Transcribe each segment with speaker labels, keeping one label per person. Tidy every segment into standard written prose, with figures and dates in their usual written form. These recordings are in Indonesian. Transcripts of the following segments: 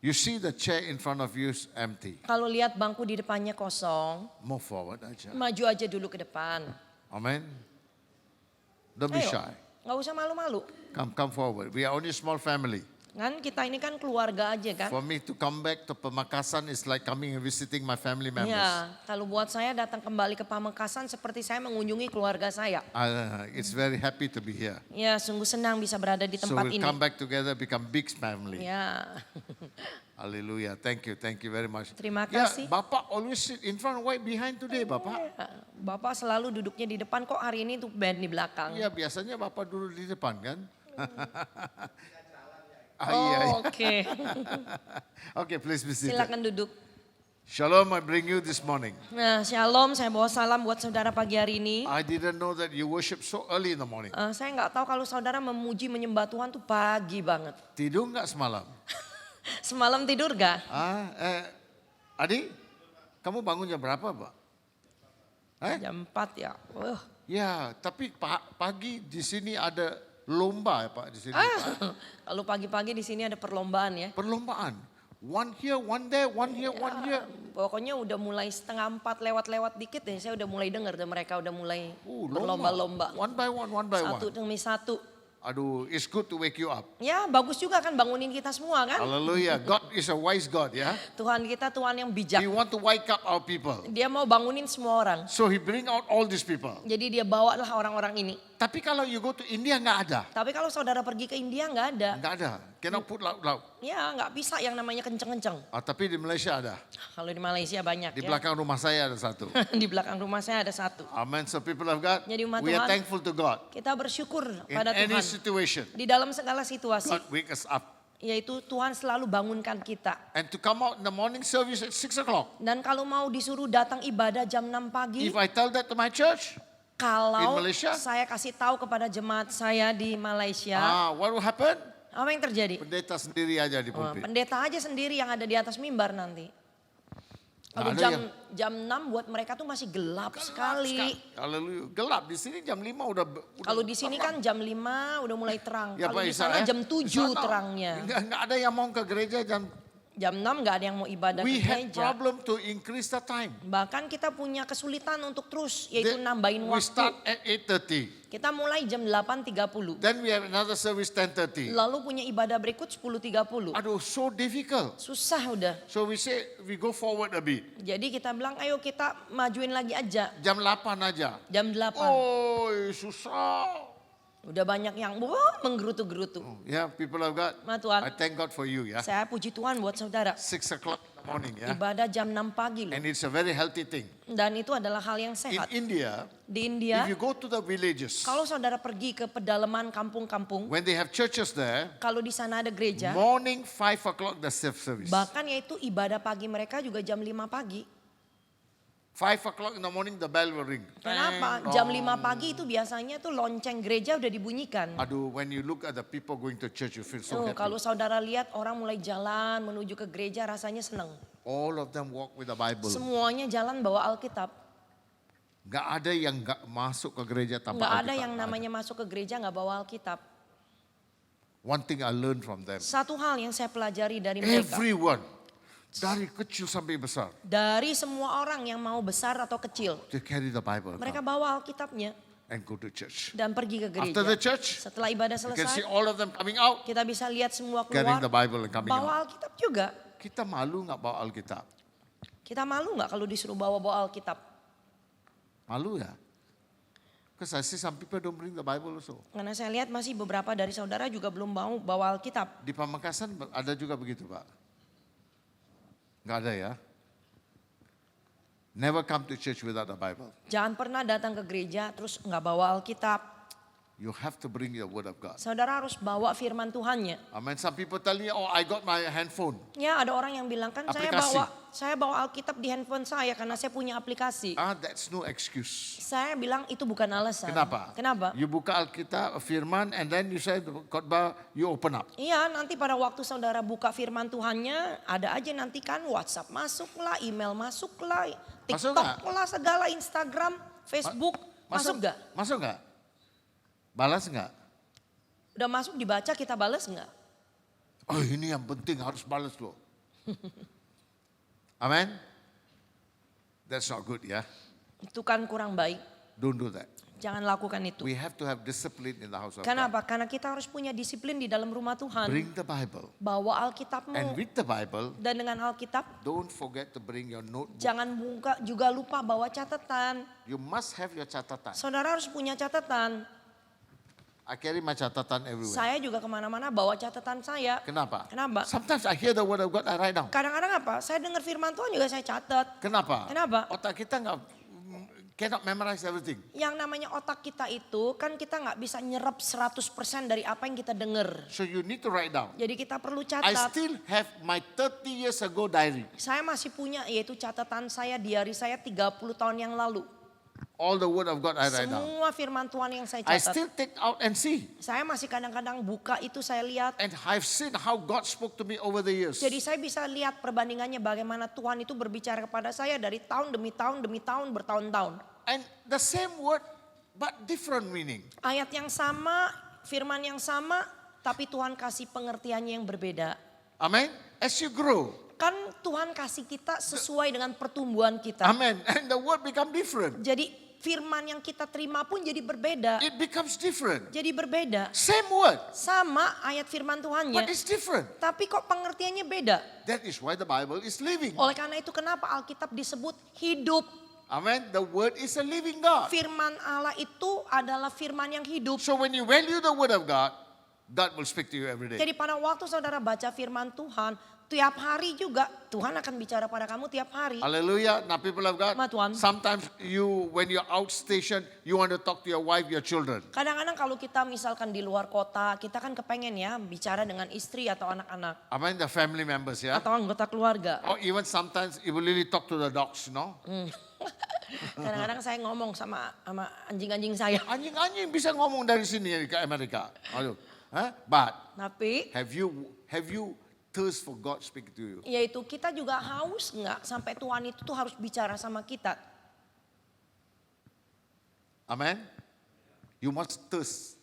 Speaker 1: You see the chair in front of you is empty.
Speaker 2: Kalau lihat bangku di depannya kosong,
Speaker 1: Move forward aja.
Speaker 2: maju aja dulu ke depan.
Speaker 1: Amen. Don't be
Speaker 2: Ayo,
Speaker 1: shy.
Speaker 2: nggak usah malu-malu.
Speaker 1: Come forward. We are only a small family.
Speaker 2: Kan kita ini kan keluarga aja kan.
Speaker 1: For me to come back to Pamekasan is like coming and visiting my family members.
Speaker 2: Ya, kalau buat saya datang kembali ke Pamekasan seperti saya mengunjungi keluarga saya.
Speaker 1: It's very happy to be here.
Speaker 2: Ya, sungguh senang bisa berada di
Speaker 1: So
Speaker 2: tempat
Speaker 1: we'll
Speaker 2: ini.
Speaker 1: come back together, become big family.
Speaker 2: Ya,
Speaker 1: Hallelujah. Thank you very much.
Speaker 2: Terima
Speaker 1: Yeah,
Speaker 2: kasih.
Speaker 1: Bapak always sit in front, why behind today, Bapak?
Speaker 2: Bapak selalu duduknya di depan, kok hari ini tuh band di belakang.
Speaker 1: Ya, biasanya Bapak dulu di depan kan?
Speaker 2: Oh, oke.
Speaker 1: Okay, please be seated.
Speaker 2: Silakan duduk.
Speaker 1: Shalom, I bring you this morning.
Speaker 2: Nah, shalom, saya bawa salam buat saudara pagi hari ini.
Speaker 1: I didn't know that you worship so early in the morning.
Speaker 2: Saya nggak tahu kalau saudara memuji menyembah Tuhan tuh pagi banget.
Speaker 1: Tidur nggak semalam?
Speaker 2: Semalam tidur gak?
Speaker 1: Adi, kamu bangun jam berapa, Pak?
Speaker 2: Jam 4 ya.
Speaker 1: Ya, tapi pagi di sini ada lomba ya Pak di sini.
Speaker 2: Kalau pagi-pagi di sini ada perlombaan ya.
Speaker 1: Perlombaan. One here, one there, one here, one here.
Speaker 2: Pokoknya udah mulai 3:30 lewat-lewat dikit deh. Saya udah mulai dengar dan mereka udah mulai berlomba-lomba.
Speaker 1: One by one.
Speaker 2: Satu demi satu.
Speaker 1: Aduh, it's good to wake you up.
Speaker 2: Ya bagus juga kan bangunin kita semua kan.
Speaker 1: Hallelujah. God is a wise God ya.
Speaker 2: Tuhan kita Tuhan yang bijak.
Speaker 1: He want to wake up our people.
Speaker 2: Dia mau bangunin semua orang.
Speaker 1: So he bring out all these people.
Speaker 2: Jadi dia bawalah orang-orang ini.
Speaker 1: Tapi kalau you go to India nggak ada.
Speaker 2: Tapi kalau saudara pergi ke India nggak ada.
Speaker 1: Nggak ada. Cannot put loud.
Speaker 2: Ya nggak bisa yang namanya kenceng-kenceng.
Speaker 1: Tapi di Malaysia ada.
Speaker 2: Kalau di Malaysia banyak
Speaker 1: Di
Speaker 2: ya.
Speaker 1: belakang rumah saya ada satu.
Speaker 2: Di belakang rumah saya ada satu.
Speaker 1: Amen. So people of God,
Speaker 2: Jadi umat
Speaker 1: we are
Speaker 2: Tuhan,
Speaker 1: thankful to God.
Speaker 2: Kita bersyukur
Speaker 1: In
Speaker 2: pada
Speaker 1: any
Speaker 2: Tuhan.
Speaker 1: situation,
Speaker 2: Di dalam segala situasi.
Speaker 1: God wake us up.
Speaker 2: Yaitu Tuhan selalu bangunkan kita.
Speaker 1: And to come out in the morning service at 6 o'clock.
Speaker 2: Dan kalau mau disuruh datang ibadah jam 6 pagi.
Speaker 1: If I tell that to my church,
Speaker 2: Kalau
Speaker 1: in Malaysia?
Speaker 2: saya kasih tahu kepada jemaat saya di Malaysia.
Speaker 1: what will happen?
Speaker 2: Apa yang terjadi?
Speaker 1: Pendeta sendiri aja di pulpit.
Speaker 2: Pendeta aja sendiri yang ada di atas mimbar nanti. Kalau
Speaker 1: Nggak ada
Speaker 2: jam 6 buat mereka tuh masih gelap sekali.
Speaker 1: Haleluya. Gelap di sini jam 5 udah
Speaker 2: Kalau di sini kan jam 5 udah mulai terang.
Speaker 1: Ya,
Speaker 2: Kalau
Speaker 1: Pak
Speaker 2: di
Speaker 1: Isa,
Speaker 2: sana
Speaker 1: ya.
Speaker 2: jam 7
Speaker 1: Di sana
Speaker 2: terangnya.
Speaker 1: Nggak ada yang mau ke gereja
Speaker 2: Jam 6 nggak ada yang mau ibadah
Speaker 1: we
Speaker 2: ke
Speaker 1: had
Speaker 2: gereja.
Speaker 1: problem to increase the time.
Speaker 2: Bahkan kita punya kesulitan untuk terus yaitu nambahin
Speaker 1: We
Speaker 2: waktu.
Speaker 1: start at 8:30.
Speaker 2: Kita mulai jam 8.30.
Speaker 1: Then we have another service 10:30.
Speaker 2: Lalu punya ibadah berikut 10.30.
Speaker 1: Aduh, so difficult.
Speaker 2: Susah udah.
Speaker 1: So we say we go forward a bit.
Speaker 2: Jadi kita bilang ayo kita majuin lagi aja.
Speaker 1: Jam 8 aja.
Speaker 2: Jam 8.
Speaker 1: Oh, susah.
Speaker 2: Udah banyak yang menggerutu-gerutu.
Speaker 1: Yeah, people of God.
Speaker 2: Nah Tuhan,
Speaker 1: I thank God for you ya.
Speaker 2: saya puji Tuhan buat saudara.
Speaker 1: 6 o'clock in the morning ya.
Speaker 2: Ibadah jam 6 pagi loh.
Speaker 1: And it's a very healthy thing.
Speaker 2: Dan itu adalah hal yang
Speaker 1: In
Speaker 2: sehat.
Speaker 1: India,
Speaker 2: Di India,
Speaker 1: if you go to the villages,
Speaker 2: kalau saudara pergi ke pedalaman kampung-kampung,
Speaker 1: when they have churches there,
Speaker 2: kalau di sana ada gereja,
Speaker 1: morning 5 o'clock the service.
Speaker 2: bahkan yaitu ibadah pagi mereka juga jam 5 pagi.
Speaker 1: 5 o'clock in the morning the bell will ring.
Speaker 2: Kenapa? Jam 5 pagi itu biasanya tuh lonceng gereja udah dibunyikan.
Speaker 1: Aduh, when you look at the people going to church, you feel so
Speaker 2: Oh,
Speaker 1: happy.
Speaker 2: kalau saudara lihat orang mulai jalan menuju ke gereja rasanya senang.
Speaker 1: All of them walk with the Bible.
Speaker 2: Semuanya jalan bawa Alkitab.
Speaker 1: Gak ada yang gak masuk ke gereja tanpa
Speaker 2: Nggak ada
Speaker 1: Alkitab.
Speaker 2: yang namanya masuk ke gereja nggak bawa Alkitab.
Speaker 1: One thing I learned from them.
Speaker 2: Satu hal yang saya pelajari dari mereka.
Speaker 1: Everyone, dari kecil sampai besar,
Speaker 2: Dari semua orang yang mau besar atau kecil.
Speaker 1: they carry the Bible
Speaker 2: Mereka bawa Alkitabnya
Speaker 1: and go to church.
Speaker 2: dan pergi ke gereja.
Speaker 1: After the church,
Speaker 2: Setelah ibadah
Speaker 1: you can see
Speaker 2: selesai,
Speaker 1: all of them coming out,
Speaker 2: kita bisa lihat semua
Speaker 1: carrying
Speaker 2: keluar
Speaker 1: the Bible and coming out.
Speaker 2: bawa Alkitab juga.
Speaker 1: Kita malu gak bawa Alkitab?
Speaker 2: Kita malu nggak kalau disuruh bawa Alkitab?
Speaker 1: Malu ya? Because I see some people don't bring the Bible also.
Speaker 2: Karena saya lihat masih beberapa dari saudara juga belum mau bawa Alkitab.
Speaker 1: Di Pamekasan ada juga begitu Pak? Gak ada ya? Never come to church without the Bible.
Speaker 2: Jangan pernah datang ke gereja terus nggak bawa Alkitab.
Speaker 1: You have to bring the word of God.
Speaker 2: Saudara harus bawa firman Tuhannya.
Speaker 1: Amen. Some people tell me, oh I got my handphone.
Speaker 2: Ya ada orang yang bilang kan
Speaker 1: Aplikasi.
Speaker 2: saya bawa Alkitab di handphone saya karena saya punya aplikasi.
Speaker 1: That's no excuse.
Speaker 2: Saya bilang itu bukan alasan.
Speaker 1: Kenapa?
Speaker 2: Kenapa?
Speaker 1: You buka Alkitab, firman, and then you say khotbah, you open up.
Speaker 2: Iya nanti pada waktu saudara buka firman Tuhannya ada aja nanti kan WhatsApp masuklah, email masuklah,
Speaker 1: Masuk
Speaker 2: TikTok lah segala, Instagram, Facebook. Masuk gak?
Speaker 1: Masuk nggak? Balas nggak?
Speaker 2: Udah masuk dibaca kita balas nggak?
Speaker 1: Oh ini yang penting harus balas loh. Amen? That's not good, yeah?
Speaker 2: Itu kan kurang baik.
Speaker 1: Don't do that.
Speaker 2: Jangan lakukan itu.
Speaker 1: We have to have discipline in the house of God.
Speaker 2: Kenapa? Karena kita harus punya disiplin di dalam rumah Tuhan.
Speaker 1: Bring the Bible.
Speaker 2: Bawa
Speaker 1: And
Speaker 2: Alkitabmu.
Speaker 1: with the Bible,
Speaker 2: Dan dengan Alkitab,
Speaker 1: don't forget to bring your notebook.
Speaker 2: jangan juga lupa bawa catatan.
Speaker 1: You must have your catatan.
Speaker 2: Saudara harus punya catatan.
Speaker 1: I carry my catatan everywhere.
Speaker 2: Saya juga kemana-mana bawa catatan saya.
Speaker 1: Kenapa?
Speaker 2: Kenapa?
Speaker 1: Sometimes I hear the word of God, I write down.
Speaker 2: Kadang-kadang apa? Saya dengar firman Tuhan juga saya catat.
Speaker 1: Kenapa?
Speaker 2: Kenapa?
Speaker 1: Otak kita cannot memorize everything.
Speaker 2: Yang namanya otak kita itu kan kita nggak bisa nyerap 100% dari apa yang kita dengar.
Speaker 1: So you need to write down.
Speaker 2: Jadi kita perlu
Speaker 1: I
Speaker 2: catat.
Speaker 1: still have my 30 years ago diary.
Speaker 2: Saya masih punya yaitu catatan saya, diari saya 30 tahun yang lalu.
Speaker 1: All the word of God I write down.
Speaker 2: Semua firman Tuhan yang saya
Speaker 1: I
Speaker 2: catat.
Speaker 1: still take out and see.
Speaker 2: Saya masih kadang-kadang buka itu saya lihat.
Speaker 1: And I've seen how God spoke to me over the years.
Speaker 2: Jadi saya bisa lihat perbandingannya bagaimana Tuhan itu berbicara kepada saya dari tahun demi tahun demi tahun bertahun-tahun.
Speaker 1: And the same word but different meaning.
Speaker 2: Ayat yang sama, firman yang sama, tapi Tuhan kasih pengertiannya yang berbeda.
Speaker 1: Amen. As you grow.
Speaker 2: Kan Tuhan kasih kita sesuai dengan pertumbuhan kita.
Speaker 1: Amen. And the word become different.
Speaker 2: Jadi firman yang kita terima pun jadi berbeda.
Speaker 1: It becomes different.
Speaker 2: Jadi berbeda.
Speaker 1: Same word,
Speaker 2: Sama ayat firman Tuhannya.
Speaker 1: but it's different.
Speaker 2: Tapi kok pengertiannya beda?
Speaker 1: That is why the Bible is living.
Speaker 2: Oleh karena itu kenapa Alkitab disebut hidup?
Speaker 1: Amen. The word is a living God.
Speaker 2: Firman Allah itu adalah firman yang hidup.
Speaker 1: So when you value the word of God, God will speak to you every day.
Speaker 2: Jadi pada waktu saudara baca firman Tuhan, tiap hari juga Tuhan akan bicara pada kamu tiap hari.
Speaker 1: Hallelujah. Now people of God,
Speaker 2: Ma Tuhan.
Speaker 1: sometimes when you're outstation, you want to talk to your wife, your children.
Speaker 2: Kadang-kadang kalau kita misalkan di luar kota, kita kan kepengen ya bicara dengan istri atau anak-anak.
Speaker 1: Amen. The family members, yeah.
Speaker 2: Atau anggota keluarga.
Speaker 1: Or even sometimes you will really talk to the dogs,
Speaker 2: Kadang-kadang saya ngomong sama anjing-anjing saya.
Speaker 1: Anjing-anjing bisa ngomong dari sini ke Amerika. Aduh. But
Speaker 2: Tapi
Speaker 1: have you thirst for God speaking to you?
Speaker 2: yaitu kita juga haus nggak sampai Tuhan itu tuh harus bicara sama kita.
Speaker 1: Amen. You must thirst.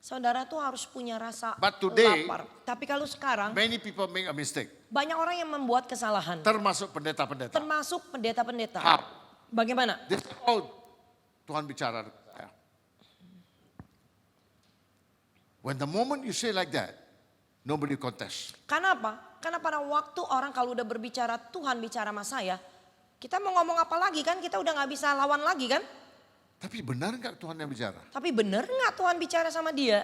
Speaker 2: Saudara tuh harus punya rasa
Speaker 1: But today,
Speaker 2: lapar. Tapi kalau sekarang
Speaker 1: Many people make a mistake.
Speaker 2: banyak orang yang membuat kesalahan.
Speaker 1: Termasuk pendeta-pendeta.
Speaker 2: Termasuk pendeta-pendeta.
Speaker 1: How?
Speaker 2: Bagaimana?
Speaker 1: This all Tuhan bicara. When the moment you say like that, nobody contest.
Speaker 2: Karena apa? Karena pada waktu orang kalau udah berbicara Tuhan bicara sama saya, kita mau ngomong apa lagi kan? Kita udah nggak bisa lawan lagi kan?
Speaker 1: Tapi benar nggak Tuhan yang bicara?
Speaker 2: Tapi benar nggak Tuhan bicara sama dia?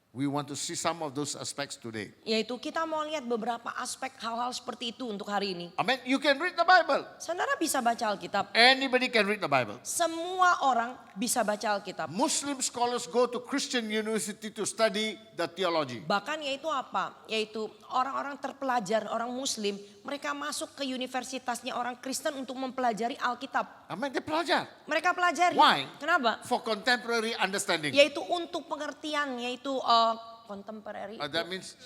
Speaker 1: We want to see some of those aspects today.
Speaker 2: Yaitu kita mau lihat beberapa aspek hal-hal seperti itu untuk hari ini.
Speaker 1: Amen. You can read the Bible.
Speaker 2: Saudara bisa baca Alkitab.
Speaker 1: Anybody can read the Bible.
Speaker 2: Semua orang bisa baca Alkitab.
Speaker 1: Muslim scholars go to Christian university to study the theology.
Speaker 2: Bahkan yaitu apa? Yaitu orang-orang terpelajar, orang Muslim, mereka masuk ke universitasnya orang Kristen untuk mempelajari Alkitab.
Speaker 1: Amen. Dia pelajar.
Speaker 2: Mereka pelajari.
Speaker 1: Why?
Speaker 2: Kenapa?
Speaker 1: For contemporary understanding.
Speaker 2: Yaitu untuk pengertian, yaitu contemporary.
Speaker 1: That means,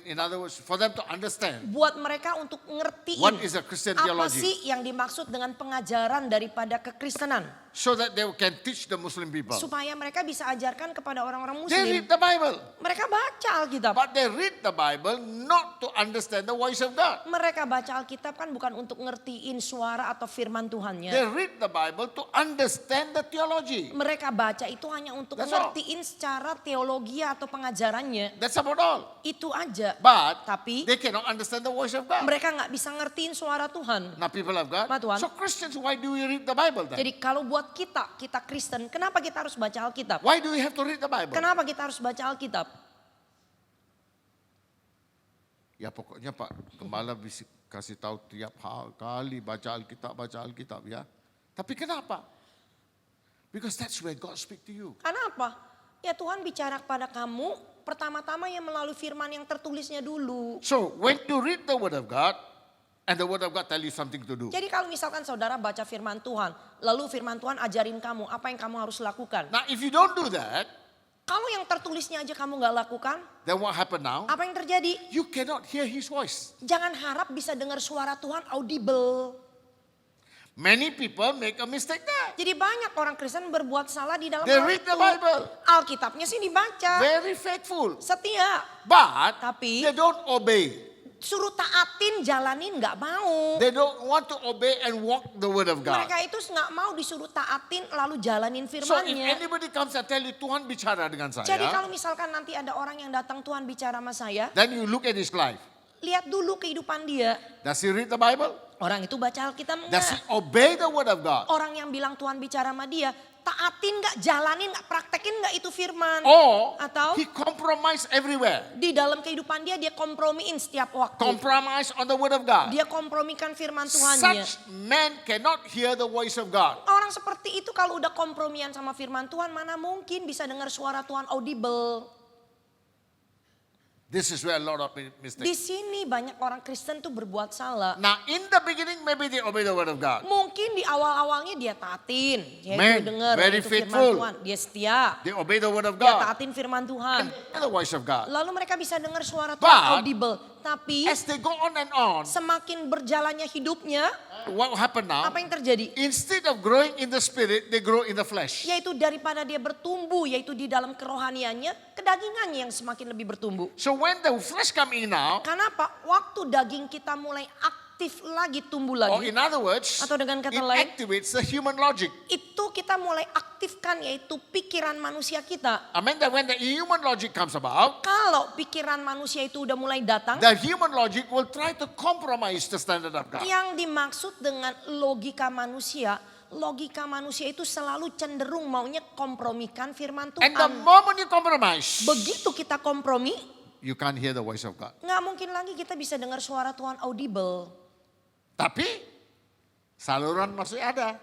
Speaker 1: in other words, for them to understand
Speaker 2: Buat mereka untuk ngertiin
Speaker 1: what is a Christian
Speaker 2: apa
Speaker 1: theology.
Speaker 2: sih yang dimaksud dengan pengajaran daripada kekristenan.
Speaker 1: So that they can teach the Muslim people.
Speaker 2: Supaya mereka bisa ajarkan kepada orang-orang
Speaker 1: They
Speaker 2: Muslim.
Speaker 1: read the Bible.
Speaker 2: Mereka baca Alkitab.
Speaker 1: But they read the Bible not to understand the voice of God.
Speaker 2: Mereka baca Alkitab kan bukan untuk ngertiin suara atau firman
Speaker 1: They
Speaker 2: Tuhannya.
Speaker 1: read the Bible to understand the theology.
Speaker 2: Mereka baca itu hanya untuk
Speaker 1: That's all.
Speaker 2: ngertiin secara teologi atau pengajarannya.
Speaker 1: That's about all.
Speaker 2: Itu aja.
Speaker 1: But
Speaker 2: Tapi
Speaker 1: they cannot understand the voice of God.
Speaker 2: mereka nggak bisa ngertiin suara Tuhan.
Speaker 1: Now people of God.
Speaker 2: Ma Tuhan.
Speaker 1: So Christians, why do we read the Bible then?
Speaker 2: Jadi kalau buat kita Kristen, kenapa kita harus baca Alkitab?
Speaker 1: Why do we have to read the Bible?
Speaker 2: Kenapa kita harus baca Alkitab?
Speaker 1: Ya pokoknya Pak Gembala bisa kasih tahu tiap kali baca Alkitab ya. Tapi kenapa? Because that's where God speak to you.
Speaker 2: Karena apa? Ya Tuhan bicara kepada kamu pertama-tama yang melalui firman yang tertulisnya dulu.
Speaker 1: So when you read the Word of God, and the Word of God tell you something to do.
Speaker 2: Jadi kalau misalkan saudara baca firman Tuhan, lalu firman Tuhan ajarin kamu apa yang kamu harus lakukan.
Speaker 1: Now if you don't do that,
Speaker 2: Kalau yang tertulisnya aja kamu nggak lakukan,
Speaker 1: then what happen now?
Speaker 2: apa yang terjadi?
Speaker 1: You cannot hear His voice.
Speaker 2: Jangan harap bisa dengar suara Tuhan audible.
Speaker 1: Many people make a mistake there.
Speaker 2: Jadi banyak orang Kristen berbuat salah di dalam
Speaker 1: They
Speaker 2: hal
Speaker 1: read the
Speaker 2: itu.
Speaker 1: Bible.
Speaker 2: Alkitabnya sih dibaca,
Speaker 1: Very faithful.
Speaker 2: setia.
Speaker 1: But
Speaker 2: Tapi
Speaker 1: they don't obey.
Speaker 2: Suruh taatin, jalanin nggak mau.
Speaker 1: They don't want to obey and walk the word of God.
Speaker 2: Mereka itu nggak mau disuruh taatin lalu jalanin
Speaker 1: So if
Speaker 2: firman-Nya.
Speaker 1: anybody comes and tell you, Tuhan bicara dengan
Speaker 2: Jadi
Speaker 1: saya,
Speaker 2: kalau misalkan nanti ada orang yang datang Tuhan bicara sama saya,
Speaker 1: then you look at his life.
Speaker 2: lihat dulu kehidupan dia.
Speaker 1: Does he read the Bible?
Speaker 2: Orang itu baca Alkitab
Speaker 1: Does he
Speaker 2: enggak?
Speaker 1: obey the word of God?
Speaker 2: Orang yang bilang Tuhan bicara sama dia, taatin nggak, jalanin nggak, praktekin nggak itu firman.
Speaker 1: Or
Speaker 2: Atau
Speaker 1: he compromise everywhere.
Speaker 2: di dalam kehidupan dia kompromiin setiap waktu.
Speaker 1: Compromise on the word of God.
Speaker 2: Dia kompromikan firman Tuhannya.
Speaker 1: Such men cannot hear the voice of God.
Speaker 2: Orang seperti itu kalau udah kompromian sama firman Tuhan, mana mungkin bisa dengar suara Tuhan audible.
Speaker 1: This is where a lot of
Speaker 2: Di
Speaker 1: mistakes.
Speaker 2: sini banyak orang Kristen tuh berbuat salah.
Speaker 1: Now in the beginning maybe they obey the word of God.
Speaker 2: Mungkin di awal-awalnya dia taatin, dia
Speaker 1: Man,
Speaker 2: itu dengar
Speaker 1: very
Speaker 2: itu firman
Speaker 1: faithful.
Speaker 2: Tuhan, dia setia,
Speaker 1: They obey the word of
Speaker 2: dia
Speaker 1: God.
Speaker 2: taatin firman Tuhan.
Speaker 1: And the voice of God.
Speaker 2: Lalu mereka bisa dengar suara
Speaker 1: But-
Speaker 2: Tuhan audible. Tapi
Speaker 1: As they go on and on,
Speaker 2: semakin berjalannya hidupnya,
Speaker 1: what happened now?
Speaker 2: apa yang terjadi?
Speaker 1: Instead of growing in the spirit, they grow in the flesh.
Speaker 2: Yaitu daripada dia bertumbuh, yaitu di dalam kerohaniannya, kedagingannya yang semakin lebih bertumbuh.
Speaker 1: So when the flesh come in now,
Speaker 2: Kenapa? Waktu daging kita mulai aktif lagi, tumbuh
Speaker 1: or
Speaker 2: lagi.
Speaker 1: in other words,
Speaker 2: Atau dengan kata
Speaker 1: it
Speaker 2: lain,
Speaker 1: activates the human logic.
Speaker 2: itu kita mulai aktifkan yaitu pikiran manusia kita.
Speaker 1: I mean that when the human logic comes about,
Speaker 2: Kalau pikiran manusia itu udah mulai datang,
Speaker 1: the human logic will try to compromise the standard of God.
Speaker 2: yang dimaksud dengan logika manusia itu selalu cenderung maunya kompromikan firman
Speaker 1: And the
Speaker 2: Tuhan.
Speaker 1: moment you compromise,
Speaker 2: Begitu kita kompromi,
Speaker 1: you can't hear the voice of God.
Speaker 2: nggak mungkin lagi kita bisa dengar suara Tuhan audible.
Speaker 1: Tapi saluran masih ada.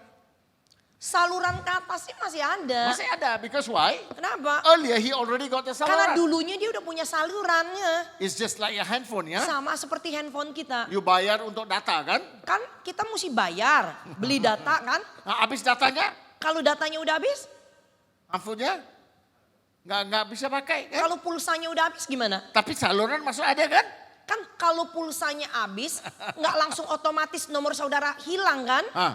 Speaker 2: Saluran ke atasnya masih ada.
Speaker 1: Masih ada. Because why?
Speaker 2: Kenapa?
Speaker 1: Earlier he already got the
Speaker 2: Karena
Speaker 1: saluran.
Speaker 2: dulunya dia udah punya salurannya.
Speaker 1: It's just like a handphone ya.
Speaker 2: Sama seperti handphone kita.
Speaker 1: You bayar untuk data kan?
Speaker 2: Kan kita mesti bayar, beli data kan.
Speaker 1: Nah, habis datanya,
Speaker 2: Kalau datanya udah habis,
Speaker 1: handphonenya nggak bisa pakai kan?
Speaker 2: kalau pulsanya udah habis gimana?
Speaker 1: Tapi saluran masih ada kan?
Speaker 2: Kan kalau pulsanya habis, nggak langsung otomatis nomor saudara hilang kan?
Speaker 1: Ah.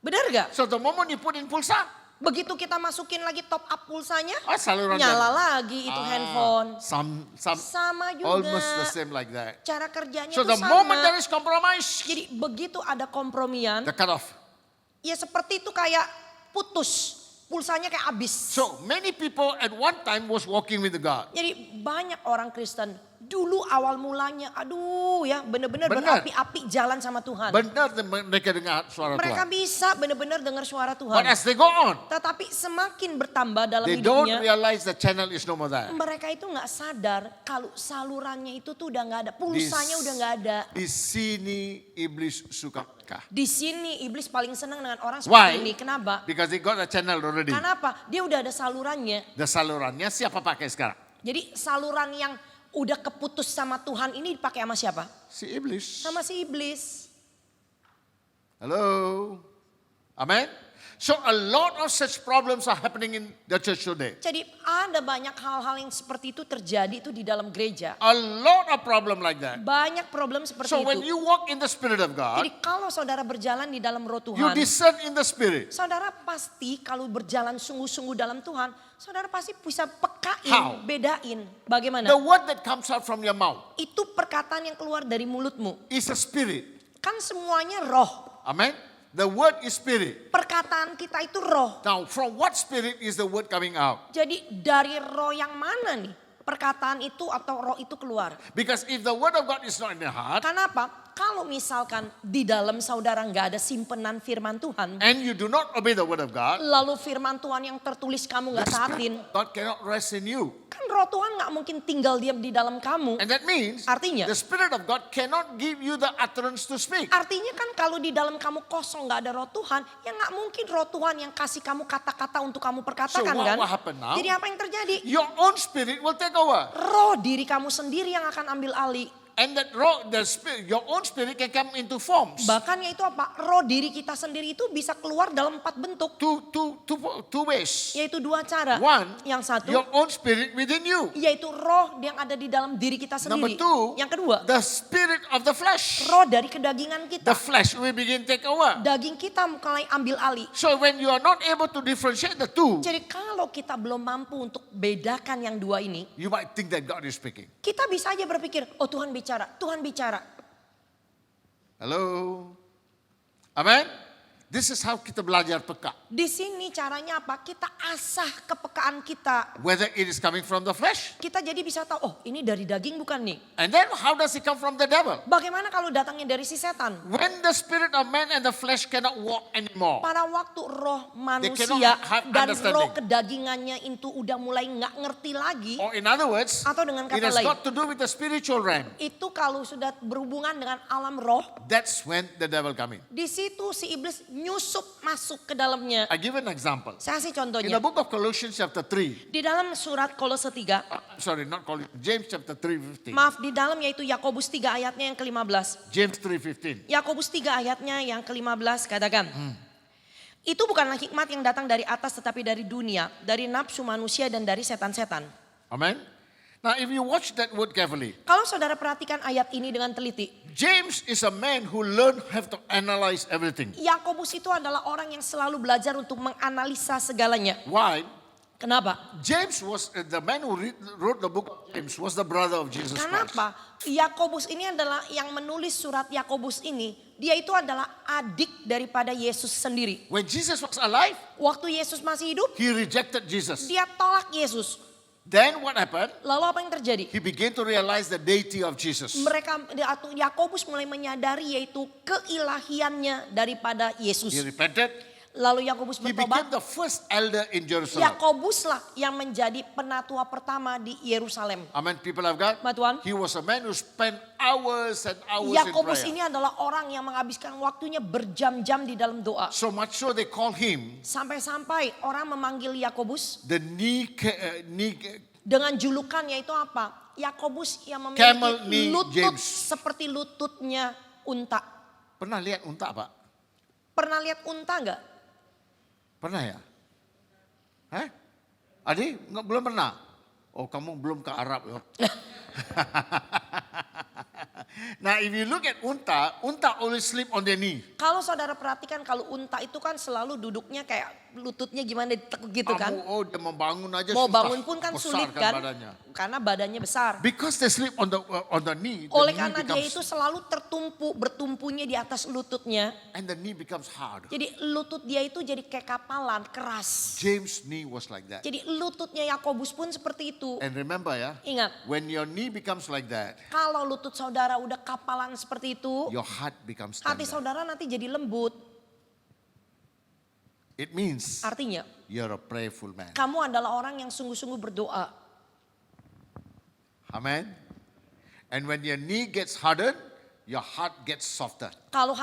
Speaker 2: Benar gak?
Speaker 1: So the moment you put in pulsa,
Speaker 2: Begitu kita masukin lagi top up pulsanya,
Speaker 1: saluran
Speaker 2: nyala
Speaker 1: jalan.
Speaker 2: lagi itu handphone.
Speaker 1: Some
Speaker 2: Sama juga.
Speaker 1: almost the same like that.
Speaker 2: Cara kerjanya
Speaker 1: So
Speaker 2: tuh
Speaker 1: the moment there
Speaker 2: sama.
Speaker 1: is compromise,
Speaker 2: Jadi begitu ada kompromian,
Speaker 1: the cut off.
Speaker 2: ya seperti itu kayak putus. Pulsanya kayak habis.
Speaker 1: So many people at one time was walking with God.
Speaker 2: Jadi banyak orang Kristen dulu awal mulanya, aduh ya benar-benar
Speaker 1: Benar.
Speaker 2: berapi-api jalan sama Tuhan.
Speaker 1: Benar mereka dengar suara
Speaker 2: Mereka
Speaker 1: Tuhan.
Speaker 2: bisa benar-benar dengar suara
Speaker 1: But
Speaker 2: Tuhan.
Speaker 1: as they go on,
Speaker 2: Tetapi semakin bertambah dalam
Speaker 1: they don't
Speaker 2: hidupnya,
Speaker 1: realize the channel is no more there.
Speaker 2: mereka itu nggak sadar kalau salurannya itu tuh udah nggak ada,
Speaker 1: Di
Speaker 2: pulsanya udah nggak ada.
Speaker 1: Di sini iblis suka kah?
Speaker 2: Di sini iblis paling senang dengan orang
Speaker 1: Why?
Speaker 2: seperti ini. Kenapa?
Speaker 1: Because they got a channel already.
Speaker 2: Kenapa? Dia udah ada salurannya.
Speaker 1: The salurannya siapa pakai sekarang?
Speaker 2: Jadi saluran yang udah keputus sama Tuhan ini dipakai sama siapa?
Speaker 1: Si iblis.
Speaker 2: Sama si iblis.
Speaker 1: Hello. Amen. So a lot of such problems are happening in the church today.
Speaker 2: Jadi ada banyak hal-hal yang seperti itu terjadi itu di dalam gereja.
Speaker 1: A lot of problem like that.
Speaker 2: Banyak problem seperti
Speaker 1: So when
Speaker 2: itu.
Speaker 1: you walk in the spirit of God,
Speaker 2: Jadi kalau saudara berjalan di dalam roh
Speaker 1: you
Speaker 2: Tuhan,
Speaker 1: discern in the spirit.
Speaker 2: saudara pasti kalau berjalan sungguh-sungguh dalam Tuhan, saudara pasti bisa pekain,
Speaker 1: How?
Speaker 2: bedain. Bagaimana?
Speaker 1: The word that comes out from your mouth
Speaker 2: Itu perkataan yang keluar dari mulutmu.
Speaker 1: is a spirit.
Speaker 2: Kan semuanya roh.
Speaker 1: Amen. The word is spirit.
Speaker 2: Perkataan kita itu roh.
Speaker 1: Now, from what spirit is the word coming out?
Speaker 2: Jadi dari roh yang mana nih perkataan itu atau roh itu keluar?
Speaker 1: Because if the word of God is not in your heart,
Speaker 2: Kenapa? Kalau misalkan di dalam saudara nggak ada simpenan firman Tuhan,
Speaker 1: and you do not obey the word of God,
Speaker 2: lalu firman Tuhan yang tertulis kamu nggak taatin,
Speaker 1: God cannot rest in you.
Speaker 2: kan roh Tuhan nggak mungkin tinggal diam di dalam kamu.
Speaker 1: And that means
Speaker 2: Artinya?
Speaker 1: the spirit of God cannot give you the utterance to speak.
Speaker 2: Artinya kan kalau di dalam kamu kosong nggak ada roh Tuhan, ya nggak mungkin roh Tuhan yang kasih kamu kata-kata untuk kamu perkatakan
Speaker 1: So
Speaker 2: kan?
Speaker 1: what happened now?
Speaker 2: Jadi apa yang terjadi?
Speaker 1: Your own spirit will take over.
Speaker 2: Roh diri kamu sendiri yang akan ambil alih.
Speaker 1: And that the spirit, your own spirit can come into forms.
Speaker 2: Bahkan yaitu apa? Roh diri kita sendiri itu bisa keluar dalam 4 bentuk.
Speaker 1: Two ways.
Speaker 2: Yaitu 2 cara.
Speaker 1: One,
Speaker 2: Yang satu,
Speaker 1: your own spirit within you.
Speaker 2: yaitu roh yang ada di dalam diri kita
Speaker 1: Number
Speaker 2: sendiri.
Speaker 1: two,
Speaker 2: Yang kedua,
Speaker 1: the spirit of the flesh.
Speaker 2: roh dari kedagingan
Speaker 1: The
Speaker 2: kita.
Speaker 1: flesh will begin take over.
Speaker 2: Daging kita mulai ambil alih.
Speaker 1: So when you are not able to differentiate the two,
Speaker 2: Jadi kalau kita belum mampu untuk bedakan yang 2 ini,
Speaker 1: you might think that God is speaking.
Speaker 2: kita bisa aja berpikir, oh Tuhan bicara bicara, Tuhan bicara.
Speaker 1: Hello? Amen? This is how kita belajar peka.
Speaker 2: Di sini caranya apa? Kita asah kepekaan kita.
Speaker 1: Whether it is coming from the flesh.
Speaker 2: Kita jadi bisa tahu, oh ini dari daging bukan nih.
Speaker 1: And then how does it come from the devil?
Speaker 2: Bagaimana kalau datangnya dari si setan?
Speaker 1: When the spirit of man and the flesh cannot walk anymore.
Speaker 2: Pada waktu roh manusia
Speaker 1: cannot have
Speaker 2: dan
Speaker 1: understanding.
Speaker 2: roh kedagingannya itu udah mulai nggak ngerti lagi.
Speaker 1: Or in other words,
Speaker 2: Atau dengan
Speaker 1: it
Speaker 2: kata
Speaker 1: has
Speaker 2: lain,
Speaker 1: got to do with the spiritual realm.
Speaker 2: itu kalau sudah berhubungan dengan alam roh,
Speaker 1: That's when the devil come in.
Speaker 2: di situ si iblis nyusup masuk ke dalamnya.
Speaker 1: I give an example.
Speaker 2: Saya kasih
Speaker 1: In
Speaker 2: contohnya.
Speaker 1: the book of Colossians chapter 3.
Speaker 2: Di dalam surat Kolose 3,
Speaker 1: Sorry, not Colossians. James chapter 3:15.
Speaker 2: maaf di dalam yaitu Yakobus 3 ayatnya yang ke-15.
Speaker 1: James 3:15.
Speaker 2: Yakobus 3 ayatnya yang ke-15 katakan. Itu bukanlah hikmat yang datang dari atas tetapi dari dunia, dari nafsu manusia dan dari setan-setan.
Speaker 1: Amen. Now if you watch that word carefully,
Speaker 2: Kalau saudara perhatikan ayat ini dengan teliti,
Speaker 1: James is a man who learned how to analyze everything.
Speaker 2: Yakobus itu adalah orang yang selalu belajar untuk menganalisa segalanya.
Speaker 1: Why?
Speaker 2: Kenapa?
Speaker 1: James was the man who wrote the book of James was the brother of Jesus Christ.
Speaker 2: Kenapa? Yakobus ini adalah yang menulis surat Yakobus ini. Dia itu adalah adik daripada Yesus sendiri.
Speaker 1: When Jesus was alive,
Speaker 2: Waktu Yesus masih hidup,
Speaker 1: he rejected Jesus.
Speaker 2: dia tolak Yesus.
Speaker 1: Then what happened?
Speaker 2: Lalu apa yang terjadi?
Speaker 1: He began to realize the deity of Jesus.
Speaker 2: Yakobus mulai menyadari yaitu keilahiannya daripada Yesus.
Speaker 1: He repented.
Speaker 2: Lalu Yakobus
Speaker 1: He became
Speaker 2: bertobat.
Speaker 1: the first elder in Jerusalem.
Speaker 2: Yakobuslah yang menjadi penatua pertama di Yerusalem.
Speaker 1: Amen, people of God.
Speaker 2: Mbak Tuhan.
Speaker 1: He was a man who spent hours and hours in
Speaker 2: Yakobus
Speaker 1: prayer.
Speaker 2: ini adalah orang yang menghabiskan waktunya berjam-jam di dalam doa.
Speaker 1: So much so they call him
Speaker 2: Sampai-sampai orang memanggil Yakobus
Speaker 1: the
Speaker 2: dengan julukan yaitu apa? Yakobus yang
Speaker 1: Camel knee
Speaker 2: memiliki lutut
Speaker 1: James.
Speaker 2: seperti lututnya unta.
Speaker 1: Pernah lihat unta, Pak?
Speaker 2: Pernah lihat unta enggak?
Speaker 1: Pernah ya? Hah? Adi, belum pernah? Oh, kamu belum ke Arab ya? Nah, if you look at unta always sleep on their knee.
Speaker 2: Kalau saudara perhatikan kalau unta itu kan selalu duduknya kayak lututnya gimana ditekuk gitu kan.
Speaker 1: Dia membangun aja
Speaker 2: Mau
Speaker 1: susah.
Speaker 2: bangun pun kan
Speaker 1: Besar
Speaker 2: sulit kan.
Speaker 1: badannya.
Speaker 2: Karena badannya besar.
Speaker 1: Because they sleep on the knee.
Speaker 2: Oleh karena dia itu selalu bertumpunya di atas lututnya.
Speaker 1: And the knee becomes hard.
Speaker 2: Jadi lutut dia itu jadi kayak kapalan, keras.
Speaker 1: James' knee was like that.
Speaker 2: Jadi lututnya Yakobus pun seperti itu.
Speaker 1: And remember ya,
Speaker 2: Ingat,
Speaker 1: when your knee becomes like that,
Speaker 2: kalau lutut saudara udah kapalan seperti itu,
Speaker 1: your heart becomes
Speaker 2: hati
Speaker 1: tender.
Speaker 2: saudara nanti jadi lembut.
Speaker 1: It means
Speaker 2: Artinya,
Speaker 1: you're a prayerful man.
Speaker 2: kamu adalah orang yang sungguh-sungguh berdoa.
Speaker 1: Amen. And when your knee gets hardened, your heart gets softer.
Speaker 2: Kalau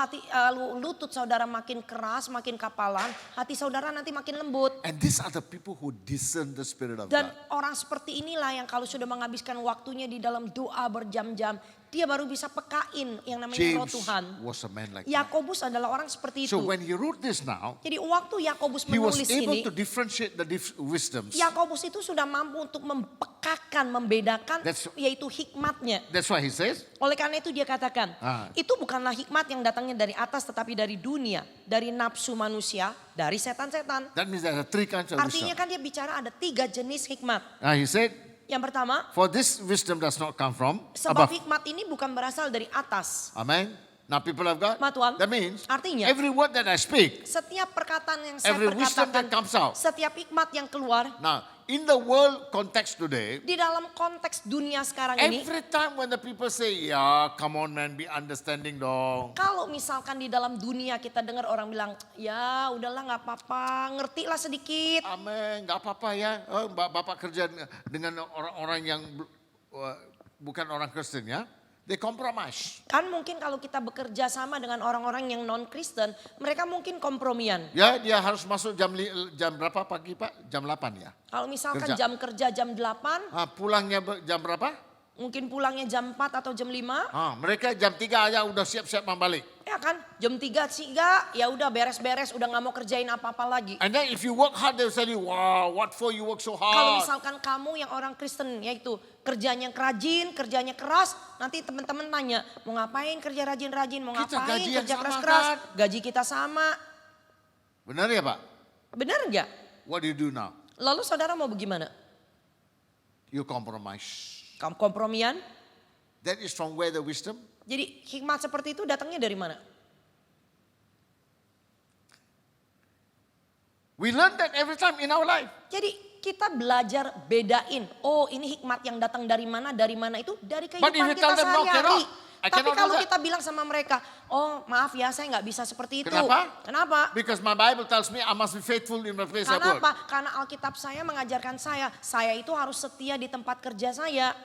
Speaker 2: lutut saudara makin keras, makin kapalan, hati saudara nanti makin lembut.
Speaker 1: And these are the people who discern the Spirit of
Speaker 2: Dan
Speaker 1: God.
Speaker 2: orang seperti inilah yang kalau sudah menghabiskan waktunya di dalam doa berjam-jam, dia baru bisa pekain yang namanya roh
Speaker 1: James
Speaker 2: Tuhan.
Speaker 1: was a man like that.
Speaker 2: Yakobus adalah orang seperti itu.
Speaker 1: So when he wrote this now,
Speaker 2: Jadi waktu Yakobus
Speaker 1: he was
Speaker 2: menulis
Speaker 1: able
Speaker 2: ini,
Speaker 1: to differentiate the wisdoms.
Speaker 2: Yakobus itu sudah mampu untuk mempekakan, membedakan
Speaker 1: That's-
Speaker 2: yaitu hikmatnya.
Speaker 1: That's why he says,
Speaker 2: Oleh karena itu dia katakan,
Speaker 1: Ah.
Speaker 2: itu bukanlah hikmat yang datangnya dari atas tetapi dari dunia, dari nafsu manusia, dari setan-setan.
Speaker 1: that means there are three kinds of
Speaker 2: Artinya
Speaker 1: wisdom.
Speaker 2: kan dia bicara ada 3 jenis hikmat.
Speaker 1: He said,
Speaker 2: Yang pertama,
Speaker 1: for this wisdom does not come from
Speaker 2: sebab
Speaker 1: above.
Speaker 2: hikmat ini bukan berasal dari atas.
Speaker 1: Amen. Now people of God,
Speaker 2: Ma Tuhan,
Speaker 1: that means
Speaker 2: artinya
Speaker 1: every word that I speak,
Speaker 2: setiap perkataan yang saya
Speaker 1: every wisdom that
Speaker 2: perkatakan,
Speaker 1: comes out.
Speaker 2: setiap hikmat yang keluar
Speaker 1: Now, in the world context today,
Speaker 2: di dalam konteks dunia sekarang ini,
Speaker 1: every time when the people say, yeah, come on man, be understanding dong.
Speaker 2: kalau misalkan di dalam dunia kita dengar orang bilang, ya udahlah nggak apa-apa, ngertilah sedikit.
Speaker 1: Amin, nggak apa-apa ya. Bapak kerja dengan orang-orang yang bukan orang Kristen ya. They compromise.
Speaker 2: Kan mungkin kalau kita bekerja sama dengan orang-orang yang non-Kristen, mereka mungkin kompromian.
Speaker 1: Ya, dia harus masuk jam berapa pagi Pak? Jam 8 ya.
Speaker 2: Kalau misalkan
Speaker 1: Kerja.
Speaker 2: jam kerja jam 8,
Speaker 1: Pulangnya jam berapa?
Speaker 2: mungkin pulangnya jam 4 atau jam 5.
Speaker 1: Mereka jam 3 aja udah siap-siap membalik.
Speaker 2: Ya kan, jam 3 sih ya udah beres-beres, udah nggak mau kerjain apa-apa lagi.
Speaker 1: And then if you work hard, they'll say, wow, what for you work so
Speaker 2: Kalau
Speaker 1: hard?
Speaker 2: misalkan kamu yang orang Kristen, yaitu kerjanya rajin, kerjanya keras, nanti teman-teman tanya, mau ngapain kerja rajin-rajin, mau
Speaker 1: Kita
Speaker 2: ngapain
Speaker 1: gaji yang
Speaker 2: kerja
Speaker 1: sama
Speaker 2: keras-keras,
Speaker 1: kan?
Speaker 2: gaji kita sama.
Speaker 1: Benar ya Pak?
Speaker 2: Benar nggak?
Speaker 1: What do you do now?
Speaker 2: Lalu saudara mau bagaimana?
Speaker 1: You compromise.
Speaker 2: Kamu kompromian?
Speaker 1: That is from where the wisdom?
Speaker 2: Jadi hikmat seperti itu datangnya dari mana?
Speaker 1: We learn that every time in our life.
Speaker 2: Jadi kita belajar bedain. Oh ini hikmat yang datang dari mana itu dari
Speaker 1: But if
Speaker 2: kehidupan
Speaker 1: you
Speaker 2: kita
Speaker 1: tell them, no,
Speaker 2: sehari-hari.
Speaker 1: cannot. I
Speaker 2: Tapi
Speaker 1: cannot do
Speaker 2: kalau
Speaker 1: that.
Speaker 2: kita bilang sama mereka, oh maaf ya saya nggak bisa seperti itu.
Speaker 1: Kenapa?
Speaker 2: Kenapa?
Speaker 1: Because my Bible tells me I must be faithful in the place I work.
Speaker 2: Kenapa? Karena Alkitab saya mengajarkan saya itu harus setia di tempat kerja saya.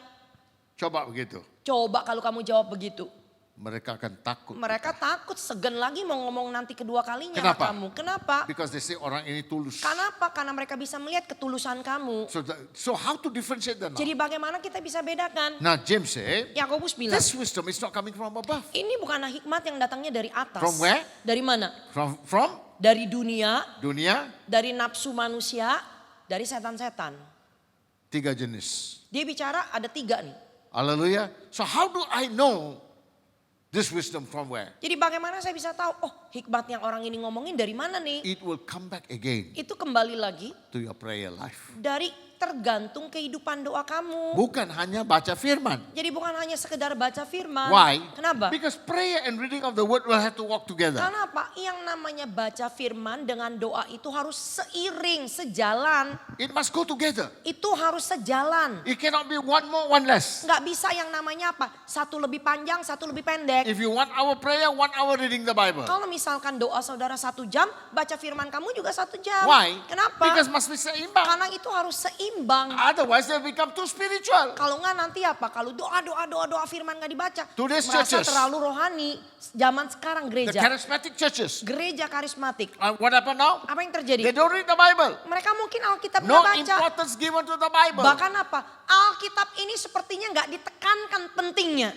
Speaker 1: Coba begitu.
Speaker 2: Coba kalau kamu jawab begitu.
Speaker 1: Mereka akan takut.
Speaker 2: Mereka takut, segan lagi mau ngomong nanti kedua kalinya
Speaker 1: Kenapa?
Speaker 2: kamu. Kenapa?
Speaker 1: Because they say orang ini tulus.
Speaker 2: Kenapa? Karena mereka bisa melihat ketulusan kamu.
Speaker 1: So how to differentiate them now?
Speaker 2: Jadi bagaimana kita bisa bedakan?
Speaker 1: Now James said,
Speaker 2: Yakobus bilang,
Speaker 1: this wisdom is not coming from above.
Speaker 2: ini bukanlah hikmat yang datangnya dari atas.
Speaker 1: From where?
Speaker 2: Dari mana?
Speaker 1: From
Speaker 2: Dari dunia,
Speaker 1: dunia,
Speaker 2: dari nafsu manusia, dari setan-setan.
Speaker 1: 3 jenis.
Speaker 2: Dia bicara ada 3 nih.
Speaker 1: Hallelujah. So how do I know this wisdom from where?
Speaker 2: Jadi bagaimana saya bisa tahu, oh hikmat yang orang ini ngomongin dari mana nih?
Speaker 1: It will come back again
Speaker 2: Itu kembali lagi
Speaker 1: to your prayer life.
Speaker 2: dari tergantung kehidupan doa kamu.
Speaker 1: Bukan hanya baca firman.
Speaker 2: Jadi bukan hanya sekedar baca firman.
Speaker 1: Why?
Speaker 2: Kenapa?
Speaker 1: Because prayer and reading of the word will have to walk together.
Speaker 2: Kenapa? Yang namanya baca firman dengan doa itu harus seiring, sejalan.
Speaker 1: It must go together.
Speaker 2: Itu harus sejalan.
Speaker 1: It cannot be one more, one less.
Speaker 2: Nggak bisa yang namanya apa? Satu lebih panjang, satu lebih pendek.
Speaker 1: If you want our prayer, 1 hour reading the Bible.
Speaker 2: Kalau misalkan doa saudara 1 jam, baca firman kamu juga 1 jam.
Speaker 1: Why?
Speaker 2: Kenapa?
Speaker 1: Because must be seimbang.
Speaker 2: Karena itu harus seimbang.
Speaker 1: Otherwise they become too spiritual.
Speaker 2: Kalau nggak nanti apa? Kalau doa firman nggak dibaca.
Speaker 1: Today's
Speaker 2: merasa
Speaker 1: churches.
Speaker 2: terlalu rohani. Zaman sekarang
Speaker 1: The
Speaker 2: gereja.
Speaker 1: charismatic churches.
Speaker 2: Gereja karismatik.
Speaker 1: What happened now?
Speaker 2: Apa yang terjadi?
Speaker 1: They don't read the Bible.
Speaker 2: Mereka mungkin Alkitab
Speaker 1: No
Speaker 2: nggak baca.
Speaker 1: importance given to the Bible.
Speaker 2: Bahkan apa? Alkitab ini sepertinya nggak ditekankan pentingnya.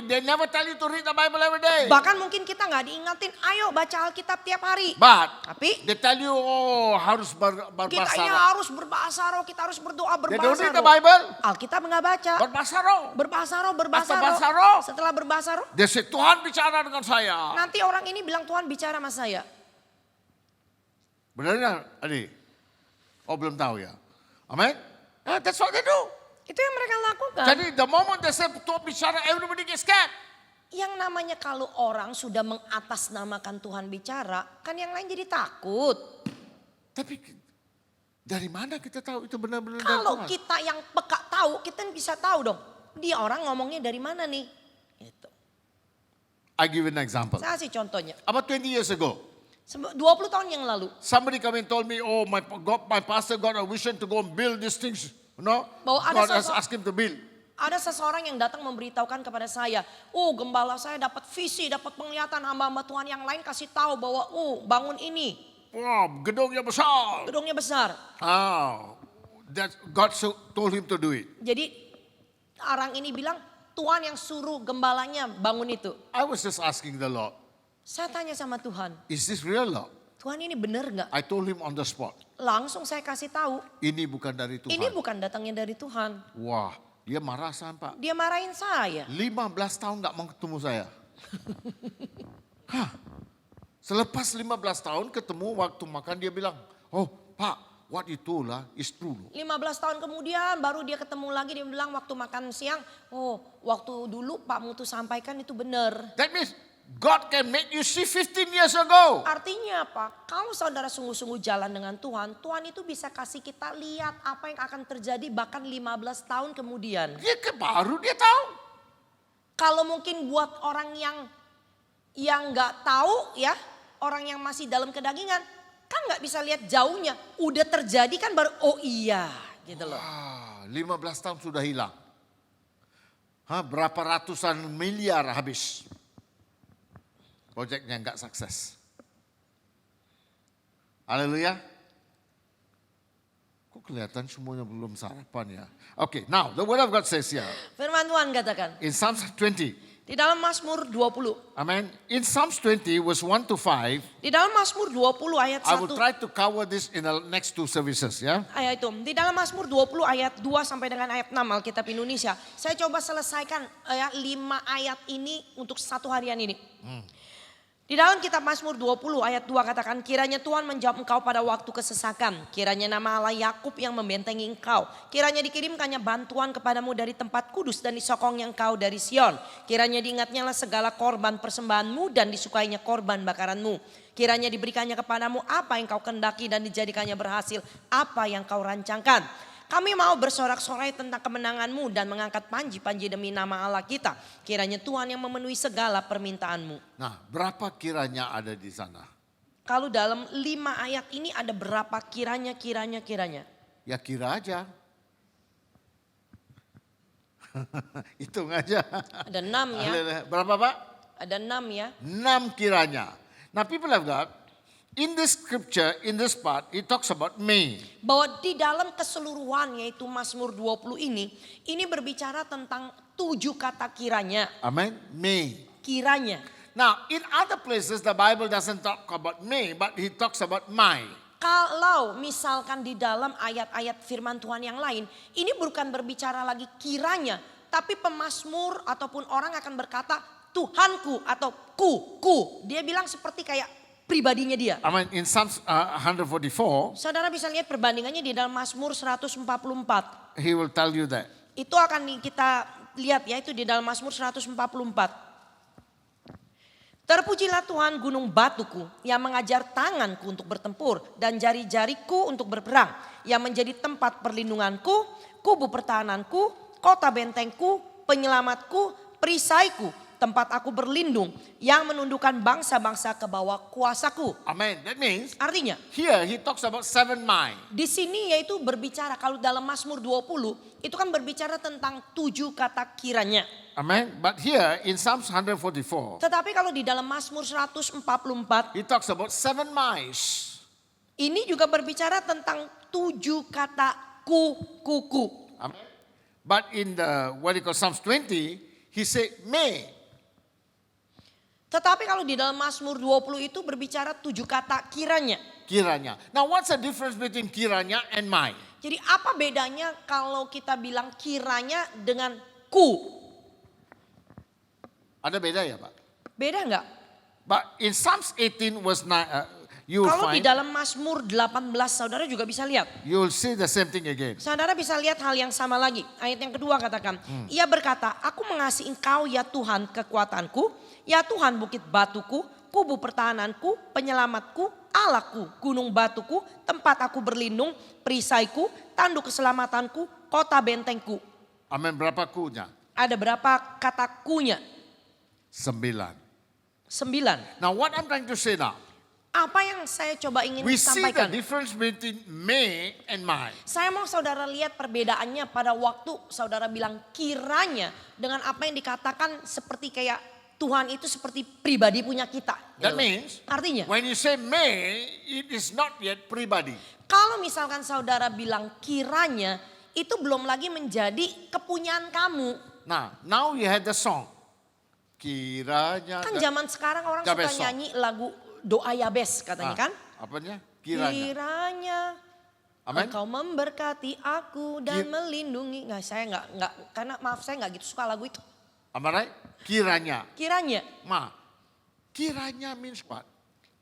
Speaker 1: They never tell you to read the Bible every day.
Speaker 2: Bahkan mungkin kita nggak diingatin, ayo baca Alkitab tiap hari.
Speaker 1: But
Speaker 2: Tapi
Speaker 1: they tell you, oh, harus
Speaker 2: kita
Speaker 1: berbahasa
Speaker 2: ini
Speaker 1: roh.
Speaker 2: harus berbahasa roh, kita harus berdoa
Speaker 1: They don't
Speaker 2: berbahasa
Speaker 1: read the
Speaker 2: roh.
Speaker 1: Bible.
Speaker 2: Alkitab nggak baca.
Speaker 1: Berbahasa roh.
Speaker 2: Berbahasa roh,
Speaker 1: After bahasa roh.
Speaker 2: Setelah berbahasa roh,
Speaker 1: They say, Tuhan bicara dengan saya.
Speaker 2: nanti orang ini bilang Tuhan bicara sama saya.
Speaker 1: Benar nggak, adik? Oh, belum tahu ya. Amin? That's what they do.
Speaker 2: Itu yang mereka lakukan.
Speaker 1: Jadi the moment they say Tuhan bicara, everybody gets scared.
Speaker 2: Yang namanya kalau orang sudah mengatasnamakan Tuhan bicara, kan yang lain jadi takut.
Speaker 1: Tapi dari mana kita tahu itu benar-benar dari
Speaker 2: Kalau
Speaker 1: Tuhan?
Speaker 2: kita yang peka tahu, kita bisa tahu dong. Dia orang ngomongnya dari mana nih? Gitu.
Speaker 1: I give you an example.
Speaker 2: Saya kasih contohnya.
Speaker 1: About 20 years ago,
Speaker 2: 20 tahun yang lalu.
Speaker 1: somebody come and told me, oh, my pastor got a vision to go and build these things. You know,
Speaker 2: Bahwa ada
Speaker 1: God has
Speaker 2: sosok-
Speaker 1: asked him to build.
Speaker 2: Ada seseorang yang datang memberitahukan kepada saya, gembala saya dapat visi, dapat penglihatan, hamba-hamba Tuhan yang lain kasih tahu bahwa, bangun ini,
Speaker 1: Wow, gedungnya besar.
Speaker 2: gedungnya besar.
Speaker 1: That God told him to do it.
Speaker 2: Jadi orang ini bilang, Tuhan yang suruh gembalanya bangun itu.
Speaker 1: I was just asking the Lord,
Speaker 2: Saya tanya sama Tuhan,
Speaker 1: is this real, Lord?
Speaker 2: Tuhan ini benar nggak?
Speaker 1: I told him on the spot,
Speaker 2: Langsung saya kasih tahu,
Speaker 1: ini bukan dari Tuhan.
Speaker 2: ini bukan datangnya dari Tuhan.
Speaker 1: Wah, dia marah Pak.
Speaker 2: Dia marahin saya.
Speaker 1: 15 tahun gak mau ketemu saya. Hah? Selepas 15 tahun ketemu waktu makan dia bilang, oh Pak, what you lah is true.
Speaker 2: 15 tahun kemudian baru dia ketemu lagi, dia bilang waktu makan siang, waktu dulu Pak Mutu sampaikan itu benar.
Speaker 1: That means God can make you see 15 years ago.
Speaker 2: Artinya apa? Kalau saudara sungguh-sungguh jalan dengan Tuhan, Tuhan itu bisa kasih kita lihat apa yang akan terjadi bahkan 15 tahun kemudian.
Speaker 1: Baru dia tahu.
Speaker 2: Kalau mungkin buat orang yang nggak tahu ya, orang yang masih dalam kedagingan, kan nggak bisa lihat jauhnya. Udah terjadi kan baru, oh iya gitu loh.
Speaker 1: 15 tahun sudah hilang. Berapa ratusan miliar habis. Proyeknya nggak sukses. Haleluya. Kok kelihatan semuanya belum sarapan ya? Okay, now the word of God says here.
Speaker 2: Firman Tuhan katakan.
Speaker 1: In Psalms 20.
Speaker 2: Di dalam Mazmur 20.
Speaker 1: Amen. In Psalms 20 verse 1 to 5.
Speaker 2: Di dalam Mazmur 20 ayat 1.
Speaker 1: I will try to cover this in the next 2 services ya.
Speaker 2: Ayat itu. Di dalam Mazmur 20 ayat 2 sampai dengan ayat 6 Alkitab Indonesia. Saya coba selesaikan 5 ayat ini untuk 1 harian ini. Di Di dalam kitab Mazmur 20 ayat 2 katakan, kiranya Tuhan menjawab engkau pada waktu kesesakan. Kiranya nama Allah Yakub yang membentengi engkau. Kiranya dikirimkannya bantuan kepadamu dari tempat kudus dan disokongnya engkau dari Sion. Kiranya diingatnyalah segala korban persembahanmu dan disukainya korban bakaranmu. Kiranya diberikannya kepadamu apa yang kau kendaki dan dijadikannya berhasil apa yang kau rancangkan. Kami mau bersorak-sorai tentang kemenanganmu dan mengangkat panji-panji demi nama Allah kita. Kiranya Tuhan yang memenuhi segala permintaanmu.
Speaker 1: Nah, berapa kiranya ada di sana?
Speaker 2: Kalau dalam 5 ayat ini ada berapa kiranya.
Speaker 1: Ya kira aja. Hitung aja.
Speaker 2: Ada 6 ya.
Speaker 1: Berapa Pak?
Speaker 2: Ada 6 ya.
Speaker 1: 6 kiranya. Nah, people of God, in this scripture, in this part, it talks about me.
Speaker 2: Bahwa di dalam keseluruhan yaitu Mazmur 20 ini berbicara tentang 7 kata kiranya.
Speaker 1: Amen. Me.
Speaker 2: Kiranya.
Speaker 1: Now, in other places, the Bible doesn't talk about me, but he talks about my.
Speaker 2: Kalau misalkan di dalam ayat-ayat firman Tuhan yang lain, ini bukan berbicara lagi kiranya, tapi pemazmur ataupun orang akan berkata Tuhanku atau ku. Dia bilang seperti kayak pribadinya dia.
Speaker 1: I mean, in Psalms 144,
Speaker 2: Saudara bisa lihat perbandingannya di dalam Mazmur 144.
Speaker 1: he will tell you that.
Speaker 2: Itu akan kita lihat ya, itu di dalam Mazmur 144. Terpujilah Tuhan gunung batuku yang mengajar tanganku untuk bertempur dan jari-jariku untuk berperang. Yang menjadi tempat perlindunganku, kubu pertahananku, kota bentengku, penyelamatku, perisaiku. Tempat aku berlindung yang menundukkan bangsa-bangsa ke bawah kuasaku.
Speaker 1: Amen. That means,
Speaker 2: Artinya
Speaker 1: here he talks about 7 my.
Speaker 2: di sini yaitu berbicara kalau dalam Mazmur 20 itu kan berbicara tentang 7 kata kiranya.
Speaker 1: Amen. But here in Psalms 144,
Speaker 2: Tetapi kalau di dalam Mazmur 144
Speaker 1: he talks about 7 my's.
Speaker 2: ini juga berbicara tentang 7 kata kuku.
Speaker 1: Amen. But in the what you call Psalms 20, he said me.
Speaker 2: Tetapi kalau di dalam Mazmur 20 itu berbicara 7 kata kiranya.
Speaker 1: Kiranya. Now what's the difference between kiranya and my?
Speaker 2: Jadi apa bedanya kalau kita bilang kiranya dengan ku?
Speaker 1: Ada beda ya Pak?
Speaker 2: Beda nggak?
Speaker 1: But in Psalms 18 verse 9, you will
Speaker 2: Kalau di
Speaker 1: find,
Speaker 2: dalam Mazmur 18 saudara juga bisa lihat.
Speaker 1: you will see the same thing again.
Speaker 2: Saudara bisa lihat hal yang sama lagi. Ayat yang kedua katakan. Ia berkata, aku mengasihi engkau ya Tuhan kekuatanku. Ya Tuhan bukit batuku, kubu pertahananku, penyelamatku, Allahku, gunung batuku, tempat aku berlindung, perisaiku, tanduk keselamatanku, kota bentengku.
Speaker 1: Amen. Berapa kunya?
Speaker 2: Ada berapa kata kunya?
Speaker 1: 9.
Speaker 2: 9.
Speaker 1: Now what I'm trying to say now,
Speaker 2: Apa yang saya coba ingin
Speaker 1: we see the
Speaker 2: sampaikan?
Speaker 1: difference between me and my.
Speaker 2: Saya mau saudara lihat perbedaannya pada waktu saudara bilang kiranya dengan apa yang dikatakan seperti kayak Tuhan itu seperti pribadi punya kita.
Speaker 1: That
Speaker 2: Gitu.
Speaker 1: means,
Speaker 2: Artinya,
Speaker 1: when you say me, it is not yet pribadi.
Speaker 2: kalau misalkan saudara bilang kiranya, itu belum lagi menjadi kepunyaan kamu.
Speaker 1: Nah, now you had the song. Kiranya.
Speaker 2: Kan zaman sekarang orang suka
Speaker 1: Jabez song.
Speaker 2: nyanyi lagu doa Yabes katanya kan.
Speaker 1: Apanya? Kiranya.
Speaker 2: Kiranya
Speaker 1: Amen.
Speaker 2: Engkau memberkati aku dan melindungi. Nggak, saya nggak, karena maaf saya nggak gitu suka lagu itu.
Speaker 1: Am I right? Kiranya.
Speaker 2: Kiranya,
Speaker 1: Kiranya means what?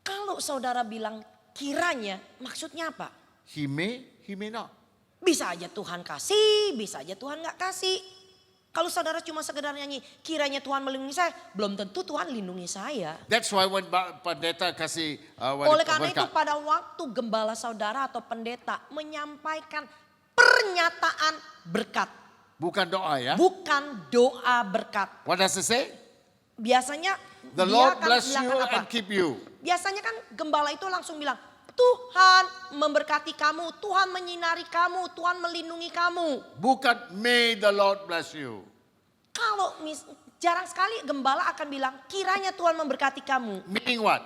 Speaker 2: kalau saudara bilang kiranya, maksudnya apa?
Speaker 1: He may not.
Speaker 2: Bisa aja Tuhan kasih, bisa aja Tuhan nggak kasih. Kalau saudara cuma sekedar nyanyi, kiranya Tuhan melindungi saya, belum tentu Tuhan lindungi saya.
Speaker 1: That's why when pendeta kasih
Speaker 2: Oleh karena itu pada waktu gembala saudara atau pendeta menyampaikan pernyataan berkat.
Speaker 1: bukan doa ya.
Speaker 2: Bukan doa berkat.
Speaker 1: What does it say?
Speaker 2: Biasanya
Speaker 1: The
Speaker 2: dia
Speaker 1: Lord
Speaker 2: akan
Speaker 1: bless you
Speaker 2: bilangkan apa?
Speaker 1: and keep you.
Speaker 2: Biasanya kan gembala itu langsung bilang, Tuhan memberkati kamu, Tuhan menyinari kamu, Tuhan melindungi kamu.
Speaker 1: Bukan may the Lord bless you.
Speaker 2: Kalau jarang sekali gembala akan bilang, kiranya Tuhan memberkati kamu.
Speaker 1: Meaning what?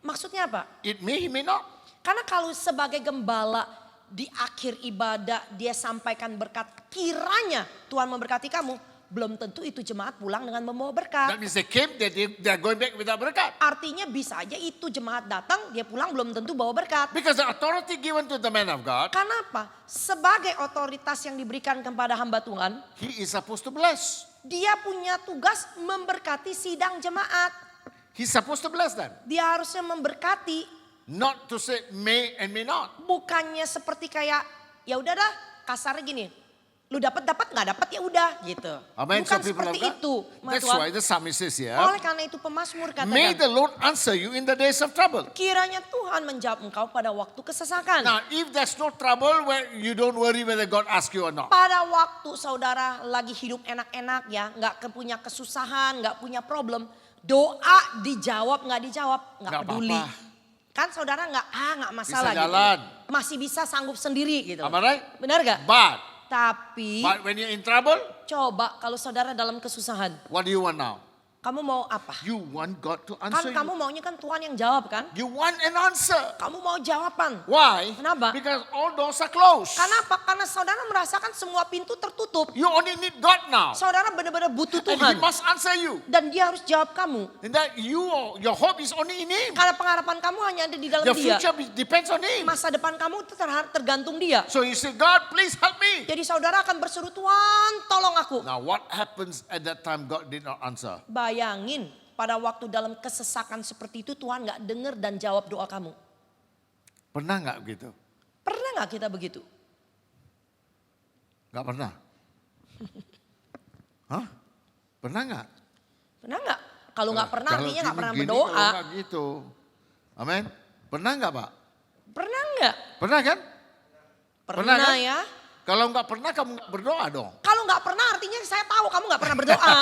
Speaker 2: Maksudnya apa?
Speaker 1: It may, he may not.
Speaker 2: Karena kalau sebagai gembala di akhir ibadah dia sampaikan berkat, kiranya Tuhan memberkati kamu. Belum tentu itu jemaat pulang dengan membawa berkat.
Speaker 1: That means they came, they are going back without berkat.
Speaker 2: Artinya bisa aja itu jemaat datang, dia pulang belum tentu bawa berkat.
Speaker 1: Because the authority given to the man of God,
Speaker 2: Karena apa? Sebagai otoritas yang diberikan kepada hamba Tuhan,
Speaker 1: he is supposed to bless.
Speaker 2: dia punya tugas memberkati sidang jemaat.
Speaker 1: He's supposed to bless them.
Speaker 2: Dia harusnya memberkati,
Speaker 1: Not to say may and may not.
Speaker 2: bukannya seperti kayak ya udah dah, kasarnya gini. Lu dapat nggak dapat ya udah gitu.
Speaker 1: Amen.
Speaker 2: Bukan
Speaker 1: So people
Speaker 2: seperti
Speaker 1: of God,
Speaker 2: itu.
Speaker 1: that's
Speaker 2: Tuhan.
Speaker 1: why the psalmist says here,
Speaker 2: Oleh karena itu pemazmur
Speaker 1: may
Speaker 2: katakan,
Speaker 1: the Lord answer you in the days of trouble.
Speaker 2: kiranya Tuhan menjawab engkau pada waktu kesesakan.
Speaker 1: Now, if there's no trouble, well, you don't worry whether God asks you or not.
Speaker 2: Pada waktu saudara lagi hidup enak-enak ya, nggak punya kesusahan, nggak punya problem, doa dijawab nggak dijawab nggak
Speaker 1: Nggak
Speaker 2: peduli.
Speaker 1: apa-apa.
Speaker 2: Kan saudara nggak masalah
Speaker 1: Bisa jalan.
Speaker 2: gitu. Masih bisa sanggup sendiri gitu.
Speaker 1: Am I right?
Speaker 2: Benar gak? Tapi
Speaker 1: But when you're in trouble,
Speaker 2: coba kalau saudara dalam kesusahan,
Speaker 1: what do you want now?
Speaker 2: kamu mau apa?
Speaker 1: You want God to
Speaker 2: Kan
Speaker 1: answer
Speaker 2: kamu
Speaker 1: you.
Speaker 2: maunya kan Tuhan yang jawab kan?
Speaker 1: You want an answer.
Speaker 2: Kamu mau jawaban.
Speaker 1: Why?
Speaker 2: Kenapa?
Speaker 1: Because all doors are closed.
Speaker 2: Karena apa? Karena saudara merasakan semua pintu tertutup.
Speaker 1: You only need God now.
Speaker 2: Saudara benar-benar butuh
Speaker 1: And He
Speaker 2: Tuhan.
Speaker 1: must answer you.
Speaker 2: Dan dia harus jawab kamu.
Speaker 1: And that your hope is only in Him.
Speaker 2: Karena pengharapan kamu hanya ada di dalam
Speaker 1: Your
Speaker 2: dia.
Speaker 1: future depends on Him.
Speaker 2: Masa depan kamu itu tergantung dia.
Speaker 1: So you say, God, please help me.
Speaker 2: Jadi saudara akan berseru, Tuhan tolong aku.
Speaker 1: Now what happens at that time God did not answer?
Speaker 2: Bayangin pada waktu dalam kesesakan seperti itu Tuhan gak dengar dan jawab doa kamu.
Speaker 1: Pernah nggak begitu?
Speaker 2: Pernah gak kita begitu?
Speaker 1: Nggak pernah. Hah? Pernah nggak?
Speaker 2: Pernah gak? Kalau gak pernah
Speaker 1: Kalau
Speaker 2: artinya gak
Speaker 1: gini-
Speaker 2: pernah
Speaker 1: gini,
Speaker 2: berdoa.
Speaker 1: Kalau nggak gitu. Amin. Pernah nggak Pak?
Speaker 2: Pernah gak?
Speaker 1: Pernah kan?
Speaker 2: Pernah,
Speaker 1: kan?
Speaker 2: ya.
Speaker 1: Kalau nggak pernah kamu nggak berdoa dong.
Speaker 2: Kalau gak pernah artinya saya tahu kamu gak pernah berdoa.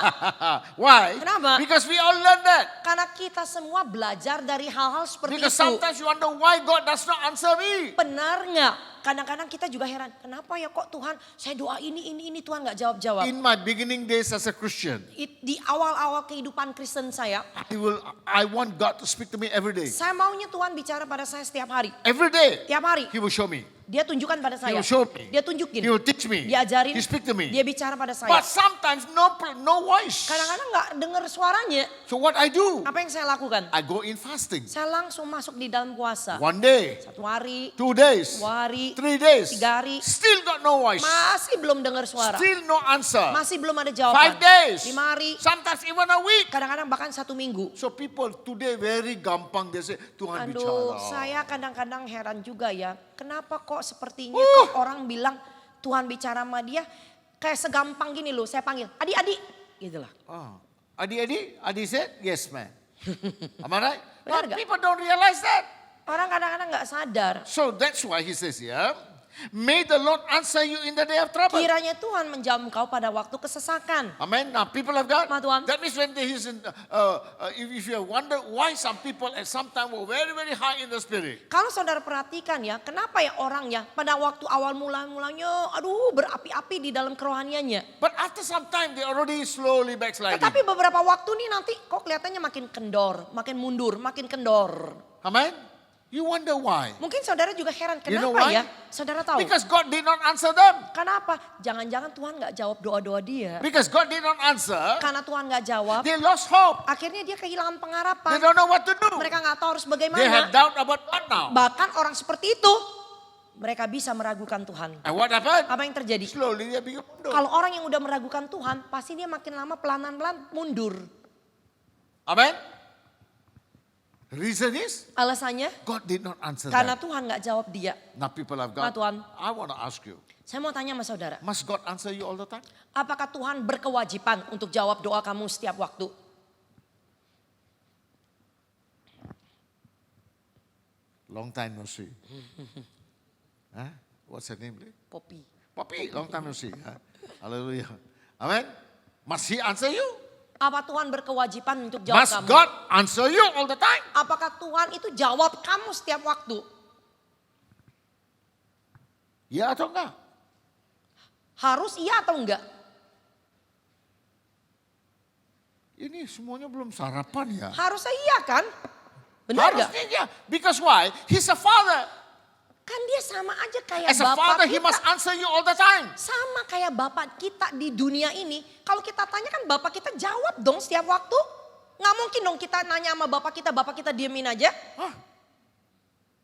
Speaker 1: Why?
Speaker 2: Kenapa?
Speaker 1: Because we all learn that.
Speaker 2: Karena kita semua belajar dari hal-hal seperti
Speaker 1: Because
Speaker 2: itu.
Speaker 1: sometimes you wonder why God does not answer me.
Speaker 2: Benar nggak? Kadang-kadang kita juga heran, kenapa ya kok Tuhan saya doa ini Tuhan nggak jawab-jawab.
Speaker 1: In my beginning days as a Christian,
Speaker 2: Di awal-awal kehidupan Kristen saya,
Speaker 1: I want God to speak to me every day.
Speaker 2: saya maunya Tuhan bicara pada saya setiap hari.
Speaker 1: Every day,
Speaker 2: Tiap hari,
Speaker 1: He will show me.
Speaker 2: dia tunjukkan pada
Speaker 1: He
Speaker 2: saya.
Speaker 1: will show me.
Speaker 2: Dia tunjukin,
Speaker 1: He will teach me.
Speaker 2: dia ajarin,
Speaker 1: He speak to me.
Speaker 2: dia bicara pada saya.
Speaker 1: But sometimes no voice.
Speaker 2: Kadang-kadang nggak dengar suaranya.
Speaker 1: So what I do?
Speaker 2: Apa yang saya lakukan?
Speaker 1: I go in fasting.
Speaker 2: Saya langsung masuk di dalam puasa.
Speaker 1: 1 day,
Speaker 2: 1 hari,
Speaker 1: 2 days,
Speaker 2: 2 hari,
Speaker 1: 3 days.
Speaker 2: 3 hari.
Speaker 1: Still got no voice.
Speaker 2: Masih belum dengar suara.
Speaker 1: Still no answer.
Speaker 2: Masih belum ada
Speaker 1: 5
Speaker 2: jawaban.
Speaker 1: days.
Speaker 2: 5 hari,
Speaker 1: Sometimes even a week.
Speaker 2: kadang-kadang bahkan 1 minggu.
Speaker 1: So people today very gampang they say Tuhan
Speaker 2: Aduh,
Speaker 1: bicara.
Speaker 2: saya kadang-kadang heran juga ya. Kenapa kok sepertinya
Speaker 1: Uh.
Speaker 2: kok orang bilang Tuhan bicara sama dia kayak segampang gini loh. Saya panggil, adik-adik. Gitu lah.
Speaker 1: Oh. Adi said yes man. Am I right?
Speaker 2: Benar
Speaker 1: But
Speaker 2: nggak?
Speaker 1: people don't realize that.
Speaker 2: Orang kadang-kadang gak sadar.
Speaker 1: So that's why he says here, may the Lord answer you in the day of trouble.
Speaker 2: Kiranya Tuhan menjawab engkau pada waktu kesesakan.
Speaker 1: Amen. Now people of God,
Speaker 2: Ma Tuhan.
Speaker 1: that means when there is if you wonder why some people at some time were very high in the spirit.
Speaker 2: Kalau saudara perhatikan ya, kenapa ya orang ya pada waktu awal mulanya aduh berapi-api di dalam kerohaniannya.
Speaker 1: But after some time they already slowly backsliding.
Speaker 2: Tetapi beberapa waktu nih nanti kok kelihatannya makin kendor, makin mundur, makin kendor.
Speaker 1: Amen. You wonder why?
Speaker 2: Mungkin saudara juga heran,
Speaker 1: You know
Speaker 2: kenapa
Speaker 1: why?
Speaker 2: ya? Saudara tahu.
Speaker 1: Because God did not answer them.
Speaker 2: Kenapa? Jangan-jangan Tuhan gak jawab doa-doa dia.
Speaker 1: Because God did not answer,
Speaker 2: Karena Tuhan gak jawab,
Speaker 1: they lost hope.
Speaker 2: akhirnya dia kehilangan
Speaker 1: They
Speaker 2: pengharapan.
Speaker 1: don't know what to do.
Speaker 2: Mereka gak tahu harus
Speaker 1: They have
Speaker 2: bagaimana.
Speaker 1: doubt about what now.
Speaker 2: Bahkan orang seperti itu, mereka bisa meragukan Tuhan.
Speaker 1: And what happened?
Speaker 2: Apa yang terjadi?
Speaker 1: Slowly they become mundur.
Speaker 2: Kalau orang yang udah meragukan Tuhan, pasti dia makin lama pelan-pelan mundur.
Speaker 1: Amen. Reason is
Speaker 2: Alasannya,
Speaker 1: God did not answer
Speaker 2: karena
Speaker 1: them.
Speaker 2: Tuhan gak jawab dia.
Speaker 1: Now people of
Speaker 2: Ma
Speaker 1: God,
Speaker 2: Tuhan.
Speaker 1: I want to ask you,
Speaker 2: Saya mau tanya sama saudara,
Speaker 1: must God answer you all the time?
Speaker 2: apakah Tuhan berkewajiban untuk jawab doa kamu setiap waktu?
Speaker 1: Long time no see. Huh? What's her name?
Speaker 2: Poppy.
Speaker 1: Poppy, long time no see. Huh? Hallelujah. Amen. Must He answer you?
Speaker 2: Apa Tuhan berkewajiban untuk jawab
Speaker 1: Must
Speaker 2: kamu?
Speaker 1: God answer you all the time?
Speaker 2: Apakah Tuhan itu jawab kamu setiap waktu?
Speaker 1: Ya atau enggak?
Speaker 2: Harus iya atau enggak?
Speaker 1: Ini semuanya belum sarapan ya.
Speaker 2: Harusnya iya kan? Benar enggak?
Speaker 1: Harusnya ya. Because why? He's a father.
Speaker 2: Kan dia sama aja kayak
Speaker 1: As a father,
Speaker 2: bapak
Speaker 1: he
Speaker 2: kita.
Speaker 1: must answer you all the time.
Speaker 2: Sama kayak bapak kita di dunia ini. Kalau kita tanya kan bapak kita jawab dong setiap waktu. Nggak mungkin dong kita nanya sama bapak kita diemin aja.
Speaker 1: Hah?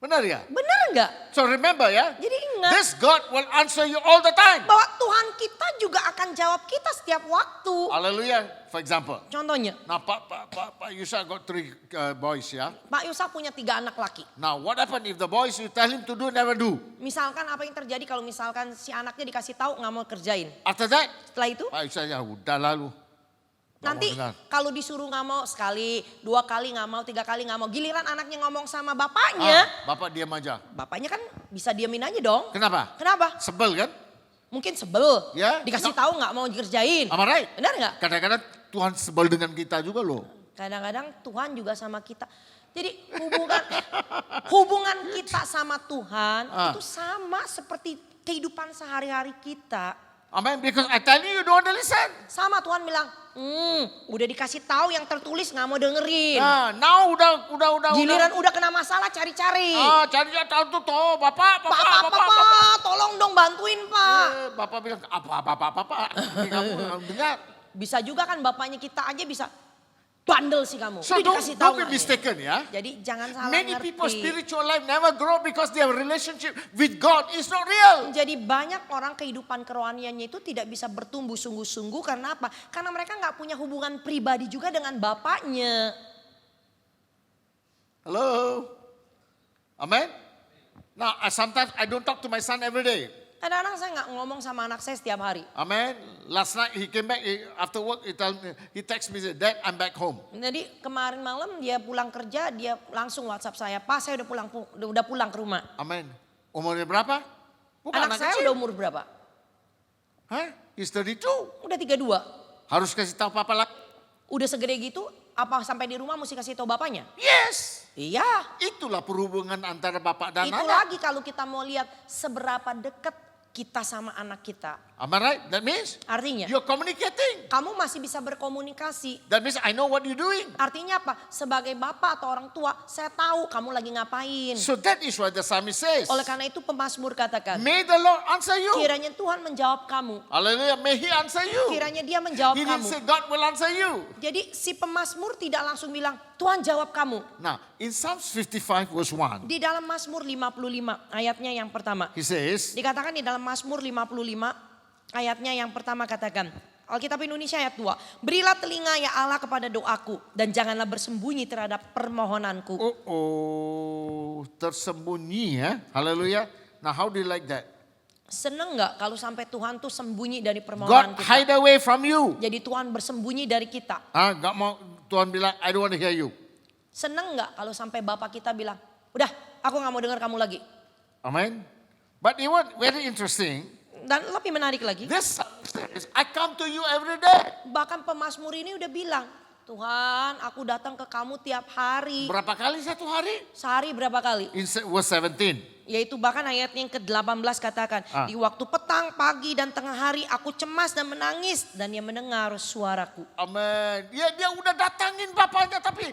Speaker 1: Benar ya?
Speaker 2: Benar enggak?
Speaker 1: So remember ya,
Speaker 2: Jadi ingat
Speaker 1: this God will answer you all the time.
Speaker 2: bahwa Tuhan kita juga akan jawab kita setiap waktu.
Speaker 1: Hallelujah. For example.
Speaker 2: Contohnya,
Speaker 1: Now, Pak Yusa got 3 boys, yeah?
Speaker 2: Pak Yusa punya 3 anak laki.
Speaker 1: Now, what happened if the boys you tell him to do, never do?
Speaker 2: Misalkan apa yang terjadi kalau misalkan si anaknya dikasih tahu nggak mau kerjain.
Speaker 1: After that,
Speaker 2: Setelah itu
Speaker 1: Pak Yusa, ya udah lalu.
Speaker 2: nanti
Speaker 1: dengar.
Speaker 2: kalau disuruh nggak mau sekali, 2 kali nggak mau, 3 kali nggak mau. Giliran anaknya ngomong sama bapaknya,
Speaker 1: Bapak diam aja.
Speaker 2: bapaknya kan bisa diamin aja dong.
Speaker 1: Kenapa?
Speaker 2: Kenapa?
Speaker 1: Sebel kan?
Speaker 2: Mungkin sebel.
Speaker 1: Ya.
Speaker 2: Dikasih tahu nggak mau dikerjain.
Speaker 1: Am I right?
Speaker 2: Benar nggak?
Speaker 1: Kadang-kadang Tuhan sebel dengan kita juga loh.
Speaker 2: Kadang-kadang Tuhan juga sama kita. Jadi hubungan kita sama Tuhan itu sama seperti kehidupan sehari-hari kita.
Speaker 1: Amen. Because I tell you, you don't want to listen.
Speaker 2: Sama Tuhan bilang, udah dikasih tahu yang tertulis nggak mau dengerin.
Speaker 1: Nah, now udah.
Speaker 2: Giliran udah kena masalah cari-cari.
Speaker 1: Cari tahu tuh, bapak.
Speaker 2: Pak, tolong dong bantuin Pak.
Speaker 1: Bapak bilang apa. Kamu dengar.
Speaker 2: Bisa juga kan bapaknya kita aja bisa bandel sih kamu.
Speaker 1: So
Speaker 2: Udah dikasih
Speaker 1: don't
Speaker 2: tahu
Speaker 1: be
Speaker 2: nggak ya?
Speaker 1: mistaken ya.
Speaker 2: Jadi jangan salah
Speaker 1: Many
Speaker 2: ngerti.
Speaker 1: people's spiritual life never grow because their relationship with God is not real.
Speaker 2: Jadi banyak orang kehidupan kerohaniannya itu tidak bisa bertumbuh sungguh-sungguh karena apa? Karena mereka nggak punya hubungan pribadi juga dengan bapaknya.
Speaker 1: Hello. Amen. Now, sometimes I don't talk to my son every day.
Speaker 2: Kadang-kadang saya nggak ngomong sama anak saya setiap hari.
Speaker 1: Amen. Last night he came back after work. He text me, said, "Dad, I'm back home."
Speaker 2: Jadi kemarin malam dia pulang kerja, dia langsung WhatsApp saya, "Pak, saya udah pulang ke rumah."
Speaker 1: Amen. Umurnya berapa? Bukan
Speaker 2: Anak saya
Speaker 1: kecil.
Speaker 2: udah umur berapa?
Speaker 1: Hah? He's 32.
Speaker 2: Udah 32.
Speaker 1: Harus kasih tahu papa lagi.
Speaker 2: Udah segede gitu, apa sampai di rumah mesti kasih tahu bapaknya?
Speaker 1: Yes.
Speaker 2: Iya.
Speaker 1: Itulah perhubungan antara bapak dan
Speaker 2: Itu
Speaker 1: anak.
Speaker 2: lagi kalau kita mau lihat seberapa dekat kita sama anak kita.
Speaker 1: Am I right? That means
Speaker 2: Artinya,
Speaker 1: you're communicating.
Speaker 2: kamu masih bisa berkomunikasi.
Speaker 1: That means I know what you're doing.
Speaker 2: Artinya apa? Sebagai bapak atau orang tua, saya tahu kamu lagi ngapain.
Speaker 1: So that is what the psalmist says.
Speaker 2: Oleh karena itu pemazmur katakan,
Speaker 1: May the Lord answer you.
Speaker 2: kiranya Tuhan menjawab kamu.
Speaker 1: Hallelujah. May he answer you.
Speaker 2: Kiranya dia menjawab
Speaker 1: He didn't
Speaker 2: kamu.
Speaker 1: say God will answer you.
Speaker 2: Jadi si pemazmur tidak langsung bilang, Tuhan jawab kamu.
Speaker 1: Now, in Psalms 55 verse 1,
Speaker 2: Di dalam Mazmur 55 ayatnya yang pertama.
Speaker 1: he says,
Speaker 2: Dikatakan di dalam Mazmur 55 ayatnya yang pertama katakan. Alkitab Indonesia ayat 2. Berilah telinga ya Allah kepada doaku. Dan janganlah bersembunyi terhadap permohonanku.
Speaker 1: tersembunyi ya. Hallelujah. Now how do you like that?
Speaker 2: Seneng gak kalau sampai Tuhan tuh sembunyi dari
Speaker 1: God
Speaker 2: permohonan kita?
Speaker 1: hide away from you.
Speaker 2: Jadi Tuhan bersembunyi dari kita.
Speaker 1: Gak mau Tuhan bilang, I don't want to hear you.
Speaker 2: Seneng gak kalau sampai Bapak kita bilang, udah aku gak mau dengar kamu lagi.
Speaker 1: Amen. But you know what? Very interesting.
Speaker 2: Dan lebih menarik lagi,
Speaker 1: This says, I come to you every day.
Speaker 2: bahkan pemazmur ini udah bilang, Tuhan aku datang ke kamu tiap hari.
Speaker 1: Berapa kali satu hari?
Speaker 2: Sehari berapa kali?
Speaker 1: In verse 17.
Speaker 2: Yaitu bahkan ayat yang ke-18 katakan, di waktu petang, pagi dan tengah hari aku cemas dan menangis dan dia mendengar suaraku.
Speaker 1: Amen. Dia udah datangin bapaknya tapi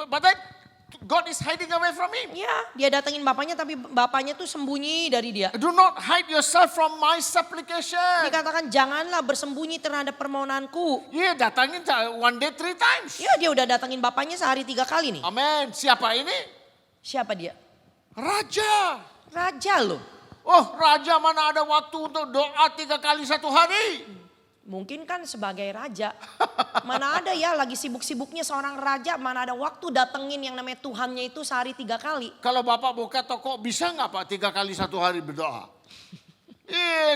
Speaker 1: but then God is hiding away from him.
Speaker 2: Ya, dia datengin bapaknya tapi bapaknya tuh sembunyi dari dia.
Speaker 1: Do not hide yourself from my supplication.
Speaker 2: Dikatakan janganlah bersembunyi terhadap permohonanku.
Speaker 1: Iya, datangin one day 3 times.
Speaker 2: Ya, dia udah datengin bapaknya sehari 3 kali nih.
Speaker 1: Amen. Siapa ini?
Speaker 2: Siapa dia?
Speaker 1: Raja.
Speaker 2: Raja loh.
Speaker 1: Oh, raja mana ada waktu untuk doa 3 kali satu hari?
Speaker 2: Mungkin kan sebagai raja. Mana ada ya lagi sibuk-sibuknya seorang raja. Mana ada waktu datengin yang namanya Tuhannya itu sehari 3 kali.
Speaker 1: Kalau Bapak buka toko bisa nggak Pak 3 kali satu hari berdoa?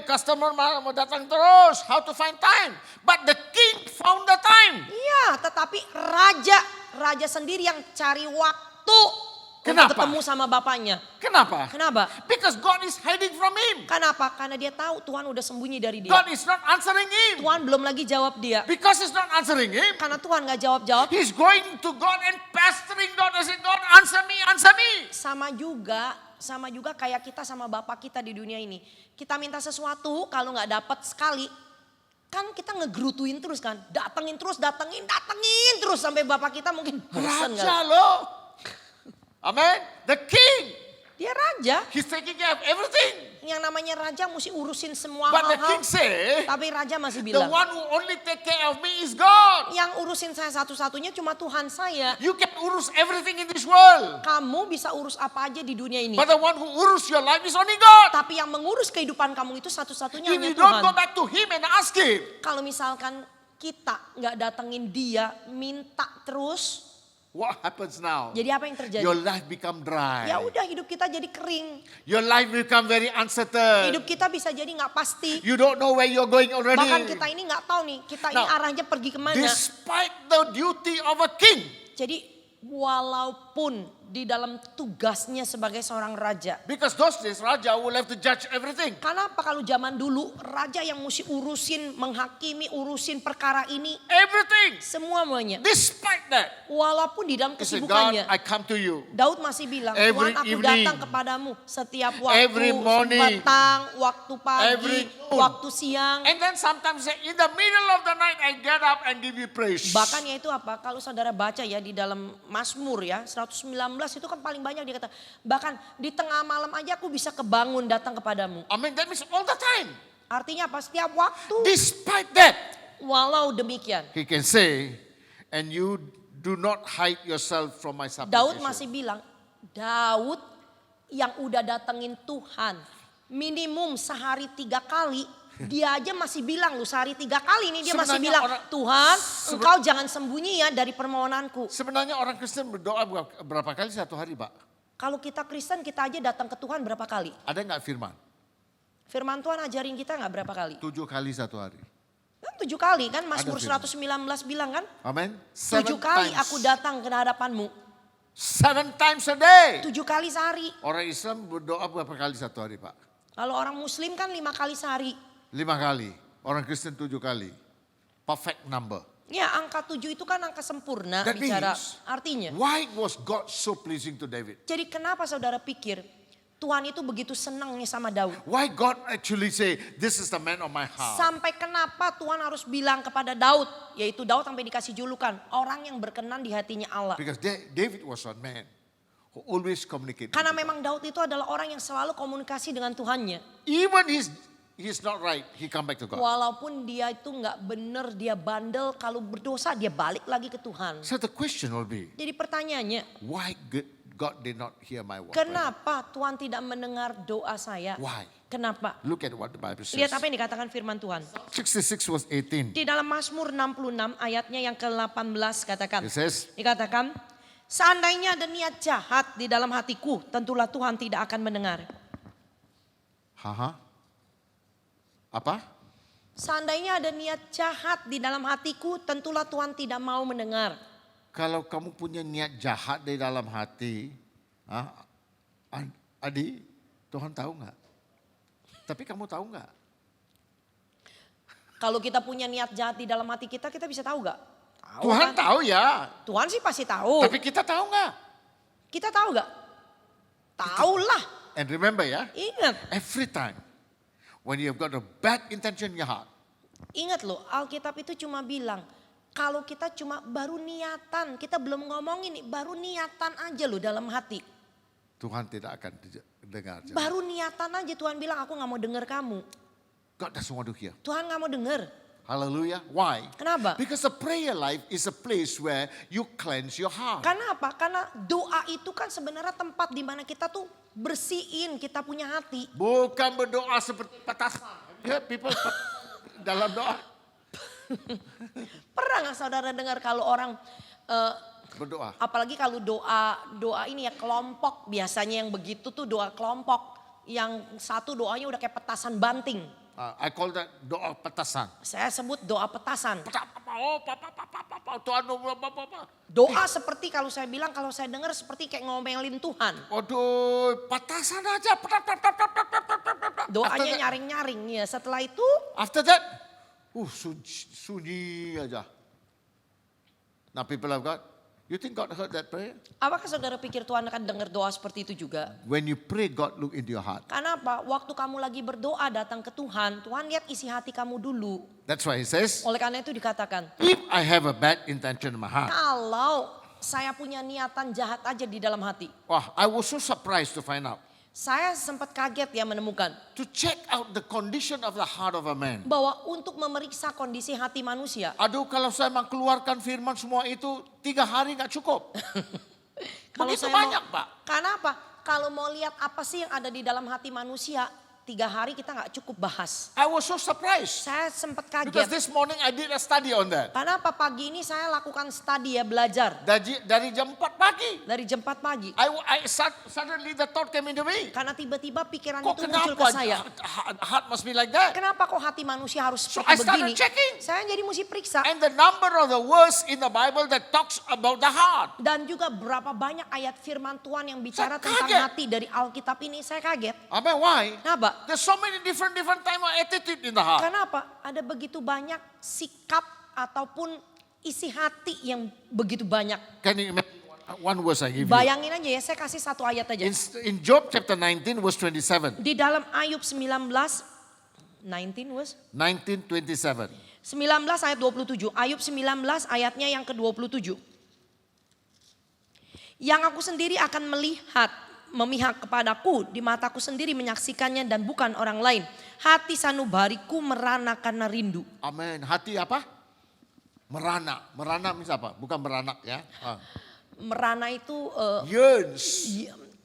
Speaker 1: Customer mau datang terus. How to find time? But the king found the time.
Speaker 2: Iya, tetapi raja sendiri yang cari waktu
Speaker 1: Kenapa?
Speaker 2: untuk ketemu sama bapaknya.
Speaker 1: Kenapa?
Speaker 2: Kenapa?
Speaker 1: Because God is hiding from him.
Speaker 2: Kenapa? Karena dia tahu Tuhan udah sembunyi dari dia.
Speaker 1: God is not answering him.
Speaker 2: Tuhan belum lagi jawab dia.
Speaker 1: Because he's not answering him,
Speaker 2: Karena Tuhan gak jawab-jawab.
Speaker 1: he's going to God and pestering God and saying, God answer me, answer me.
Speaker 2: Sama juga kayak kita sama bapak kita di dunia ini. Kita minta sesuatu kalau gak dapat sekali. Kan kita ngegerutuin terus kan. Datengin terus sampai bapak kita mungkin bosan
Speaker 1: Raja loh. Amen. The king.
Speaker 2: Dia raja.
Speaker 1: He's taking care of everything.
Speaker 2: Yang namanya raja mesti urusin semua
Speaker 1: But the
Speaker 2: hal-hal.
Speaker 1: king said,
Speaker 2: Tapi raja masih
Speaker 1: the
Speaker 2: bilang,
Speaker 1: one who only take care of me is God.
Speaker 2: yang urusin saya satu-satunya cuma Tuhan saya.
Speaker 1: You can urus everything in this world.
Speaker 2: Kamu bisa urus apa aja di dunia ini.
Speaker 1: But the one who urus your life is only God.
Speaker 2: Tapi yang mengurus kehidupan kamu itu satu-satunya
Speaker 1: If
Speaker 2: hanya
Speaker 1: you don't
Speaker 2: Tuhan.
Speaker 1: go back to him and ask him,
Speaker 2: Kalau misalkan kita nggak datengin dia, minta terus,
Speaker 1: what happens now?
Speaker 2: jadi apa yang terjadi?
Speaker 1: Your life become dry.
Speaker 2: Ya udah hidup kita jadi kering.
Speaker 1: Your life become very uncertain.
Speaker 2: Hidup kita bisa jadi nggak pasti.
Speaker 1: You don't know where you're going already.
Speaker 2: Bahkan kita ini nggak tahu nih, kita ini
Speaker 1: Now,
Speaker 2: arahnya pergi kemana.
Speaker 1: Despite the duty of a king,
Speaker 2: Jadi walaupun di dalam tugasnya sebagai seorang raja.
Speaker 1: because those days Raja will have to judge everything.
Speaker 2: Karena apa kalau zaman dulu raja yang mesti urusin, menghakimi, urusin perkara ini
Speaker 1: Everything.
Speaker 2: semuanya.
Speaker 1: Despite that,
Speaker 2: Walaupun di dalam
Speaker 1: he said, God,
Speaker 2: kesibukannya.
Speaker 1: I come to you.
Speaker 2: Daud masih bilang,
Speaker 1: Every
Speaker 2: Tuhan aku
Speaker 1: evening,
Speaker 2: datang kepadamu setiap waktu,
Speaker 1: every morning,
Speaker 2: petang, waktu pagi,
Speaker 1: every noon.
Speaker 2: waktu siang.
Speaker 1: And then sometimes in the middle of the night, I get up and give you praise.
Speaker 2: Bahkan yaitu apa, kalau saudara baca ya di dalam Mazmur ya, 119 itu kan paling banyak dia kata, bahkan di tengah malam aja aku bisa kebangun datang kepadamu.
Speaker 1: I mean, that means all the time.
Speaker 2: Artinya apa, setiap waktu.
Speaker 1: Despite that,
Speaker 2: Walau demikian,
Speaker 1: he can say, and you do not hide yourself from my
Speaker 2: Daud
Speaker 1: supplication.
Speaker 2: masih bilang, Daud yang udah datengin Tuhan minimum sehari 3 kali, dia aja masih bilang, lu sehari 3 kali nih dia masih
Speaker 1: Sebenarnya
Speaker 2: bilang,
Speaker 1: orang-
Speaker 2: Tuhan engkau jangan sembunyi ya dari permohonanku.
Speaker 1: Sebenarnya orang Kristen berdoa berapa kali satu hari, Pak?
Speaker 2: Kalau kita Kristen kita aja datang ke Tuhan berapa kali?
Speaker 1: Ada nggak firman?
Speaker 2: Firman Tuhan ajarin kita nggak berapa kali?
Speaker 1: 7 kali satu hari.
Speaker 2: Kan 7 kali kan Mazmur
Speaker 1: firman.
Speaker 2: 119 bilang kan?
Speaker 1: Amin.
Speaker 2: 7 kali
Speaker 1: times.
Speaker 2: aku datang ke hadapanmu.
Speaker 1: 7 times a day.
Speaker 2: 7 kali sehari.
Speaker 1: Orang Islam berdoa berapa kali satu hari, Pak?
Speaker 2: Kalau orang Muslim kan 5 kali sehari.
Speaker 1: 5 kali. Orang Kristen 7 kali. Perfect number.
Speaker 2: Ya angka 7 itu kan angka sempurna
Speaker 1: That
Speaker 2: bicara.
Speaker 1: means-
Speaker 2: Artinya.
Speaker 1: Why was God so pleasing to David?
Speaker 2: Jadi kenapa saudara pikir Tuhan itu begitu senangnya sama Daud?
Speaker 1: Why God actually say, this is the man of my heart?
Speaker 2: Sampai kenapa Tuhan harus bilang kepada Daud, yaitu Daud sampai dikasih julukan orang yang berkenan di hatinya Allah.
Speaker 1: Because David was a man who always communicated.
Speaker 2: Karena memang Daud itu adalah orang yang selalu komunikasi dengan Tuhannya.
Speaker 1: Even he's not right, he come back to God.
Speaker 2: Walaupun dia itu nggak bener, dia bandel, kalau berdosa dia balik lagi ke Tuhan.
Speaker 1: So the question will be,
Speaker 2: Jadi pertanyaannya,
Speaker 1: why God did not hear my word?
Speaker 2: kenapa Tuhan tidak mendengar doa saya?
Speaker 1: Why?
Speaker 2: Kenapa?
Speaker 1: Look at what the Bible says.
Speaker 2: Lihat apa yang dikatakan firman Tuhan.
Speaker 1: 66 verse 18.
Speaker 2: Di dalam Mazmur 66 ayatnya yang ke-18 katakan.
Speaker 1: It says,
Speaker 2: Dikatakan, seandainya ada niat jahat di dalam hatiku, tentulah Tuhan tidak akan mendengar.
Speaker 1: haha. Apa?
Speaker 2: Seandainya ada niat jahat di dalam hatiku, tentulah Tuhan tidak mau mendengar.
Speaker 1: Kalau kamu punya niat jahat di dalam hati, Adi, Tuhan tahu nggak? Tapi kamu tahu nggak?
Speaker 2: Kalau kita punya niat jahat di dalam hati kita, kita bisa tahu gak? Tahu
Speaker 1: Tuhan
Speaker 2: kan?
Speaker 1: tahu ya.
Speaker 2: Tuhan sih pasti tahu.
Speaker 1: Tapi kita tahu nggak?
Speaker 2: Kita tahu gak? Tahu lah.
Speaker 1: And remember ya,
Speaker 2: Ingat.
Speaker 1: every time when you have got a bad intention in your heart,
Speaker 2: Ingat loh, Alkitab itu cuma bilang, kalau kita cuma baru niatan, kita belum ngomongin nih, baru niatan aja loh dalam hati.
Speaker 1: Tuhan tidak akan dengar.
Speaker 2: Baru niatan aja Tuhan bilang, aku gak mau denger kamu.
Speaker 1: God doesn't want to hear.
Speaker 2: Tuhan gak mau denger.
Speaker 1: Hallelujah. Why?
Speaker 2: Kenapa?
Speaker 1: Because the prayer life is a place where you cleanse your heart.
Speaker 2: Karena apa? Karena doa itu kan sebenarnya tempat di mana kita tuh bersihin kita punya hati.
Speaker 1: Bukan berdoa seperti petasan. Ya, people dalam doa
Speaker 2: Pernah gak saudara dengar kalau orang
Speaker 1: berdoa.
Speaker 2: apalagi kalau doa ini ya kelompok, biasanya yang begitu tuh doa kelompok, yang satu doanya udah kayak petasan banting.
Speaker 1: I call that doa petasan.
Speaker 2: Saya sebut doa petasan.
Speaker 1: Tuhan,
Speaker 2: Doa seperti kalau saya bilang, kalau saya dengar seperti kayak ngomelin Tuhan.
Speaker 1: waduh, petasan aja.
Speaker 2: Doanya nyaring-nyaring ya. Setelah itu
Speaker 1: After that, sunyi aja. Now people of God, you think God heard that prayer?
Speaker 2: apakah saudara pikir Tuhan akan dengar doa seperti itu juga?
Speaker 1: When you pray, God look into your heart.
Speaker 2: Karena apa? Waktu kamu lagi berdoa datang ke Tuhan, Tuhan lihat isi hati kamu dulu.
Speaker 1: That's why he says,
Speaker 2: Oleh karena itu dikatakan,
Speaker 1: if I have a bad intention in my heart.
Speaker 2: kalau saya punya niatan jahat aja di dalam hati.
Speaker 1: Wah, I was so surprised to find out.
Speaker 2: Saya sempat kaget ya menemukan
Speaker 1: to check out the condition of the heart of a man.
Speaker 2: bahwa untuk memeriksa kondisi hati manusia.
Speaker 1: Aduh, kalau saya mengeluarkan firman semua itu 3 hari nggak cukup.
Speaker 2: Kalau
Speaker 1: Begitu
Speaker 2: saya mau-
Speaker 1: banyak, Pak.
Speaker 2: Karena apa? Kalau mau lihat apa sih yang ada di dalam hati manusia, 3 hari kita nggak cukup bahas.
Speaker 1: I was so surprised.
Speaker 2: Saya sempat
Speaker 1: Because
Speaker 2: kaget.
Speaker 1: this morning I did a study on that.
Speaker 2: Karena apa? Pagi ini saya lakukan studi ya, belajar.
Speaker 1: Dari jam 4 pagi.
Speaker 2: Dari jam 4 pagi.
Speaker 1: Suddenly the thought came into me.
Speaker 2: Karena tiba-tiba pikiran
Speaker 1: Kok
Speaker 2: itu muncul ke
Speaker 1: kenapa
Speaker 2: saya.
Speaker 1: heart must be like that?
Speaker 2: Kenapa kok hati manusia harus
Speaker 1: So
Speaker 2: seperti
Speaker 1: I started
Speaker 2: begini?
Speaker 1: checking.
Speaker 2: Saya jadi mesti periksa.
Speaker 1: And the number of the verse in the Bible that talks about the heart.
Speaker 2: Dan juga berapa banyak ayat firman Tuhan yang bicara
Speaker 1: Saya
Speaker 2: tentang
Speaker 1: kaget.
Speaker 2: hati dari Alkitab ini. Saya kaget.
Speaker 1: Amen. Why?
Speaker 2: Kenapa?
Speaker 1: There's so many different type of attitude in the heart.
Speaker 2: Kenapa? Ada begitu banyak sikap ataupun isi hati yang begitu banyak.
Speaker 1: Can you imagine one verse I give you?
Speaker 2: Bayangin aja ya, saya kasih satu ayat aja.
Speaker 1: In Job chapter 19 verse 27.
Speaker 2: Di dalam Ayub 19, 19 was?
Speaker 1: 19:27.
Speaker 2: 19 ayat 27. Ayub 19 ayatnya yang ke-27. Yang aku sendiri akan melihat, memihak kepadaku, di mataku sendiri menyaksikannya dan bukan orang lain. Hati sanubariku merana karena rindu.
Speaker 1: Amin. Hati apa? Merana. Merana means apa? Bukan beranak ya.
Speaker 2: Merana itu
Speaker 1: Yearns.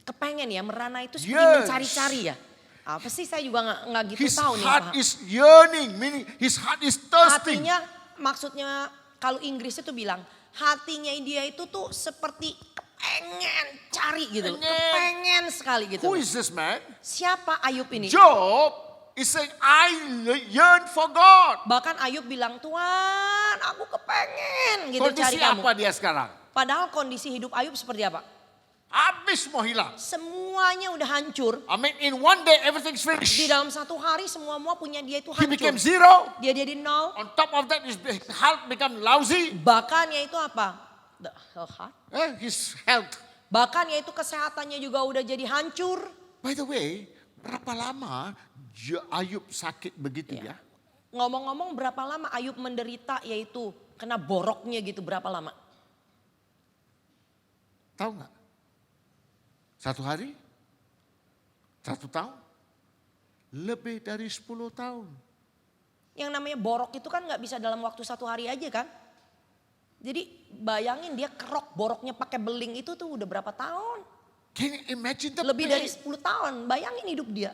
Speaker 2: kepengen ya, merana itu seperti
Speaker 1: Yes.
Speaker 2: mencari-cari ya. Apa sih saya juga nggak gitu
Speaker 1: His
Speaker 2: tahu nih.
Speaker 1: heart
Speaker 2: Pak.
Speaker 1: is yearning, meaning his heart is thirsting.
Speaker 2: Hatinya maksudnya kalau Inggris itu bilang hatinya dia itu tuh seperti kepengen cari gitu loh. Kepengen sekali gitu.
Speaker 1: Who
Speaker 2: loh.
Speaker 1: is this man?
Speaker 2: Siapa Ayub ini?
Speaker 1: Job is saying, I yearn for God.
Speaker 2: Bahkan Ayub bilang, Tuhan aku kepengen gitu cari
Speaker 1: Kondisi
Speaker 2: kamu.
Speaker 1: apa dia sekarang?
Speaker 2: Padahal kondisi hidup Ayub seperti apa?
Speaker 1: Habis mau hilang.
Speaker 2: Semuanya udah hancur.
Speaker 1: I mean, in one day everything's
Speaker 2: Di
Speaker 1: finished.
Speaker 2: dalam satu hari semua punya dia itu
Speaker 1: He became
Speaker 2: hancur.
Speaker 1: zero.
Speaker 2: Dia jadi nol.
Speaker 1: On top of that, his health become lousy.
Speaker 2: Bahkan yaitu apa? Heart.
Speaker 1: His health.
Speaker 2: Bahkan yaitu kesehatannya juga udah jadi hancur.
Speaker 1: By the way, berapa lama Ayub sakit begitu ya?
Speaker 2: Ngomong-ngomong berapa lama Ayub menderita yaitu kena boroknya gitu berapa lama?
Speaker 1: Tahu nggak? 1 hari? 1 tahun? Lebih dari 10 tahun.
Speaker 2: Yang namanya borok itu kan nggak bisa dalam waktu 1 hari aja kan? Jadi bayangin dia kerok boroknya pakai beling itu tuh udah berapa tahun?
Speaker 1: Can you imagine the
Speaker 2: Lebih
Speaker 1: pain?
Speaker 2: dari 10 tahun. Bayangin hidup dia.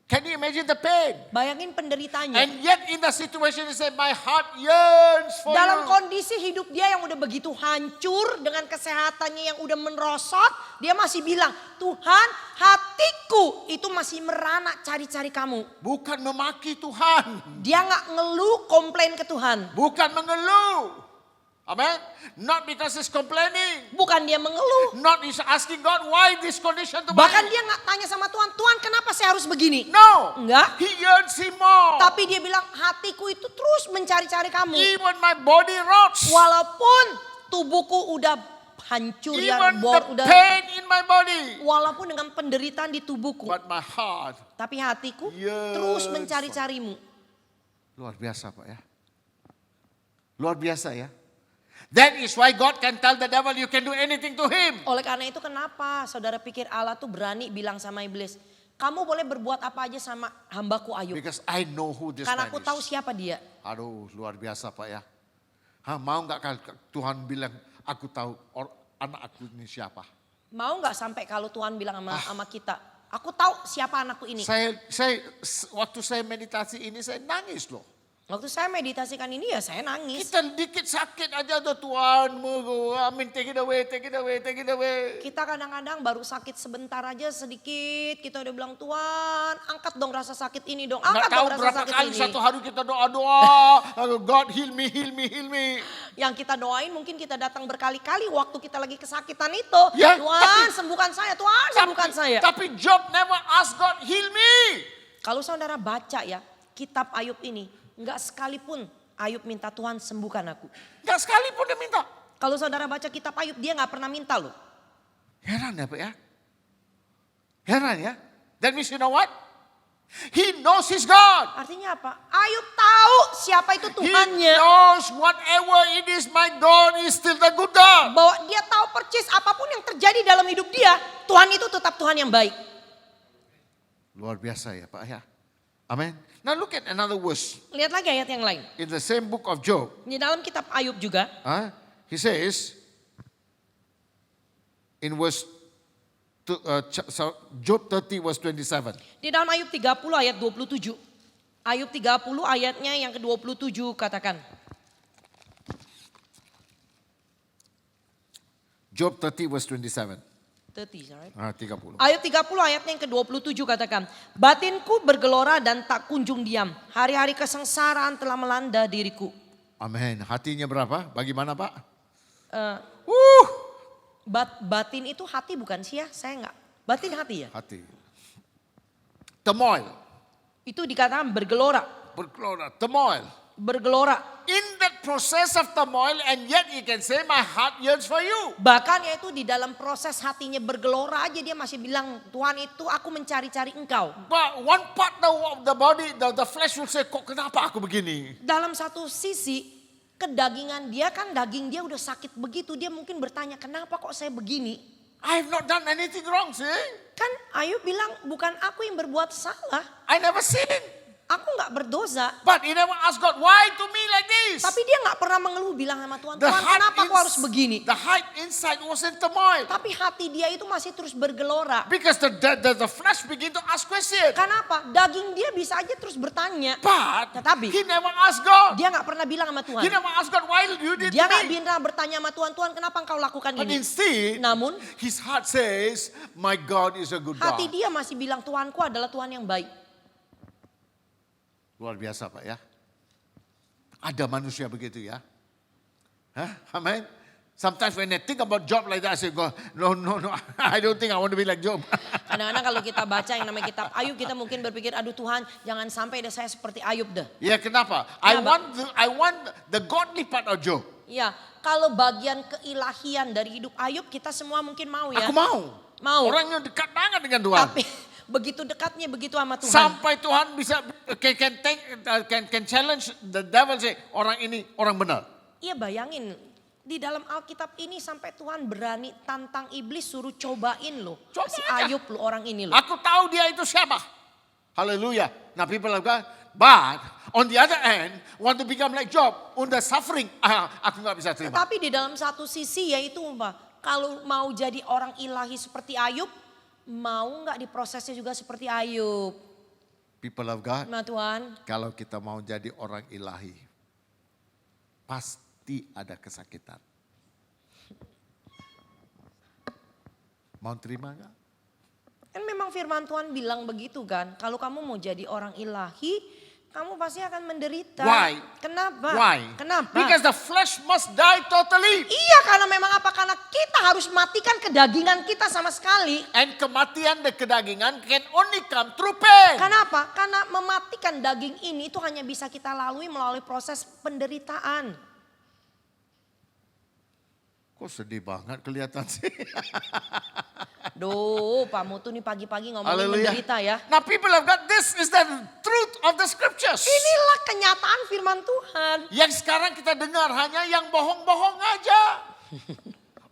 Speaker 1: Can you imagine the pain?
Speaker 2: Bayangin penderitanya.
Speaker 1: And yet in the situation he said, my heart yearns for
Speaker 2: Dalam
Speaker 1: you.
Speaker 2: kondisi hidup dia yang udah begitu hancur dengan kesehatannya yang udah merosot, dia masih bilang, Tuhan hatiku itu masih merana cari-cari kamu.
Speaker 1: Bukan memaki Tuhan.
Speaker 2: Dia nggak ngeluh komplain ke Tuhan.
Speaker 1: Bukan mengeluh. Amen. Not because he's complaining.
Speaker 2: Bukan dia mengeluh.
Speaker 1: Not he's asking God why this condition to
Speaker 2: Bahkan
Speaker 1: me.
Speaker 2: dia nggak tanya sama Tuhan, Tuhan kenapa saya harus begini?
Speaker 1: No.
Speaker 2: Enggak.
Speaker 1: He yearns him more.
Speaker 2: Tapi dia bilang hatiku itu terus mencari-cari kamu.
Speaker 1: Even my body rots.
Speaker 2: Walaupun tubuhku udah hancur ya,
Speaker 1: Even the
Speaker 2: udah.
Speaker 1: pain in my body.
Speaker 2: Walaupun dengan penderitaan di tubuhku.
Speaker 1: But my heart.
Speaker 2: Tapi hatiku
Speaker 1: Yes.
Speaker 2: terus mencari-carimu.
Speaker 1: Luar biasa Pak ya. Luar biasa ya. That is why God can tell the devil you can do anything to him.
Speaker 2: Oleh karena itu kenapa saudara pikir Allah tuh berani bilang sama iblis. Kamu boleh berbuat apa aja sama hambaku Ayub.
Speaker 1: Because I know who this
Speaker 2: Karena
Speaker 1: man
Speaker 2: aku tahu
Speaker 1: is.
Speaker 2: siapa dia.
Speaker 1: Aduh luar biasa Pak ya. Mau nggak Tuhan bilang aku tahu anak aku ini siapa.
Speaker 2: Mau nggak sampai kalau Tuhan bilang sama kita. Aku tahu siapa anakku ini.
Speaker 1: Waktu saya meditasi ini saya nangis loh.
Speaker 2: Waktu saya meditasikan ini ya saya nangis.
Speaker 1: Kita dikit sakit aja tuh Tuhan. Amin, take it away, take it away, take it away.
Speaker 2: Kita kadang-kadang baru sakit sebentar aja sedikit. Kita udah bilang Tuhan angkat dong rasa sakit ini dong.
Speaker 1: Nggak
Speaker 2: Angkat
Speaker 1: tahu
Speaker 2: dong rasa
Speaker 1: berapa
Speaker 2: sakit
Speaker 1: kali
Speaker 2: ini.
Speaker 1: satu hari kita doa-doa. God heal me, heal me, heal me.
Speaker 2: Yang kita doain mungkin kita datang berkali-kali waktu kita lagi kesakitan itu.
Speaker 1: Ya,
Speaker 2: Tuhan sembuhkan saya, Tuhan sembuhkan saya.
Speaker 1: Tapi Job never ask God heal me.
Speaker 2: Kalau saudara baca ya kitab Ayub ini. Enggak sekalipun Ayub minta Tuhan sembuhkan aku.
Speaker 1: Nggak sekalipun dia minta.
Speaker 2: Kalau saudara baca kitab Ayub dia nggak pernah minta loh.
Speaker 1: Heran ya Pak ya. Heran ya. That means you know what? He knows He's God.
Speaker 2: Artinya apa? Ayub tahu siapa itu
Speaker 1: He
Speaker 2: Tuhannya.
Speaker 1: knows whatever it is, my God is still the good God.
Speaker 2: Bahwa dia tahu persis apapun yang terjadi dalam hidup dia, Tuhan itu tetap Tuhan yang baik.
Speaker 1: Luar biasa ya Pak ya. Amin. Now look at another verse.
Speaker 2: Lihat lagi ayat yang lain.
Speaker 1: In the same book of Job.
Speaker 2: Di dalam kitab Ayub juga.
Speaker 1: He says, in verse Job 30 verse 27.
Speaker 2: Di dalam Ayub 30 ayat 27. Ayub 30 ayatnya yang ke-27 katakan.
Speaker 1: Job 30 verse 27.
Speaker 2: 30, right?
Speaker 1: 30.
Speaker 2: Ayub 30 ayatnya yang ke-27 katakan. Batinku bergelora dan tak kunjung diam. Hari-hari kesengsaraan telah melanda diriku.
Speaker 1: Amin. Hatinya berapa? Bagaimana Pak?
Speaker 2: Batin itu hati bukan sih ya? Saya enggak. Batin hati ya?
Speaker 1: Hati. Turmoil.
Speaker 2: Itu dikatakan bergelora.
Speaker 1: Bergelora. Turmoil.
Speaker 2: Bergelora.
Speaker 1: In that process of turmoil, and yet he can say, my heart yearns for you.
Speaker 2: Bahkan yaitu di dalam proses hatinya bergelora aja dia masih bilang, Tuhan itu aku mencari-cari engkau.
Speaker 1: But one part of the body, the flesh will say, kok kenapa aku begini?
Speaker 2: Dalam satu sisi kedagingan dia kan daging dia udah sakit begitu. Dia mungkin bertanya kenapa kok saya begini.
Speaker 1: I have not done anything wrong, see?
Speaker 2: Kan Ayub bilang bukan aku yang berbuat salah.
Speaker 1: I never sinned.
Speaker 2: Aku gak berdosa.
Speaker 1: But he never asked God, why to me like this?
Speaker 2: Tapi dia gak pernah mengeluh bilang sama Tuhan, Tuhan kenapa aku harus begini.
Speaker 1: The heart inside was in turmoil.
Speaker 2: Tapi hati dia itu masih terus bergelora.
Speaker 1: Because the flesh begin to ask questions.
Speaker 2: Kenapa? Daging dia bisa aja terus bertanya.
Speaker 1: But
Speaker 2: Tetapi
Speaker 1: he never asked God.
Speaker 2: dia gak pernah bilang sama Tuhan.
Speaker 1: He never asked God, why you did
Speaker 2: Dia
Speaker 1: to
Speaker 2: gak
Speaker 1: me?
Speaker 2: pernah bertanya sama Tuhan, Tuhan kenapa engkau lakukan
Speaker 1: But
Speaker 2: ini.
Speaker 1: instead,
Speaker 2: Namun
Speaker 1: his heart says, my God is a good
Speaker 2: hati
Speaker 1: God.
Speaker 2: dia masih bilang Tuhanku adalah Tuhan yang baik.
Speaker 1: Luar biasa Pak ya. Ada manusia begitu ya. Amen. Sometimes when I think about Job like that, I say, God, no, I don't think I want to be like Job.
Speaker 2: Kadang-kadang kalau kita baca yang namanya kitab Ayub, kita mungkin berpikir, aduh Tuhan jangan sampai deh saya seperti Ayub deh.
Speaker 1: Ya kenapa? I want the godly part of Job.
Speaker 2: Ya, kalau bagian keilahian dari hidup Ayub kita semua mungkin mau ya.
Speaker 1: Aku mau.
Speaker 2: Mau.
Speaker 1: Orang yang dekat banget dengan Tuhan.
Speaker 2: Tapi begitu dekatnya begitu sama Tuhan.
Speaker 1: Sampai Tuhan bisa can challenge the devil, say orang ini orang benar.
Speaker 2: Iya bayangin di dalam Alkitab ini sampai Tuhan berani tantang iblis suruh cobain loh.
Speaker 1: Coba
Speaker 2: Si
Speaker 1: aja.
Speaker 2: Ayub loh orang ini loh.
Speaker 1: Aku tahu dia itu siapa. Haleluya. Nah people of God, but on the other hand, want to become like Job, under suffering, aku nggak bisa terima.
Speaker 2: Tapi di dalam satu sisi yaitu kalau mau jadi orang ilahi seperti Ayub, mau nggak diprosesnya juga seperti Ayub?
Speaker 1: People of God,
Speaker 2: Nah Tuhan,
Speaker 1: kalau kita mau jadi orang ilahi, pasti ada kesakitan. Mau terima nggak?
Speaker 2: kan memang firman Tuhan bilang begitu kan. Kalau kamu mau jadi orang ilahi, kamu pasti akan menderita.
Speaker 1: Why?
Speaker 2: Kenapa?
Speaker 1: Why?
Speaker 2: Kenapa?
Speaker 1: Because the flesh must die totally.
Speaker 2: Iya karena memang apa? Karena kita harus matikan kedagingan kita sama sekali.
Speaker 1: And kematian dan kedagingan can only come through pain.
Speaker 2: Kenapa? Karena mematikan daging ini itu hanya bisa kita lalui melalui proses penderitaan.
Speaker 1: Kok sedih banget kelihatan sih.
Speaker 2: Duh, Pak Mutu nih pagi-pagi ngomongin menderita ya.
Speaker 1: Now people have got this is the truth of the scriptures.
Speaker 2: Inilah kenyataan firman Tuhan.
Speaker 1: Yang sekarang kita dengar hanya yang bohong-bohong aja.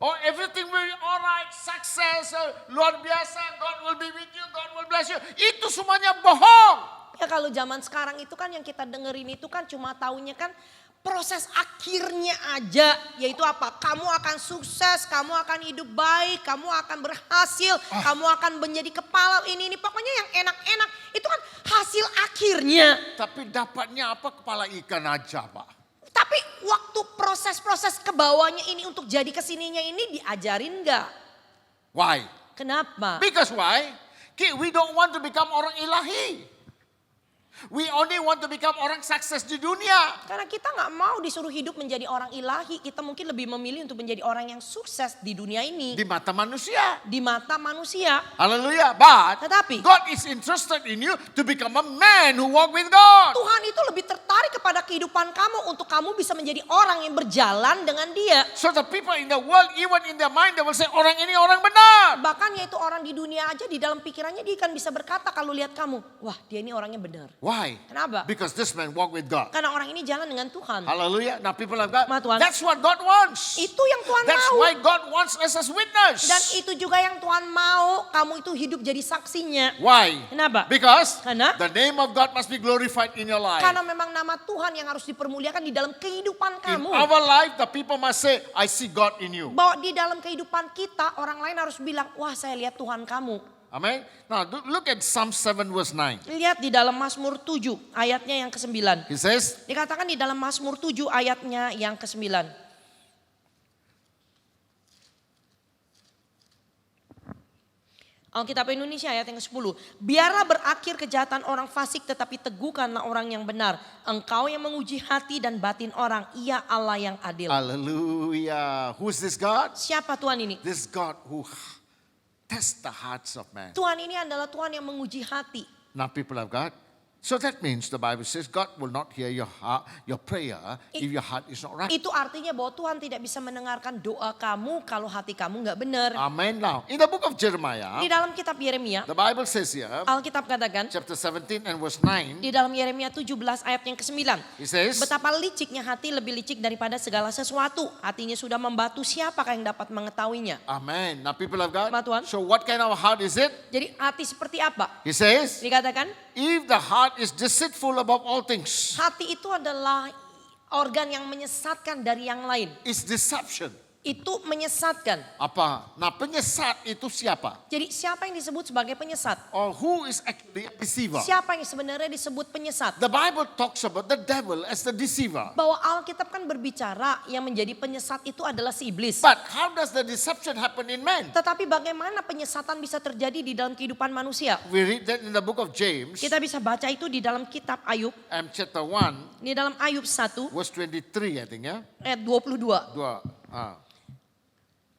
Speaker 1: Oh everything will be alright, success, luar biasa, God will be with you, God will bless you. Itu semuanya bohong.
Speaker 2: Ya kalau zaman sekarang itu kan yang kita dengerin itu kan cuma taunya kan proses akhirnya aja. Yaitu apa? Kamu akan sukses, kamu akan hidup baik, kamu akan berhasil, kamu akan menjadi kepala ini. Pokoknya yang enak-enak itu kan hasil akhirnya.
Speaker 1: Tapi dapatnya apa kepala ikan aja Pak.
Speaker 2: Tapi waktu proses-proses ke bawahnya ini untuk jadi kesininya ini diajarin gak?
Speaker 1: Why?
Speaker 2: Kenapa?
Speaker 1: Because why? We don't want to become orang ilahi. We only want to become orang sukses di dunia.
Speaker 2: Karena kita gak mau disuruh hidup menjadi orang ilahi. Kita mungkin lebih memilih untuk menjadi orang yang sukses di dunia ini.
Speaker 1: Di mata manusia.
Speaker 2: Di mata manusia.
Speaker 1: Haleluya. But
Speaker 2: Tetapi
Speaker 1: God is interested in you to become a man who walk with God.
Speaker 2: Tuhan itu lebih tertarik kepada kehidupan kamu untuk kamu bisa menjadi orang yang berjalan dengan dia.
Speaker 1: So the people in the world, even in their mind, they will say, orang ini orang benar.
Speaker 2: Bahkan yaitu orang di dunia aja di dalam pikirannya dia kan bisa berkata kalau lihat kamu, wah dia ini orangnya benar.
Speaker 1: Why?
Speaker 2: Kenapa?
Speaker 1: Because this man walk with God.
Speaker 2: Karena orang ini jalan dengan Tuhan.
Speaker 1: Hallelujah. Now people of God,
Speaker 2: Ma Tuhan.
Speaker 1: that's what God wants.
Speaker 2: Itu yang Tuhan
Speaker 1: That's
Speaker 2: mau.
Speaker 1: why God wants us as witness.
Speaker 2: Dan itu juga yang Tuhan mau, kamu itu hidup jadi saksinya.
Speaker 1: Why?
Speaker 2: Kenapa?
Speaker 1: Because
Speaker 2: Karena?
Speaker 1: the name of God must be glorified in your life.
Speaker 2: Karena memang nama Tuhan yang harus dipermuliakan di dalam kehidupan
Speaker 1: In
Speaker 2: kamu.
Speaker 1: our life, the people must say, I see God in you.
Speaker 2: Bahwa di dalam kehidupan kita, orang lain harus bilang, wah saya lihat Tuhan kamu.
Speaker 1: Amen. Now look at Psalm 7 verse 9.
Speaker 2: Lihat di dalam Mazmur 7 ayatnya yang ke-9.
Speaker 1: He says,
Speaker 2: Dikatakan di dalam Mazmur 7 ayatnya yang ke-9. Alkitab Indonesia ayat yang ke-10. Biarlah berakhir kejahatan orang fasik tetapi teguhkanlah orang yang benar. Engkau yang menguji hati dan batin orang, ia Allah yang adil.
Speaker 1: hallelujah. Who is this God?
Speaker 2: Siapa Tuhan ini?
Speaker 1: This God who tests the hearts of man.
Speaker 2: Tuhan ini adalah Tuhan yang menguji hati.
Speaker 1: Now people of God. So that means the Bible says God will not hear your heart, your prayer if your heart is not right.
Speaker 2: Itu artinya bahwa Tuhan tidak bisa mendengarkan doa kamu kalau hati kamu nggak benar.
Speaker 1: Amen. Now in the book of Jeremiah,
Speaker 2: Di dalam kitab Yeremia,
Speaker 1: the Bible says here,
Speaker 2: Alkitab katakan
Speaker 1: chapter 17 and verse 9,
Speaker 2: di dalam Yeremia 17 ayat yang ke-9.
Speaker 1: it says,
Speaker 2: Betapa liciknya hati, lebih licik daripada segala sesuatu. Hatinya sudah membatu, siapakah yang dapat mengetahuinya?
Speaker 1: Amen. Now people of God,
Speaker 2: Ma Tuhan.
Speaker 1: so what kind of heart is it?
Speaker 2: Jadi hati seperti apa?
Speaker 1: He says,
Speaker 2: Dikatakan
Speaker 1: if the heart is deceitful above all things,
Speaker 2: hati itu adalah organ yang menyesatkan dari yang lain.
Speaker 1: it's deception.
Speaker 2: Itu menyesatkan.
Speaker 1: Apa? Nah penyesat itu siapa?
Speaker 2: Jadi siapa yang disebut sebagai penyesat?
Speaker 1: Or who is actually a deceiver?
Speaker 2: Siapa yang sebenarnya disebut penyesat?
Speaker 1: The Bible talks about the devil as the deceiver.
Speaker 2: Bahwa Alkitab kan berbicara yang menjadi penyesat itu adalah si iblis.
Speaker 1: But how does the deception happen in man?
Speaker 2: Tetapi bagaimana penyesatan bisa terjadi di dalam kehidupan manusia?
Speaker 1: We read that in the book of James,
Speaker 2: Kita bisa baca itu di dalam kitab Ayub.
Speaker 1: chapter 1,
Speaker 2: Di dalam Ayub 1
Speaker 1: verse 23 I think ya.
Speaker 2: ayat 22.
Speaker 1: Dua.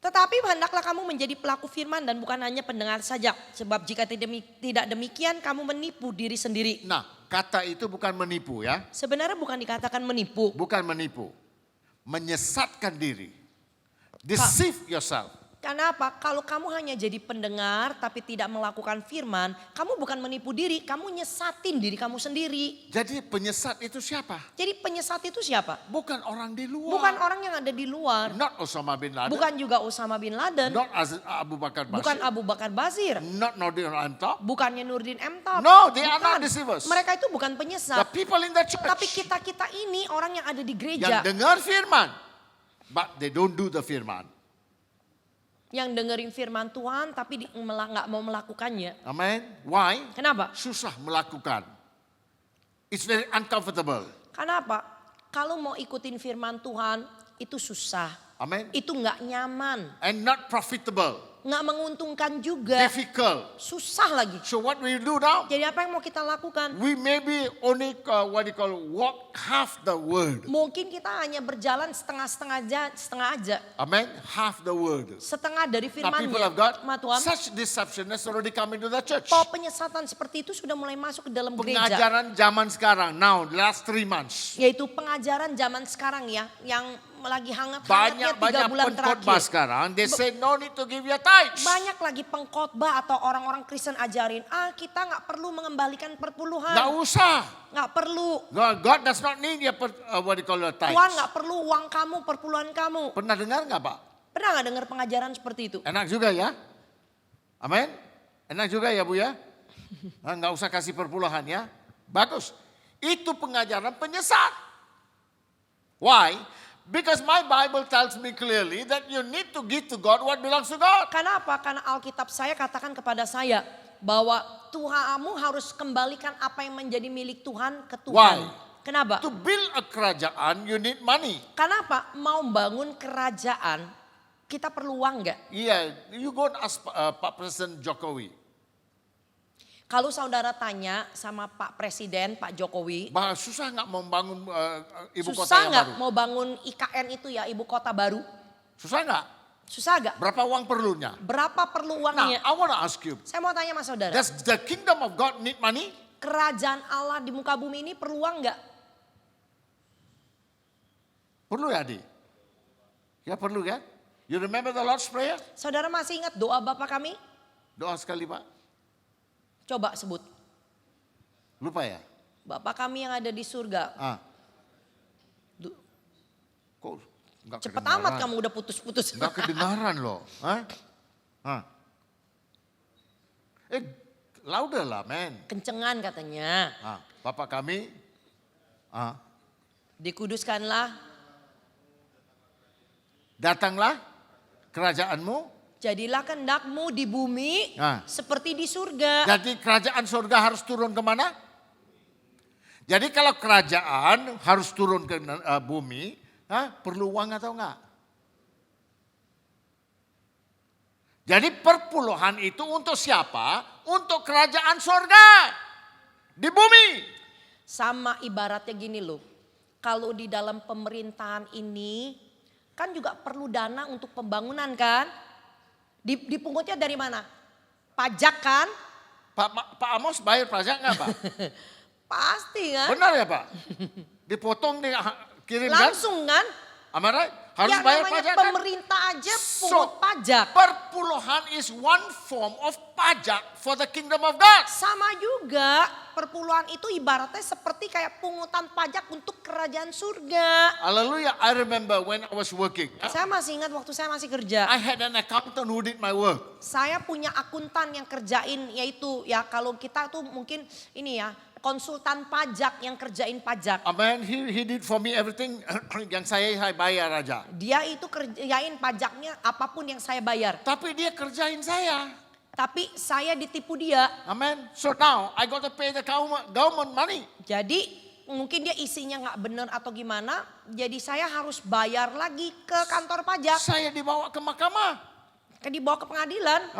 Speaker 2: Tetapi hendaklah kamu menjadi pelaku firman dan bukan hanya pendengar saja. Sebab jika tidak demikian kamu menipu diri sendiri.
Speaker 1: Nah kata itu bukan menipu ya.
Speaker 2: Sebenarnya bukan dikatakan menipu.
Speaker 1: Bukan menipu. Menyesatkan diri. Deceive yourself.
Speaker 2: Karena apa? Kalau kamu hanya jadi pendengar tapi tidak melakukan firman, kamu bukan menipu diri, kamu nyesatin diri kamu sendiri.
Speaker 1: Jadi penyesat itu siapa?
Speaker 2: Jadi penyesat itu siapa?
Speaker 1: Bukan orang di luar.
Speaker 2: Bukan orang yang ada di luar.
Speaker 1: Not Osama bin Laden.
Speaker 2: Bukan juga Osama bin Laden.
Speaker 1: Not Abu Bakar Basir.
Speaker 2: Bukan Abu Bakar Basir.
Speaker 1: Not Nordin Amtop.
Speaker 2: Bukannya Nurdin M. Top.
Speaker 1: No, they are
Speaker 2: Bukan.
Speaker 1: not deceivers.
Speaker 2: Mereka itu bukan
Speaker 1: The
Speaker 2: penyesat.
Speaker 1: people in the church.
Speaker 2: Tapi kita ini orang yang ada di
Speaker 1: Yang
Speaker 2: gereja.
Speaker 1: dengar firman. But they don't do the firman.
Speaker 2: Yang dengerin firman Tuhan tapi nggak mau melakukannya.
Speaker 1: Amen. Why?
Speaker 2: Kenapa?
Speaker 1: Susah melakukan. It's very uncomfortable.
Speaker 2: Kenapa? Kalau mau ikutin firman Tuhan itu susah.
Speaker 1: Amen.
Speaker 2: Itu nggak nyaman.
Speaker 1: And not profitable.
Speaker 2: Nggak menguntungkan juga.
Speaker 1: Difficult.
Speaker 2: Susah lagi.
Speaker 1: So what we do now?
Speaker 2: Jadi apa yang mau kita lakukan?
Speaker 1: We maybe only walk half the word.
Speaker 2: Mungkin kita hanya berjalan setengah aja.
Speaker 1: Amen. Half the word.
Speaker 2: Setengah dari
Speaker 1: Now people of
Speaker 2: firmannya.
Speaker 1: God,
Speaker 2: Ma Tuhan,
Speaker 1: such deception has already come into the church.
Speaker 2: penyesatan seperti itu sudah mulai masuk ke dalam gereja.
Speaker 1: Pengajaran zaman sekarang, now last 3 months.
Speaker 2: Yaitu pengajaran zaman sekarang ya. Yang lagi hangat-hangatnya 3
Speaker 1: Banyak
Speaker 2: bulan
Speaker 1: pengkhotbah
Speaker 2: terakhir.
Speaker 1: sekarang, they say no need to give your tithes.
Speaker 2: Banyak lagi pengkhotbah atau orang-orang Kristen ajarin, kita nggak perlu mengembalikan perpuluhan.
Speaker 1: Nggak usah.
Speaker 2: Nggak perlu.
Speaker 1: God does not need your tithes.
Speaker 2: Tuhan nggak perlu uang kamu, perpuluhan kamu.
Speaker 1: Pernah dengar nggak Pak?
Speaker 2: Pernah nggak dengar pengajaran seperti itu?
Speaker 1: Enak juga ya. Amin. Enak juga ya Bu ya. Nggak usah kasih perpuluhan ya. Bagus. Itu pengajaran penyesat. Why? Because my Bible tells me clearly that you need to give to God what belongs to God.
Speaker 2: Karena apa? Karena Alkitab saya katakan kepada saya bahwa Tuhanmu harus kembalikan apa yang menjadi milik Tuhan ke Tuhan.
Speaker 1: Why?
Speaker 2: Kenapa?
Speaker 1: To build a kerajaan, you need money.
Speaker 2: Karena apa? Mau bangun kerajaan, kita perlu uang nggak?
Speaker 1: Yeah, you go and ask Pak Presiden Jokowi.
Speaker 2: Kalau saudara tanya sama Pak Presiden, Pak Jokowi,
Speaker 1: Bah, susah nggak mau bangun ibu kota
Speaker 2: susah
Speaker 1: yang
Speaker 2: nggak
Speaker 1: baru?
Speaker 2: mau bangun IKN itu ya, ibu kota baru?
Speaker 1: Susah nggak?
Speaker 2: Susah nggak?
Speaker 1: Berapa uang perlunya?
Speaker 2: Berapa perlu
Speaker 1: Now,
Speaker 2: uangnya?
Speaker 1: I want to ask you,
Speaker 2: Saya mau tanya sama saudara,
Speaker 1: does the kingdom of God need money?
Speaker 2: kerajaan Allah di muka bumi ini perlu uang nggak?
Speaker 1: Perlu ya adik? Ya perlu kan? You remember the Lord's Prayer?
Speaker 2: Saudara masih ingat doa Bapa kami?
Speaker 1: Doa sekali Pak.
Speaker 2: Coba sebut.
Speaker 1: Lupa ya?
Speaker 2: Bapa kami yang ada di surga.
Speaker 1: Kok nggak
Speaker 2: Cepet
Speaker 1: kedengaran?
Speaker 2: amat kamu udah putus-putus.
Speaker 1: Nggak kedengaran loh. Louder lah men.
Speaker 2: Kencengan katanya.
Speaker 1: Bapak kami.
Speaker 2: Dikuduskanlah.
Speaker 1: Datanglah kerajaanmu.
Speaker 2: Jadilah kehendakmu di bumi seperti di surga.
Speaker 1: Jadi kerajaan surga harus turun kemana? Jadi kalau kerajaan harus turun ke bumi, perlu uang atau enggak? Jadi perpuluhan itu untuk siapa? Untuk kerajaan surga di bumi.
Speaker 2: Sama ibaratnya gini loh. Kalau di dalam pemerintahan ini kan juga perlu dana untuk pembangunan kan? Dipungutnya dari mana? Pajak kan?
Speaker 1: Pak Amos bayar pajak enggak Pak?
Speaker 2: Pasti kan?
Speaker 1: Benar ya Pak? Dipotong dikirim kan?
Speaker 2: Langsung kan?
Speaker 1: Am I right? Harus
Speaker 2: Ya
Speaker 1: bayar
Speaker 2: namanya
Speaker 1: pajak kan?
Speaker 2: pemerintah aja pungut pajak.
Speaker 1: Perpuluhan is one form of pajak for the kingdom of God.
Speaker 2: Sama juga perpuluhan itu ibaratnya seperti kayak pungutan pajak untuk kerajaan surga.
Speaker 1: Hallelujah. I remember when I was working.
Speaker 2: Saya masih ingat waktu saya masih kerja.
Speaker 1: I had an accountant who did my work.
Speaker 2: Saya punya akuntan yang kerjain yaitu ya kalau kita tuh mungkin ini ya konsultan pajak yang kerjain pajak.
Speaker 1: Amen. He did for me everything yang saya bayar aja.
Speaker 2: Dia itu kerjain pajaknya apapun yang saya bayar.
Speaker 1: Tapi dia kerjain saya.
Speaker 2: Tapi saya ditipu dia.
Speaker 1: Amen. So now I got to pay the government money.
Speaker 2: Jadi mungkin dia isinya nggak benar atau gimana. Jadi saya harus bayar lagi ke kantor pajak.
Speaker 1: Saya dibawa ke mahkamah.
Speaker 2: Dibawa ke pengadilan.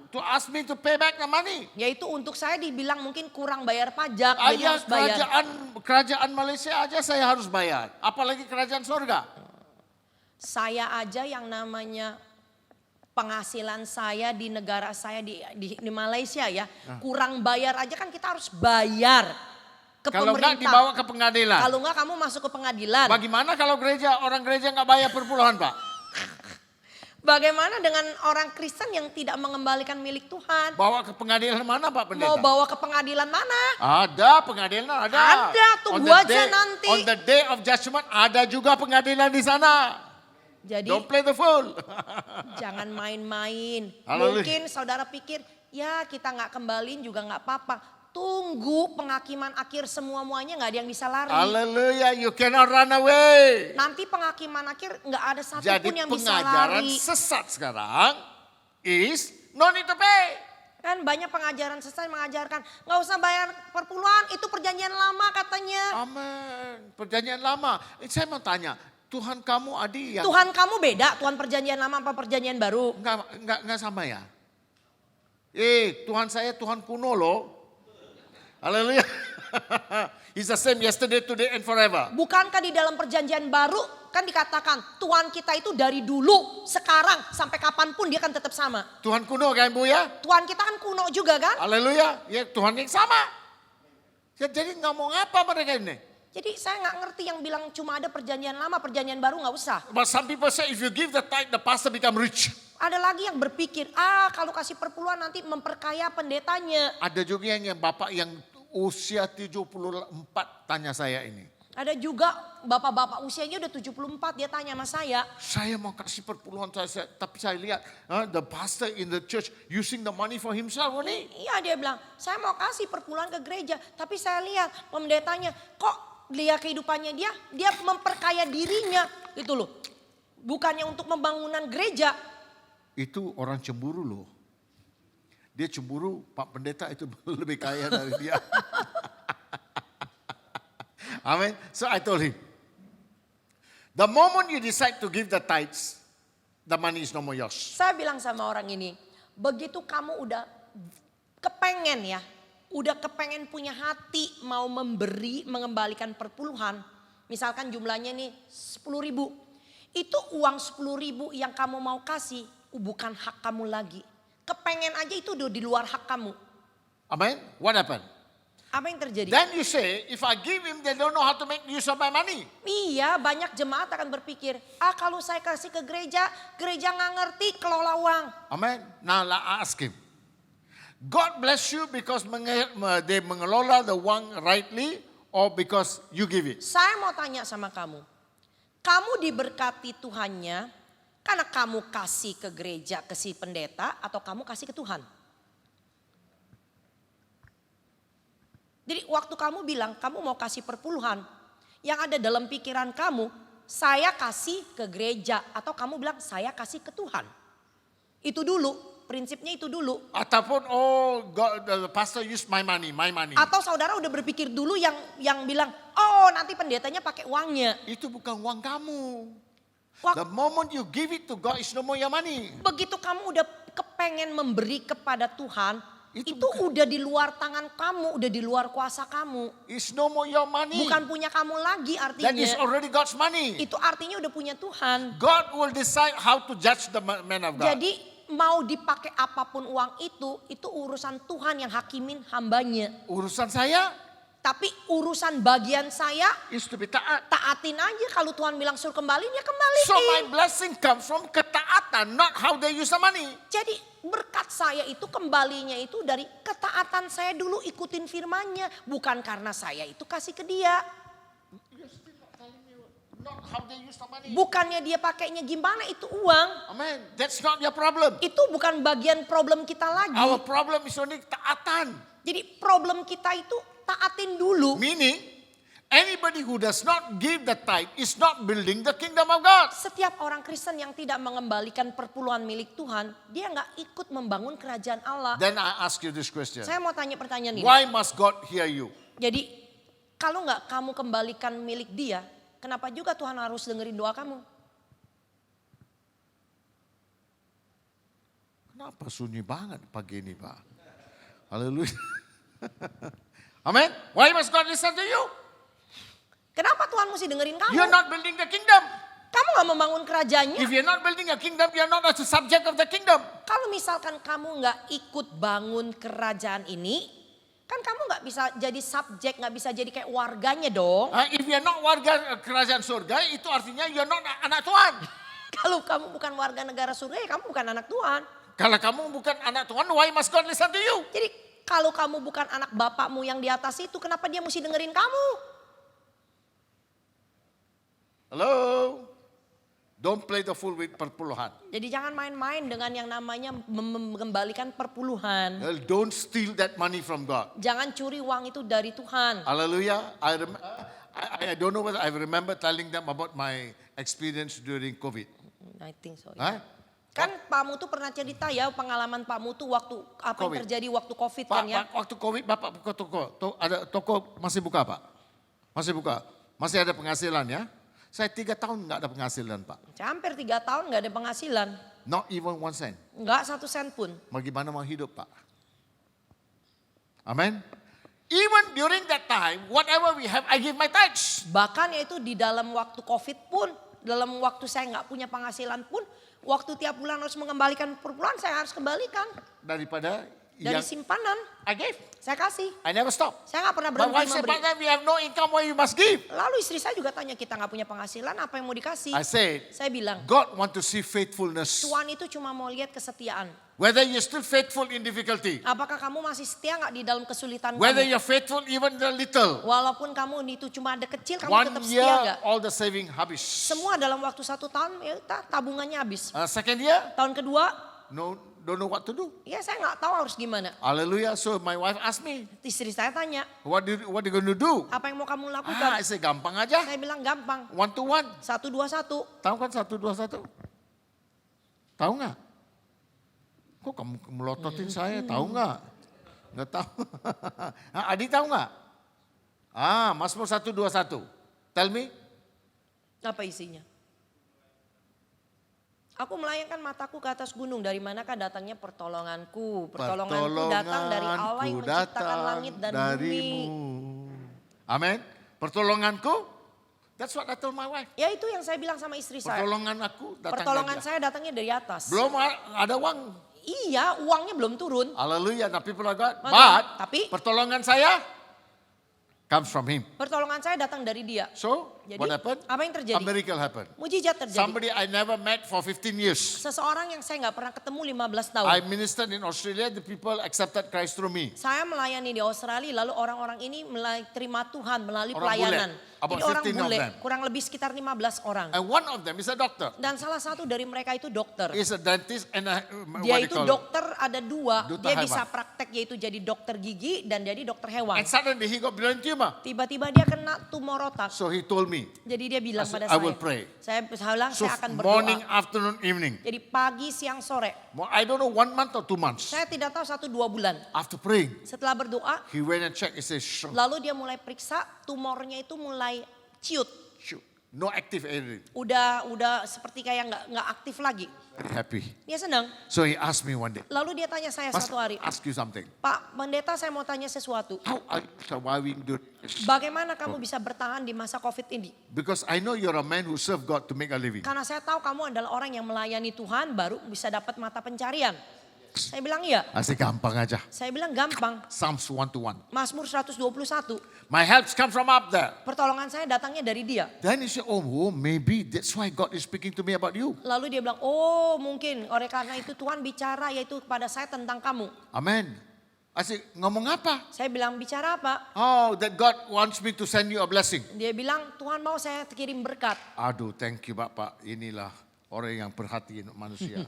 Speaker 1: To ask me to pay back the money.
Speaker 2: Yaitu untuk saya dibilang mungkin kurang bayar pajak. Jadi
Speaker 1: Aja
Speaker 2: harus bayar.
Speaker 1: kerajaan Malaysia aja saya harus bayar. Apalagi kerajaan surga.
Speaker 2: Saya aja yang namanya penghasilan saya di negara saya di Malaysia ya. Kurang bayar aja kan kita harus bayar ke
Speaker 1: Kalau
Speaker 2: pemerintah.
Speaker 1: enggak dibawa ke pengadilan.
Speaker 2: Kalau enggak kamu masuk ke pengadilan.
Speaker 1: Bagaimana kalau orang gereja enggak bayar perpuluhan Pak?
Speaker 2: Bagaimana dengan orang Kristen yang tidak mengembalikan milik Tuhan?
Speaker 1: Bawa ke pengadilan mana Pak Pendeta?
Speaker 2: Mau bawa ke pengadilan mana?
Speaker 1: Ada pengadilan ada.
Speaker 2: Ada, tunggu aja nanti.
Speaker 1: On the day of judgment ada juga pengadilan di sana.
Speaker 2: Jadi
Speaker 1: Don't play the fool.
Speaker 2: jangan main-main.
Speaker 1: Haleluya.
Speaker 2: Mungkin saudara pikir ya kita nggak kembaliin juga nggak apa-apa. Tunggu penghakiman akhir semua-muanya nggak ada yang bisa lari.
Speaker 1: Hallelujah, you cannot run away.
Speaker 2: Nanti penghakiman akhir nggak ada
Speaker 1: Jadi
Speaker 2: satupun yang bisa
Speaker 1: pengajaran
Speaker 2: lari.
Speaker 1: sesat sekarang is no need to pay.
Speaker 2: Kan banyak pengajaran sesat mengajarkan nggak usah bayar perpuluhan itu perjanjian lama katanya.
Speaker 1: Amin. Perjanjian lama. Saya mau tanya, Tuhan kamu Adi yang
Speaker 2: Tuhan kamu beda, Tuhan perjanjian lama apa perjanjian baru?
Speaker 1: enggak sama ya? Tuhan saya Tuhan kuno loh. Haleluya. He's the same yesterday, today and forever.
Speaker 2: Bukankah di dalam perjanjian baru kan dikatakan Tuhan kita itu dari dulu, sekarang sampai kapanpun dia kan tetap sama.
Speaker 1: Tuhan kuno kan Bu ya?
Speaker 2: Tuhan kita kan kuno juga kan?
Speaker 1: Haleluya. Ya Tuhan yang sama. Ya, jadi ngomong apa mereka ini?
Speaker 2: Jadi saya nggak ngerti yang bilang cuma ada perjanjian lama, perjanjian baru nggak usah.
Speaker 1: But some people say if you give the tithe, the pastor become rich.
Speaker 2: Ada lagi yang berpikir, kalau kasih perpuluhan nanti memperkaya pendetanya.
Speaker 1: Ada juga yang bapak yang usia 74 tanya saya ini.
Speaker 2: Ada juga bapak-bapak usianya udah 74 dia tanya sama saya.
Speaker 1: Saya mau kasih perpuluhan saya, tapi saya lihat the pastor in the church using the money for himself.
Speaker 2: Iya dia bilang, saya mau kasih perpuluhan ke gereja. Tapi saya lihat pendetanya, kok lihat kehidupannya dia memperkaya dirinya. Gitu loh. Bukannya untuk pembangunan gereja.
Speaker 1: Itu orang cemburu loh. Dia cemburu Pak Pendeta itu lebih kaya dari dia. Amen. So I told him, the moment you decide to give the tithes, the money is no more yours.
Speaker 2: Saya bilang sama orang ini, begitu kamu udah kepengen ya, udah kepengen punya hati mau memberi, mengembalikan perpuluhan, misalkan jumlahnya nih 10.000, itu uang 10.000 yang kamu mau kasih bukan hak kamu lagi. Kepengen aja itu udah di luar hak kamu.
Speaker 1: Amen. What happened?
Speaker 2: Apa yang terjadi?
Speaker 1: Then you say, if I give him, they don't know how to make use of my money.
Speaker 2: Iya, banyak jemaat akan berpikir, kalau saya kasih ke gereja, gereja nggak ngerti kelola uang.
Speaker 1: Amen. Now I ask him. God bless you because they mengelola the uang rightly or because you give it?
Speaker 2: Saya mau tanya sama kamu. Kamu diberkati Tuhannya karena kamu kasih ke gereja, ke si pendeta, atau kamu kasih ke Tuhan? Jadi waktu kamu bilang kamu mau kasih perpuluhan, yang ada dalam pikiran kamu, saya kasih ke gereja, atau kamu bilang saya kasih ke Tuhan. Itu dulu. Prinsipnya itu dulu.
Speaker 1: Ataupun God, the pastor use my money.
Speaker 2: Atau saudara udah berpikir dulu yang bilang, nanti pendetanya pakai uangnya.
Speaker 1: Itu bukan uang kamu.
Speaker 2: Wak-
Speaker 1: The moment you give it to God, it's no more your money.
Speaker 2: Begitu kamu udah kepengen memberi kepada Tuhan,
Speaker 1: Itu
Speaker 2: itu udah di luar tangan kamu, udah di luar kuasa kamu.
Speaker 1: It's no more your money.
Speaker 2: Bukan punya kamu lagi
Speaker 1: That is
Speaker 2: artinya.
Speaker 1: already God's money.
Speaker 2: Itu artinya udah punya Tuhan.
Speaker 1: God will decide how to judge the man of God.
Speaker 2: Jadi mau dipakai apapun uang itu urusan Tuhan yang hakimin hambanya.
Speaker 1: Urusan saya
Speaker 2: Tapi urusan bagian saya,
Speaker 1: is to be taat.
Speaker 2: taatin aja. Kalau Tuhan bilang suruh kembaliin, ya kembaliin.
Speaker 1: So my blessing comes from ketaatan, not how they use the money.
Speaker 2: Jadi berkat saya itu kembalinya itu dari ketaatan saya dulu ikutin firman-Nya. Bukan karena saya itu kasih ke dia.
Speaker 1: You're still not telling me not how they use the money.
Speaker 2: Bukannya dia pakainya gimana, itu uang.
Speaker 1: Amen. That's not your problem.
Speaker 2: Itu bukan bagian problem kita lagi.
Speaker 1: Our problem is only taatan.
Speaker 2: Jadi problem kita itu taatin dulu.
Speaker 1: Meaning, anybody who does not give the tithe is not building the kingdom of God.
Speaker 2: Setiap orang Kristen yang tidak mengembalikan perpuluhan milik Tuhan, dia nggak ikut membangun kerajaan Allah.
Speaker 1: Then I ask you this question.
Speaker 2: Saya mau tanya pertanyaan ini.
Speaker 1: Why must God hear you?
Speaker 2: Jadi kalau nggak kamu kembalikan milik dia, kenapa juga Tuhan harus dengerin doa kamu?
Speaker 1: Kenapa sunyi banget pagi ini, Pak? Haleluya. Amen. Why must God listen to you?
Speaker 2: Kenapa Tuhan mesti dengerin kamu?
Speaker 1: You're not building the kingdom.
Speaker 2: Kamu nggak membangun kerajaannya.
Speaker 1: If you're not building a kingdom, you're not a subject of the kingdom.
Speaker 2: Kalau misalkan kamu nggak ikut bangun kerajaan ini, kan kamu nggak bisa jadi subjek, nggak bisa jadi kayak warganya dong.
Speaker 1: If you're not warga kerajaan surga, itu artinya you're not anak Tuhan.
Speaker 2: Kalau kamu bukan warga negara surga, ya kamu bukan anak Tuhan.
Speaker 1: Kalau kamu bukan anak Tuhan, why must God listen to you?
Speaker 2: Jadi kalau kamu bukan anak bapakmu yang di atas itu, kenapa dia mesti dengerin kamu?
Speaker 1: Hello? Don't play the fool with perpuluhan.
Speaker 2: Jadi jangan main-main dengan yang namanya mengembalikan perpuluhan.
Speaker 1: Well, don't steal that money from God.
Speaker 2: Jangan curi uang itu dari Tuhan.
Speaker 1: Hallelujah. I don't know whether I remember telling them about my experience during COVID.
Speaker 2: I think so.
Speaker 1: Huh?
Speaker 2: Kan Pak Mutu pernah cerita ya pengalaman Pak Mutu waktu apa yang
Speaker 1: COVID.
Speaker 2: terjadi waktu COVID
Speaker 1: Pak,
Speaker 2: kan ya.
Speaker 1: waktu COVID Bapak buka toko. Ada toko masih buka, Pak? Masih buka. Masih ada penghasilan ya? Saya 3 tahun nggak ada penghasilan, Pak.
Speaker 2: Hampir 3 tahun nggak ada penghasilan.
Speaker 1: Not even 1 cent.
Speaker 2: Nggak 1 sen pun.
Speaker 1: Bagaimana mau hidup, Pak? Amen. Even during that time, whatever we have, I give my tithes.
Speaker 2: Bahkan yaitu di dalam waktu COVID pun, dalam waktu saya nggak punya penghasilan pun, waktu tiap bulan harus mengembalikan perpuluhan, saya harus kembalikan.
Speaker 1: Daripada
Speaker 2: Dari
Speaker 1: yang
Speaker 2: simpanan,
Speaker 1: I gave.
Speaker 2: saya kasih.
Speaker 1: I never stop.
Speaker 2: Saya nggak pernah
Speaker 1: My
Speaker 2: berhenti
Speaker 1: wife said,
Speaker 2: memberi.
Speaker 1: "But then we have no income, why you must give?"
Speaker 2: Lalu istri saya juga tanya, kita nggak punya penghasilan, apa yang mau dikasih?
Speaker 1: I said,
Speaker 2: Saya bilang,
Speaker 1: God want to see faithfulness.
Speaker 2: Tuhan itu cuma mau lihat kesetiaan.
Speaker 1: Whether you're still faithful in difficulty.
Speaker 2: Apakah kamu masih setia nggak di dalam kesulitan
Speaker 1: Whether
Speaker 2: kamu?
Speaker 1: you're faithful even the little.
Speaker 2: Walaupun kamu itu cuma ada kecil, kamu
Speaker 1: 1
Speaker 2: tetap
Speaker 1: year,
Speaker 2: setia nggak?
Speaker 1: all the saving habis.
Speaker 2: Semua dalam waktu 1 tahun, ya tabungannya habis.
Speaker 1: Second year,
Speaker 2: Tahun kedua,
Speaker 1: don't know what to do.
Speaker 2: ya saya nggak tahu harus gimana.
Speaker 1: Hallelujah. So my wife asked me,
Speaker 2: Istri saya tanya,
Speaker 1: what you going to do?
Speaker 2: apa yang mau kamu lakukan?
Speaker 1: I say, gampang aja.
Speaker 2: Saya bilang gampang,
Speaker 1: 1 to 1.
Speaker 2: 1, 2, 1.
Speaker 1: Tahu kan 1, 2, 1? Tahu nggak? Kok kamu melototin saya? Tahu nggak? Nggak tahu. Adi tahu nggak? Mazmur 1, 2, 1. Tell me.
Speaker 2: Apa isinya? Aku melayangkan mataku ke atas gunung, dari manakah datangnya pertolonganku? Pertolonganku datang dari Allah yang menciptakan langit dan bumi.
Speaker 1: Amin. Pertolonganku, that's what I told my wife.
Speaker 2: Ya itu yang saya bilang sama istri saya.
Speaker 1: Pertolongan aku datang
Speaker 2: Pertolongan
Speaker 1: dari
Speaker 2: saya datangnya dari atas.
Speaker 1: Belum ada uang.
Speaker 2: Iya, uangnya belum turun.
Speaker 1: Haleluya, nah people of God.
Speaker 2: Maka,
Speaker 1: But,
Speaker 2: tapi-
Speaker 1: pertolongan saya comes from him.
Speaker 2: Pertolongan saya datang dari dia.
Speaker 1: So,
Speaker 2: Jadi,
Speaker 1: what happened?
Speaker 2: apa yang terjadi?
Speaker 1: A miracle happened.
Speaker 2: Mujizat terjadi.
Speaker 1: Somebody I never met for 15 years.
Speaker 2: Seseorang yang saya nggak pernah ketemu 15 tahun.
Speaker 1: I ministered in Australia, the people accepted Christ through me.
Speaker 2: Saya melayani di Australia, lalu orang-orang ini terima Tuhan melalui
Speaker 1: Orang
Speaker 2: pelayanan.
Speaker 1: bule. About
Speaker 2: Jadi orang
Speaker 1: 15 of
Speaker 2: bule,
Speaker 1: them.
Speaker 2: kurang lebih sekitar 15 orang.
Speaker 1: And one of them is a doctor.
Speaker 2: Dan salah satu dari mereka itu dokter.
Speaker 1: He's a dentist and a,
Speaker 2: Dia
Speaker 1: what
Speaker 2: itu
Speaker 1: do you call it?
Speaker 2: dokter ada dua.
Speaker 1: Duta
Speaker 2: Dia
Speaker 1: hewan.
Speaker 2: bisa praktek yaitu jadi dokter gigi dan jadi dokter hewan.
Speaker 1: And suddenly he got brain tumor.
Speaker 2: Tiba-tiba dia kena tumor otak.
Speaker 1: So he told me,
Speaker 2: Jadi dia bilang
Speaker 1: I said,
Speaker 2: pada
Speaker 1: "I will
Speaker 2: saya,
Speaker 1: pray."
Speaker 2: saya bilang
Speaker 1: so
Speaker 2: saya akan
Speaker 1: morning,
Speaker 2: berdoa.
Speaker 1: afternoon, evening.
Speaker 2: Jadi pagi, siang, sore.
Speaker 1: I don't know, 1 month or 2 months.
Speaker 2: Saya tidak tahu 1-2 bulan.
Speaker 1: After praying,
Speaker 2: Setelah berdoa,
Speaker 1: he went and checked. He says, "Sure,
Speaker 2: lalu dia mulai periksa tumornya itu mulai ciut.
Speaker 1: sure. No active area."
Speaker 2: Udah seperti kayak nggak aktif lagi.
Speaker 1: Very happy.
Speaker 2: Dia senang.
Speaker 1: So he asked me one day,
Speaker 2: Lalu dia tanya saya
Speaker 1: "Pastor,
Speaker 2: satu hari,
Speaker 1: ask you something.
Speaker 2: Pak Pendeta saya mau tanya sesuatu.
Speaker 1: How are you surviving during this?"
Speaker 2: Bagaimana kamu bisa bertahan di masa COVID ini?
Speaker 1: Because I know you're a man who serve God to make a living.
Speaker 2: Karena saya tahu kamu adalah orang yang melayani Tuhan baru bisa dapat mata pencarian. Saya bilang iya.
Speaker 1: I said, gampang aja.
Speaker 2: Saya bilang gampang.
Speaker 1: Psalms 1-1.
Speaker 2: Mazmur 121.
Speaker 1: My helps come from up there.
Speaker 2: Pertolongan saya datangnya dari dia.
Speaker 1: Then he said, oh, maybe that's why God is speaking to me about you.
Speaker 2: Lalu dia bilang, oh mungkin oleh karena itu Tuhan bicara yaitu kepada saya tentang kamu.
Speaker 1: Amen. I said, ngomong apa?
Speaker 2: Saya bilang bicara apa?
Speaker 1: Oh, that God wants me to send you a blessing.
Speaker 2: Dia bilang Tuhan mau saya kirim berkat.
Speaker 1: Aduh, thank you Bapak. Inilah orang yang perhatian manusia.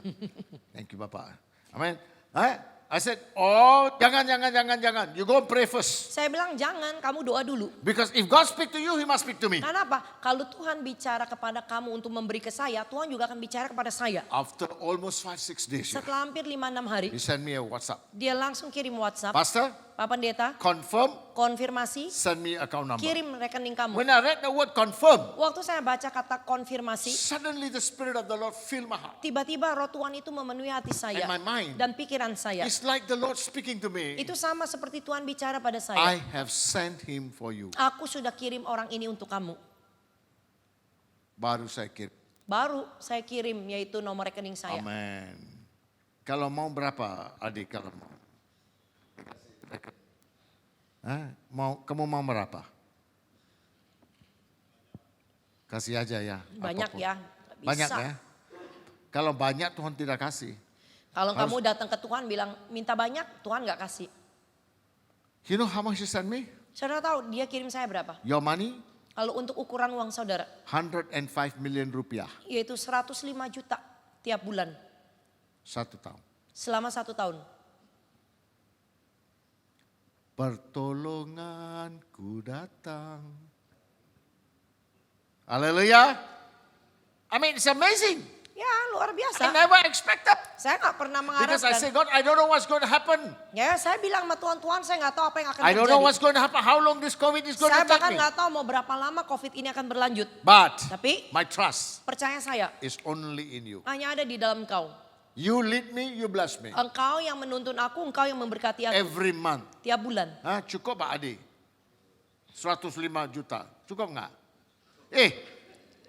Speaker 1: Thank you Bapak. Amen. I said, oh jangan. You go and pray first.
Speaker 2: Saya bilang jangan, kamu doa dulu.
Speaker 1: Because if God speak to you, He must speak to me.
Speaker 2: Karena apa? Kalau Tuhan bicara kepada kamu untuk memberi ke saya, Tuhan juga akan bicara kepada saya.
Speaker 1: After almost 5-6 days,
Speaker 2: Setelah hampir 5-6 hari,
Speaker 1: He sent me a WhatsApp.
Speaker 2: dia langsung kirim WhatsApp.
Speaker 1: Pastor,
Speaker 2: Pak Pendeta,
Speaker 1: confirm,
Speaker 2: konfirmasi,
Speaker 1: send me account number.
Speaker 2: kirim rekening kamu.
Speaker 1: When I read the word confirm,
Speaker 2: Waktu saya baca kata konfirmasi,
Speaker 1: suddenly the Spirit of the Lord filled my heart.
Speaker 2: tiba-tiba roh Tuhan itu memenuhi hati saya
Speaker 1: And my mind.
Speaker 2: dan pikiran saya.
Speaker 1: It's like the Lord speaking to me.
Speaker 2: Itu sama seperti Tuhan bicara pada
Speaker 1: I
Speaker 2: saya.
Speaker 1: have sent Him for you.
Speaker 2: Aku sudah kirim orang ini untuk kamu.
Speaker 1: Baru saya kirim.
Speaker 2: Baru saya kirim yaitu nomor rekening saya.
Speaker 1: Amen. Kalau mau berapa adik kalau mau? Kamu mau berapa? Kasih aja ya.
Speaker 2: Banyak
Speaker 1: apapun.
Speaker 2: ya. Nggak bisa.
Speaker 1: Banyak ya. Kalau banyak Tuhan tidak kasih.
Speaker 2: Kalau kamu datang ke Tuhan bilang minta banyak, Tuhan nggak kasih.
Speaker 1: You know how much He sent me?
Speaker 2: Saudara tahu dia kirim saya berapa?
Speaker 1: Your money?
Speaker 2: Kalau untuk ukuran uang saudara,
Speaker 1: 105 million rupiah.
Speaker 2: yaitu 105 juta tiap bulan
Speaker 1: 1 tahun.
Speaker 2: selama 1 tahun.
Speaker 1: Pertolonganku datang. Haleluya. I mean, it's amazing.
Speaker 2: Ya luar
Speaker 1: I
Speaker 2: biasa.
Speaker 1: never expected.
Speaker 2: Saya nggak pernah
Speaker 1: Because I
Speaker 2: mengharapkan.
Speaker 1: say, God, I don't know what's going to happen.
Speaker 2: Ya saya bilang sama Tuhan, saya nggak tahu apa yang akan
Speaker 1: I don't know
Speaker 2: terjadi.
Speaker 1: what's going to happen. How long this COVID is going
Speaker 2: Saya
Speaker 1: to take
Speaker 2: bahkan
Speaker 1: me.
Speaker 2: nggak tahu mau berapa lama COVID ini akan berlanjut.
Speaker 1: But
Speaker 2: Tapi
Speaker 1: my trust
Speaker 2: percaya saya,
Speaker 1: is only in you.
Speaker 2: hanya ada di dalam Engkau.
Speaker 1: You lead me, you bless me.
Speaker 2: Engkau yang menuntun aku, Engkau yang memberkati aku
Speaker 1: Every month.
Speaker 2: tiap bulan.
Speaker 1: Cukup Pak Adi? 105 juta. Cukup nggak?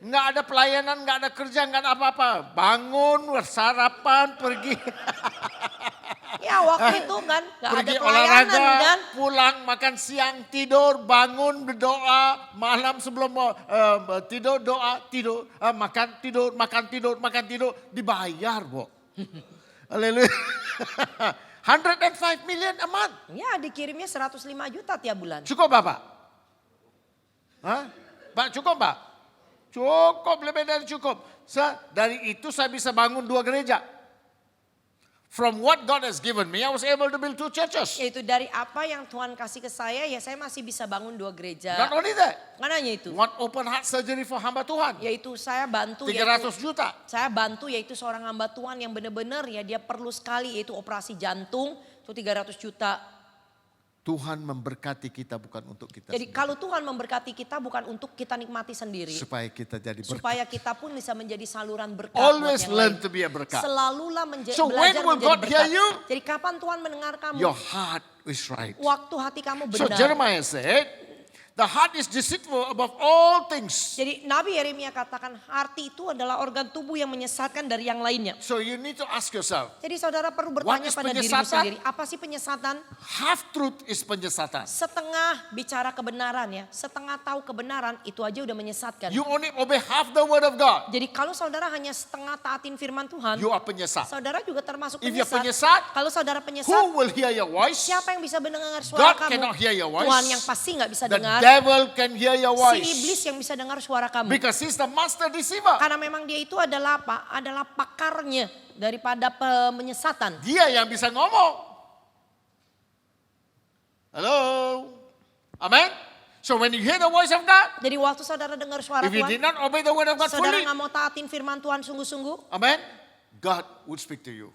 Speaker 1: Nggak ada pelayanan, nggak ada kerja, nggak ada apa-apa. Bangun, sarapan, pergi.
Speaker 2: Ya waktu itu kan nggak ada
Speaker 1: Pergi
Speaker 2: pelayanan
Speaker 1: olahraga,
Speaker 2: kan.
Speaker 1: pulang, makan siang, tidur, bangun, berdoa. Malam sebelum mau tidur, doa, tidur. Makan, tidur. Dibayar, Bu. Haleluya. 105 million a month.
Speaker 2: Ya dikirimnya 105 juta tiap bulan.
Speaker 1: Cukup Bapak? Pak cukup Pak? Cukup, lebih dari cukup. Dari itu saya bisa bangun 2 gereja. From what God has given me, I was able to build 2 churches.
Speaker 2: Yaitu dari apa yang Tuhan kasih ke saya, ya saya masih bisa bangun 2 gereja.
Speaker 1: Not only that,
Speaker 2: Nggak hanya itu.
Speaker 1: one open heart surgery for hamba Tuhan.
Speaker 2: Yaitu saya bantu
Speaker 1: 300 juta.
Speaker 2: Saya bantu yaitu seorang hamba Tuhan yang benar-benar ya dia perlu sekali yaitu operasi jantung itu 300 juta.
Speaker 1: Tuhan memberkati kita bukan untuk kita
Speaker 2: Jadi
Speaker 1: sendiri.
Speaker 2: kalau Tuhan memberkati kita bukan untuk kita nikmati sendiri.
Speaker 1: Supaya kita jadi berkat.
Speaker 2: Supaya kita pun bisa menjadi saluran berkat.
Speaker 1: Always
Speaker 2: buat yang
Speaker 1: learn
Speaker 2: lain.
Speaker 1: to be a berkat.
Speaker 2: Selalulah
Speaker 1: So when
Speaker 2: belajar
Speaker 1: will
Speaker 2: menjadi
Speaker 1: God
Speaker 2: berkat.
Speaker 1: hear you?
Speaker 2: Jadi kapan Tuhan mendengar kamu?
Speaker 1: Your heart is right.
Speaker 2: Waktu hati kamu
Speaker 1: So
Speaker 2: benar.
Speaker 1: Jeremiah said, The heart is deceitful above all things.
Speaker 2: Jadi Nabi Yeremia katakan hati itu adalah organ tubuh yang menyesatkan dari yang lainnya.
Speaker 1: So you need to ask yourself,
Speaker 2: Jadi saudara perlu
Speaker 1: What
Speaker 2: bertanya
Speaker 1: is
Speaker 2: pada dirimu
Speaker 1: penyesatan?
Speaker 2: sendiri. Apa sih penyesatan?
Speaker 1: half truth is penyesatan.
Speaker 2: Setengah bicara kebenaran ya. Setengah tahu kebenaran itu aja udah menyesatkan.
Speaker 1: You only obey half the word of God.
Speaker 2: Jadi kalau saudara hanya setengah taatin firman Tuhan.
Speaker 1: You are penyesat.
Speaker 2: Saudara juga termasuk
Speaker 1: If you're
Speaker 2: penyesat.
Speaker 1: penyesat,
Speaker 2: Kalau saudara penyesat.
Speaker 1: who will hear your voice?
Speaker 2: Siapa yang bisa mendengar suara
Speaker 1: God
Speaker 2: kamu?
Speaker 1: cannot hear your voice.
Speaker 2: Tuhan yang pasti nggak bisa
Speaker 1: The
Speaker 2: dengar.
Speaker 1: devil can hear your
Speaker 2: Si
Speaker 1: voice.
Speaker 2: iblis yang bisa dengar suara kamu.
Speaker 1: Because he's the master deceiver.
Speaker 2: Karena memang dia itu adalah apa? Adalah pakarnya daripada penyesatan.
Speaker 1: Dia yang bisa ngomong. Hello. Amen. So when you hear the voice of God,
Speaker 2: Jadi waktu saudara dengar suara
Speaker 1: if you
Speaker 2: Tuhan,
Speaker 1: did not obey the word of God
Speaker 2: saudara
Speaker 1: fully,
Speaker 2: nggak mau taatin firman Tuhan sungguh-sungguh,
Speaker 1: amen, God would speak to you.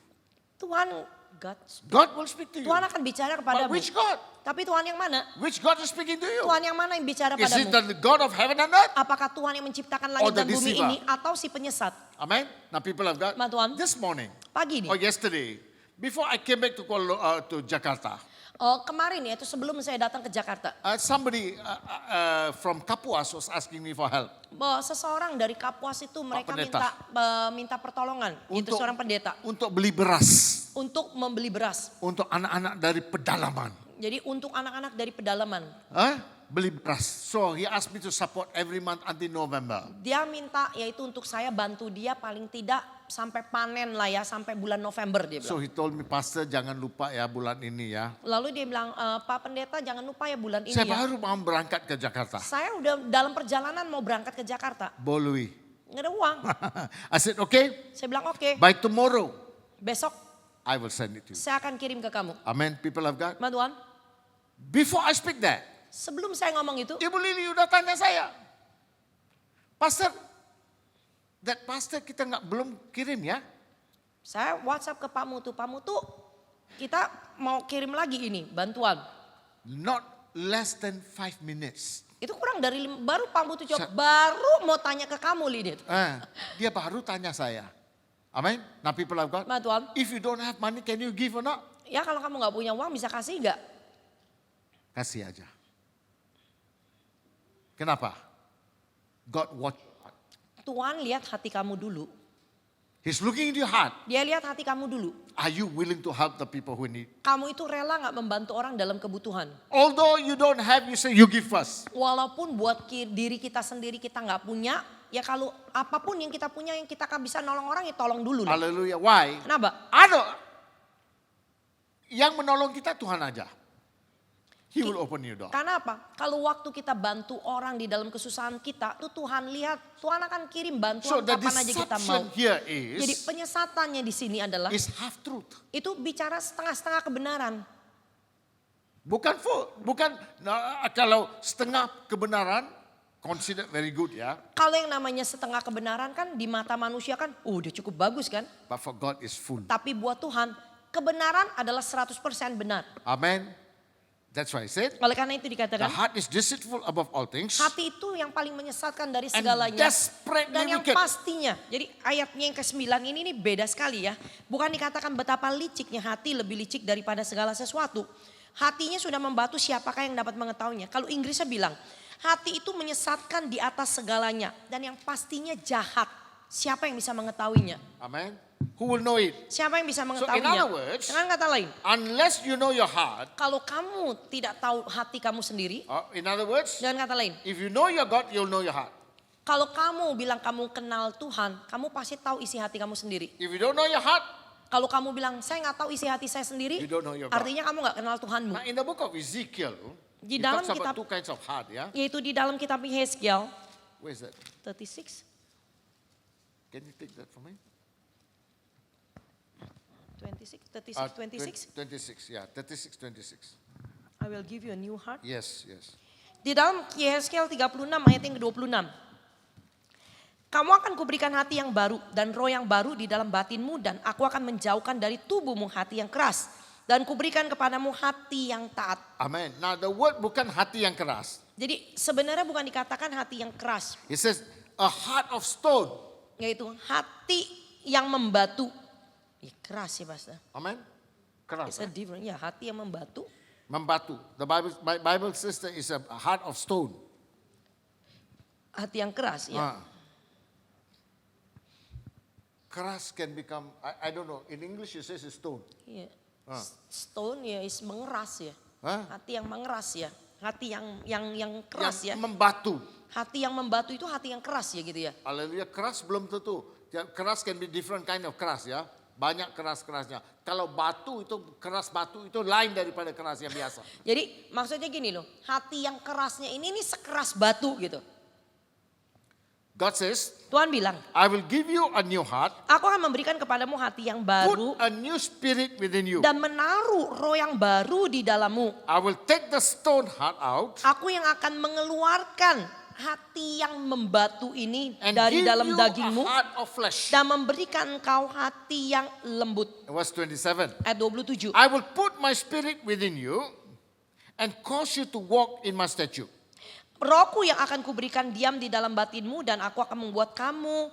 Speaker 1: God will speak to you.
Speaker 2: Tuhan akan bicara
Speaker 1: But
Speaker 2: kepadamu.
Speaker 1: which God?
Speaker 2: Tapi Tuhan yang mana?
Speaker 1: Which God is speaking to you?
Speaker 2: Tuhan yang mana yang bicara
Speaker 1: Is it
Speaker 2: padamu?
Speaker 1: the God of heaven and earth?
Speaker 2: Apakah Tuhan yang menciptakan
Speaker 1: Or
Speaker 2: langit
Speaker 1: the
Speaker 2: dan bumi
Speaker 1: deceiver?
Speaker 2: ini atau si penyesat?
Speaker 1: Amen. Now people of God,
Speaker 2: Ma Tuhan.
Speaker 1: this morning
Speaker 2: Pagi nih.
Speaker 1: or yesterday, before I came back to Jakarta,
Speaker 2: Oh, kemarin ya, itu sebelum saya datang ke Jakarta.
Speaker 1: somebody from Kapuas was asking me for help.
Speaker 2: Bahwa seseorang dari Kapuas itu mereka
Speaker 1: Pendeta.
Speaker 2: minta pertolongan. Itu seorang pendeta.
Speaker 1: Untuk beli beras
Speaker 2: Untuk membeli beras.
Speaker 1: untuk anak-anak dari pedalaman.
Speaker 2: Jadi untuk anak-anak dari pedalaman.
Speaker 1: Beli beras. So he asked me to support every month until November.
Speaker 2: Dia minta yaitu untuk saya bantu dia paling tidak sampai panen lah ya. Sampai bulan November dia
Speaker 1: So
Speaker 2: bilang.
Speaker 1: he told me, Pastor jangan lupa ya bulan ini ya.
Speaker 2: Lalu dia bilang, Pak Pendeta jangan lupa ya bulan ini
Speaker 1: Saya
Speaker 2: ya.
Speaker 1: baru mau berangkat ke Jakarta.
Speaker 2: Saya udah dalam perjalanan mau berangkat ke Jakarta.
Speaker 1: Bolui.
Speaker 2: Nggak ada uang.
Speaker 1: I said, okay,
Speaker 2: Saya bilang oke,
Speaker 1: by tomorrow
Speaker 2: besok
Speaker 1: I will send it to you.
Speaker 2: saya akan kirim ke kamu.
Speaker 1: Amen, people of God.
Speaker 2: Ma Tuhan,
Speaker 1: Before I speak that,
Speaker 2: sebelum saya ngomong itu,
Speaker 1: Ibu Lili udah tanya saya. Pastor, that pastor kita belum kirim ya.
Speaker 2: saya WhatsApp ke Pak Mutu. Pak Mutu, kita mau kirim lagi ini bantuan.
Speaker 1: Not less than 5 minutes.
Speaker 2: Itu kurang dari baru Pak Mutu jawab, baru mau tanya ke kamu Lidit.
Speaker 1: Dia baru tanya saya. Amen. Now people of God,
Speaker 2: Ma Tuhan,
Speaker 1: if you don't have money, can you give or not?
Speaker 2: ya kalau kamu nggak punya uang bisa kasih nggak?
Speaker 1: Kasih aja. Kenapa? God watch.
Speaker 2: Tuhan lihat hati kamu dulu.
Speaker 1: He's looking into your heart.
Speaker 2: Dia lihat hati kamu dulu.
Speaker 1: Are you willing to help the people who need?
Speaker 2: Kamu itu rela nggak membantu orang dalam kebutuhan?
Speaker 1: Although you don't have, you say you give first.
Speaker 2: Walaupun buat diri kita sendiri kita nggak punya, ya kalau apapun yang kita punya yang kita bisa nolong orang ya tolong dulu. Lah.
Speaker 1: Hallelujah. Why?
Speaker 2: Kenapa?
Speaker 1: Yang menolong kita Tuhan aja. He will open your door.
Speaker 2: Karena apa? Kalau waktu kita bantu orang di dalam kesusahan kita, tuh Tuhan lihat, Tuhan akan kirim
Speaker 1: So
Speaker 2: bantuan
Speaker 1: the
Speaker 2: kapan aja kita mau.
Speaker 1: deception here
Speaker 2: Jadi
Speaker 1: is
Speaker 2: penyesatannya di sini adalah
Speaker 1: half truth.
Speaker 2: itu bicara setengah-setengah kebenaran.
Speaker 1: Bukan full, bukan kalau setengah kebenaran consider very good ya.
Speaker 2: Kalau yang namanya setengah kebenaran kan di mata manusia kan, udah cukup bagus kan.
Speaker 1: But for God is full.
Speaker 2: Tapi buat Tuhan, kebenaran adalah 100% benar.
Speaker 1: Amen. That's why I said
Speaker 2: Oleh karena itu
Speaker 1: the
Speaker 2: dikatakan,
Speaker 1: heart is deceitful above all things.
Speaker 2: hati itu yang paling menyesatkan dari
Speaker 1: And
Speaker 2: segalanya.
Speaker 1: desperately
Speaker 2: Dan yang
Speaker 1: wicked.
Speaker 2: pastinya, jadi ayatnya yang ke-9 ini beda sekali ya. Bukan dikatakan betapa liciknya hati, lebih licik daripada segala sesuatu. Hatinya sudah membatu, siapakah yang dapat mengetahuinya. Kalau Inggrisnya bilang, hati itu menyesatkan di atas segalanya. Dan yang pastinya jahat. Siapa yang bisa mengetahuinya?
Speaker 1: Amen. Who will know it?
Speaker 2: Siapa yang bisa
Speaker 1: in
Speaker 2: mengetahuinya?
Speaker 1: other words,
Speaker 2: Dengan kata lain,
Speaker 1: Unless you know your heart,
Speaker 2: kalau kamu tidak tahu hati kamu sendiri,
Speaker 1: in other words,
Speaker 2: dengan kata lain,
Speaker 1: if you know your God, you'll know your heart.
Speaker 2: kalau kamu bilang kamu kenal Tuhan, kamu pasti tahu isi hati kamu sendiri.
Speaker 1: If you don't know your heart,
Speaker 2: Kalau kamu bilang saya nggak tahu isi hati saya sendiri,
Speaker 1: you don't know your God.
Speaker 2: artinya kamu nggak kenal Tuhanmu.
Speaker 1: Now in the book of Ezekiel,
Speaker 2: Di
Speaker 1: it
Speaker 2: dalam
Speaker 1: talks
Speaker 2: kitab-
Speaker 1: about two kinds of heart, yeah?
Speaker 2: Yaitu di dalam kitab Yeskiel
Speaker 1: Where is that?
Speaker 2: 36,
Speaker 1: Can you take that for me?
Speaker 2: 36, 26.
Speaker 1: 26, yeah, 36, 26.
Speaker 2: I will give you a new heart.
Speaker 1: Yes, yes.
Speaker 2: Di dalam Yeskiel 36 ayat yang ke-26. Kamu akan kuberikan hati yang baru dan roh yang baru di dalam batinmu dan aku akan menjauhkan dari tubuhmu hati yang keras dan kuberikan kepadamu hati yang taat.
Speaker 1: Amen. Now the word bukan hati yang keras.
Speaker 2: Jadi sebenarnya bukan dikatakan hati yang keras,
Speaker 1: It says a heart of stone.
Speaker 2: yaitu hati yang membatu. Ya, keras ya Pastor.
Speaker 1: Amen. Keras.
Speaker 2: It's a different, ya hati yang membatu.
Speaker 1: Membatu. The Bible says that is a heart of stone.
Speaker 2: Hati yang keras ya.
Speaker 1: Keras can become, I don't know, in English it says it's stone.
Speaker 2: Iya. Stone ya is mengeras ya. Hati yang mengeras ya. Hati yang keras ya.
Speaker 1: Yang membatu.
Speaker 2: Hati yang membatu itu hati yang keras ya gitu ya.
Speaker 1: Haleluya, keras belum tentu. Keras can be different kind of keras ya. Banyak keras-kerasnya. Kalau batu itu, keras batu itu lain daripada keras yang biasa.
Speaker 2: Jadi maksudnya gini loh, hati yang kerasnya ini sekeras batu gitu.
Speaker 1: God says,
Speaker 2: Tuhan bilang,
Speaker 1: I will give you a new heart.
Speaker 2: aku akan memberikan kepadamu hati yang baru.
Speaker 1: Put a new spirit within you.
Speaker 2: Dan menaruh roh yang baru di dalammu.
Speaker 1: I will take the stone heart out.
Speaker 2: Aku yang akan mengeluarkan hati yang membatu ini
Speaker 1: And
Speaker 2: dari
Speaker 1: give
Speaker 2: dalam
Speaker 1: you
Speaker 2: dagingmu.
Speaker 1: a heart of flesh.
Speaker 2: Dan memberikan engkau hati yang lembut.
Speaker 1: Verse 27.
Speaker 2: Ayat 27.
Speaker 1: I will put my spirit within you and cause you to walk in my statute.
Speaker 2: Rohku yang akan kuberikan diam di dalam batinmu dan aku akan membuat kamu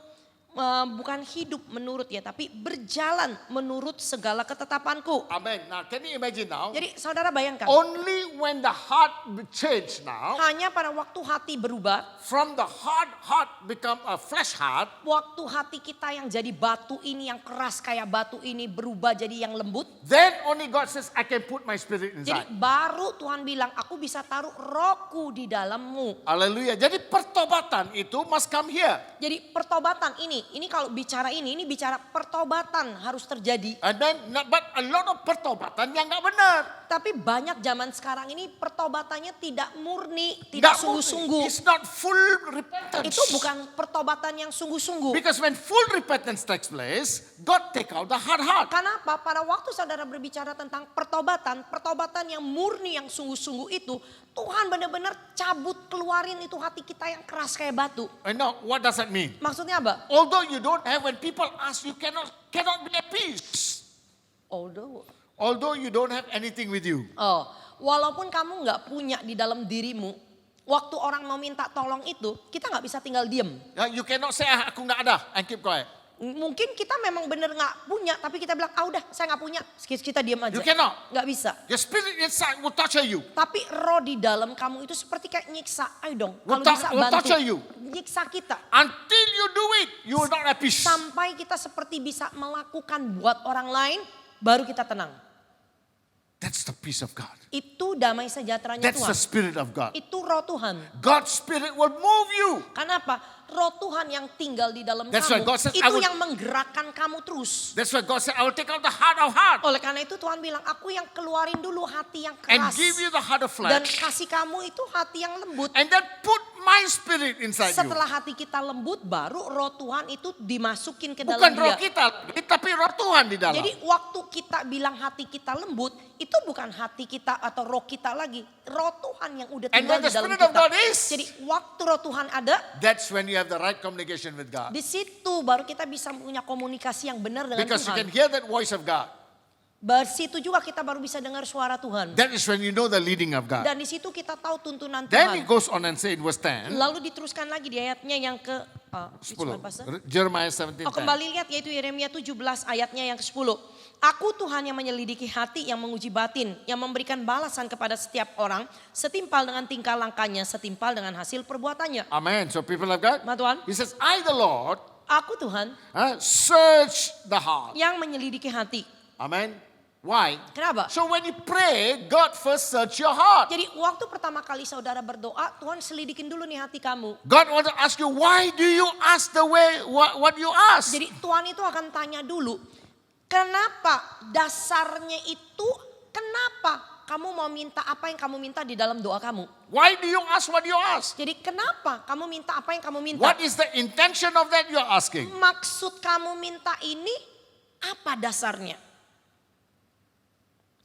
Speaker 2: bukan hidup menurut ya, tapi berjalan menurut segala ketetapanku.
Speaker 1: Amen. Now can you imagine now?
Speaker 2: Jadi saudara bayangkan,
Speaker 1: Only when the heart change now,
Speaker 2: hanya pada waktu hati berubah,
Speaker 1: from the hard heart become a flesh heart,
Speaker 2: waktu hati kita yang jadi batu ini, yang keras kayak batu ini berubah jadi yang lembut.
Speaker 1: then only God says, I can put my spirit
Speaker 2: Jadi
Speaker 1: inside.
Speaker 2: baru Tuhan bilang, aku bisa taruh rohku di dalammu.
Speaker 1: Haleluya. Jadi pertobatan itu must come here.
Speaker 2: Jadi pertobatan ini kalau bicara ini bicara pertobatan harus terjadi.
Speaker 1: And then, but a lot of pertobatan yang nggak benar.
Speaker 2: Tapi banyak zaman sekarang ini pertobatannya tidak murni,
Speaker 1: Nggak
Speaker 2: tidak
Speaker 1: murni.
Speaker 2: sungguh-sungguh.
Speaker 1: It's not full repentance.
Speaker 2: Itu bukan pertobatan yang sungguh-sungguh.
Speaker 1: Because when full repentance takes place, God take out the hard heart.
Speaker 2: Kenapa? Pada waktu saudara berbicara tentang pertobatan yang murni, yang sungguh-sungguh itu, Tuhan benar-benar cabut, keluarin itu hati kita yang keras kayak batu.
Speaker 1: And now, what does that mean?
Speaker 2: Maksudnya apa?
Speaker 1: Although you don't have, when people ask, you cannot be at peace. Although you don't have anything with you.
Speaker 2: Walaupun kamu nggak punya di dalam dirimu, waktu orang mau minta tolong itu, kita nggak bisa tinggal diem.
Speaker 1: You cannot say, aku nggak ada, and keep quiet.
Speaker 2: Mungkin kita memang benar nggak punya, tapi kita bilang, udah saya nggak punya, kita diem aja.
Speaker 1: You cannot.
Speaker 2: Nggak bisa.
Speaker 1: Your spirit inside will torture you.
Speaker 2: Tapi roh di dalam kamu itu seperti kayak nyiksa. Ayo dong, kalau bisa
Speaker 1: Will
Speaker 2: bantu.
Speaker 1: torture you.
Speaker 2: Nyiksa kita.
Speaker 1: Until you do it, you will not have peace.
Speaker 2: Sampai kita seperti bisa melakukan buat orang lain, baru kita tenang.
Speaker 1: That's the peace of God.
Speaker 2: Itu damai sejahteranya
Speaker 1: That's
Speaker 2: Tuhan.
Speaker 1: the spirit of God.
Speaker 2: Itu roh Tuhan.
Speaker 1: God's spirit will move you.
Speaker 2: Kenapa? Roh Tuhan yang tinggal di dalam
Speaker 1: That's
Speaker 2: kamu,
Speaker 1: why God says,
Speaker 2: itu
Speaker 1: I will-
Speaker 2: yang menggerakkan kamu terus.
Speaker 1: That's why God said, I will take out the heart of heart
Speaker 2: Oleh karena itu Tuhan bilang, aku yang keluarin dulu hati yang
Speaker 1: and
Speaker 2: keras.
Speaker 1: give you the heart of
Speaker 2: Dan
Speaker 1: flesh.
Speaker 2: kasih kamu itu hati yang lembut.
Speaker 1: And then put my spirit inside you.
Speaker 2: Setelah hati kita lembut, baru roh Tuhan itu dimasukin ke dalam
Speaker 1: Bukan roh
Speaker 2: dia.
Speaker 1: kita, tapi roh Tuhan di dalam.
Speaker 2: Jadi waktu kita bilang hati kita lembut, itu bukan hati kita atau roh kita lagi. Roh Tuhan yang udah
Speaker 1: And
Speaker 2: tinggal
Speaker 1: when the
Speaker 2: di dalam
Speaker 1: Spirit of
Speaker 2: kita.
Speaker 1: God is,
Speaker 2: Jadi waktu roh Tuhan ada,
Speaker 1: that's when you have the right communication with God.
Speaker 2: di situ baru kita bisa punya komunikasi yang benar dengan
Speaker 1: Because you
Speaker 2: Tuhan.
Speaker 1: can hear that voice of God.
Speaker 2: Di situ juga kita baru bisa dengar suara Tuhan.
Speaker 1: That is when you know the leading of God.
Speaker 2: Dan di situ kita tahu tuntunan
Speaker 1: Then he
Speaker 2: Tuhan.
Speaker 1: goes on and say in verse 10,
Speaker 2: Lalu diteruskan lagi di ayatnya yang ke
Speaker 1: 10,
Speaker 2: 10.
Speaker 1: Jeremiah 17, 10.
Speaker 2: Kembali lihat yaitu Yeremia 17 ayatnya yang ke-10. Aku Tuhan yang menyelidiki hati, yang menguji batin, yang memberikan balasan kepada setiap orang setimpal dengan tingkah langkahnya, setimpal dengan hasil perbuatannya.
Speaker 1: Amen. So people of God,
Speaker 2: Ma Tuhan,
Speaker 1: he says, I the Lord
Speaker 2: aku Tuhan
Speaker 1: search the heart.
Speaker 2: yang menyelidiki hati.
Speaker 1: Amen. Why?
Speaker 2: Kenapa?
Speaker 1: So when you pray, God first search your heart.
Speaker 2: Jadi waktu pertama kali saudara berdoa, Tuhan selidikin dulu nih hati kamu.
Speaker 1: God want to ask you, why do you ask the way what you ask?
Speaker 2: Jadi Tuhan itu akan tanya dulu, kenapa dasarnya itu, kenapa kamu mau minta apa yang kamu minta di dalam doa kamu?
Speaker 1: Why do you ask what you ask?
Speaker 2: Jadi kenapa kamu minta apa yang kamu minta?
Speaker 1: What is the intention of that you're asking?
Speaker 2: Maksud kamu minta ini apa dasarnya?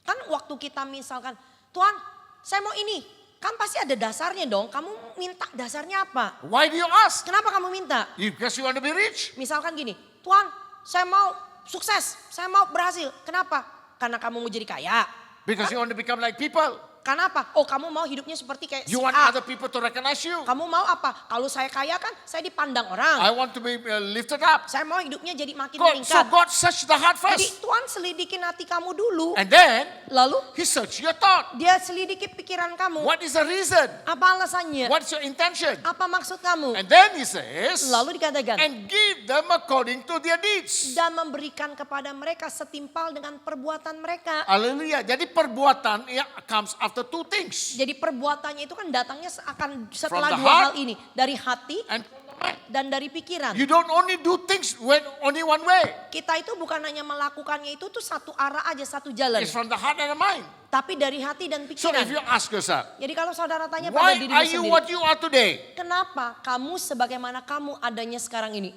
Speaker 2: Kan waktu kita misalkan, Tuhan saya mau ini. Kan pasti ada dasarnya dong. Kamu minta dasarnya apa?
Speaker 1: Why do you ask?
Speaker 2: Kenapa kamu minta?
Speaker 1: Because you want to be rich?
Speaker 2: Misalkan gini, Tuhan saya mau sukses. Saya mau berhasil. Kenapa? Karena kamu mau jadi kaya.
Speaker 1: Because you want to become like people?
Speaker 2: Karena apa? Oh, kamu mau hidupnya seperti kayak si
Speaker 1: You want
Speaker 2: A.
Speaker 1: other people to recognize you.
Speaker 2: Kamu mau apa? Kalau saya kaya kan saya dipandang orang.
Speaker 1: I want to be lifted up.
Speaker 2: Saya mau hidupnya jadi makin
Speaker 1: So
Speaker 2: meningkat.
Speaker 1: God search the heart
Speaker 2: Jadi
Speaker 1: first.
Speaker 2: Tuhan selidikin hati kamu dulu.
Speaker 1: And then
Speaker 2: Lalu
Speaker 1: He search your thought.
Speaker 2: dia selidiki pikiran kamu.
Speaker 1: What is the reason?
Speaker 2: Apa alasannya?
Speaker 1: What's your intention?
Speaker 2: Apa maksud kamu?
Speaker 1: And then He says,
Speaker 2: Lalu dikatakan.
Speaker 1: and give them according to their deeds.
Speaker 2: Dan memberikan kepada mereka setimpal dengan perbuatan mereka.
Speaker 1: Hallelujah. Jadi perbuatan comes after two things.
Speaker 2: Jadi perbuatannya itu kan datangnya akan setelah
Speaker 1: From the
Speaker 2: dua
Speaker 1: heart
Speaker 2: hal ini. Dari hati
Speaker 1: And
Speaker 2: dan dari pikiran.
Speaker 1: you don't only do things when only one way.
Speaker 2: Kita itu bukan hanya melakukannya itu tuh satu arah aja, satu jalan.
Speaker 1: It's from the heart and the mind.
Speaker 2: Tapi dari hati dan
Speaker 1: So
Speaker 2: pikiran.
Speaker 1: if you ask yourself,
Speaker 2: Jadi kalau saudara tanya pada
Speaker 1: why
Speaker 2: dirimu
Speaker 1: are you
Speaker 2: sendiri.
Speaker 1: what you are today?
Speaker 2: Kenapa kamu sebagaimana kamu adanya sekarang ini?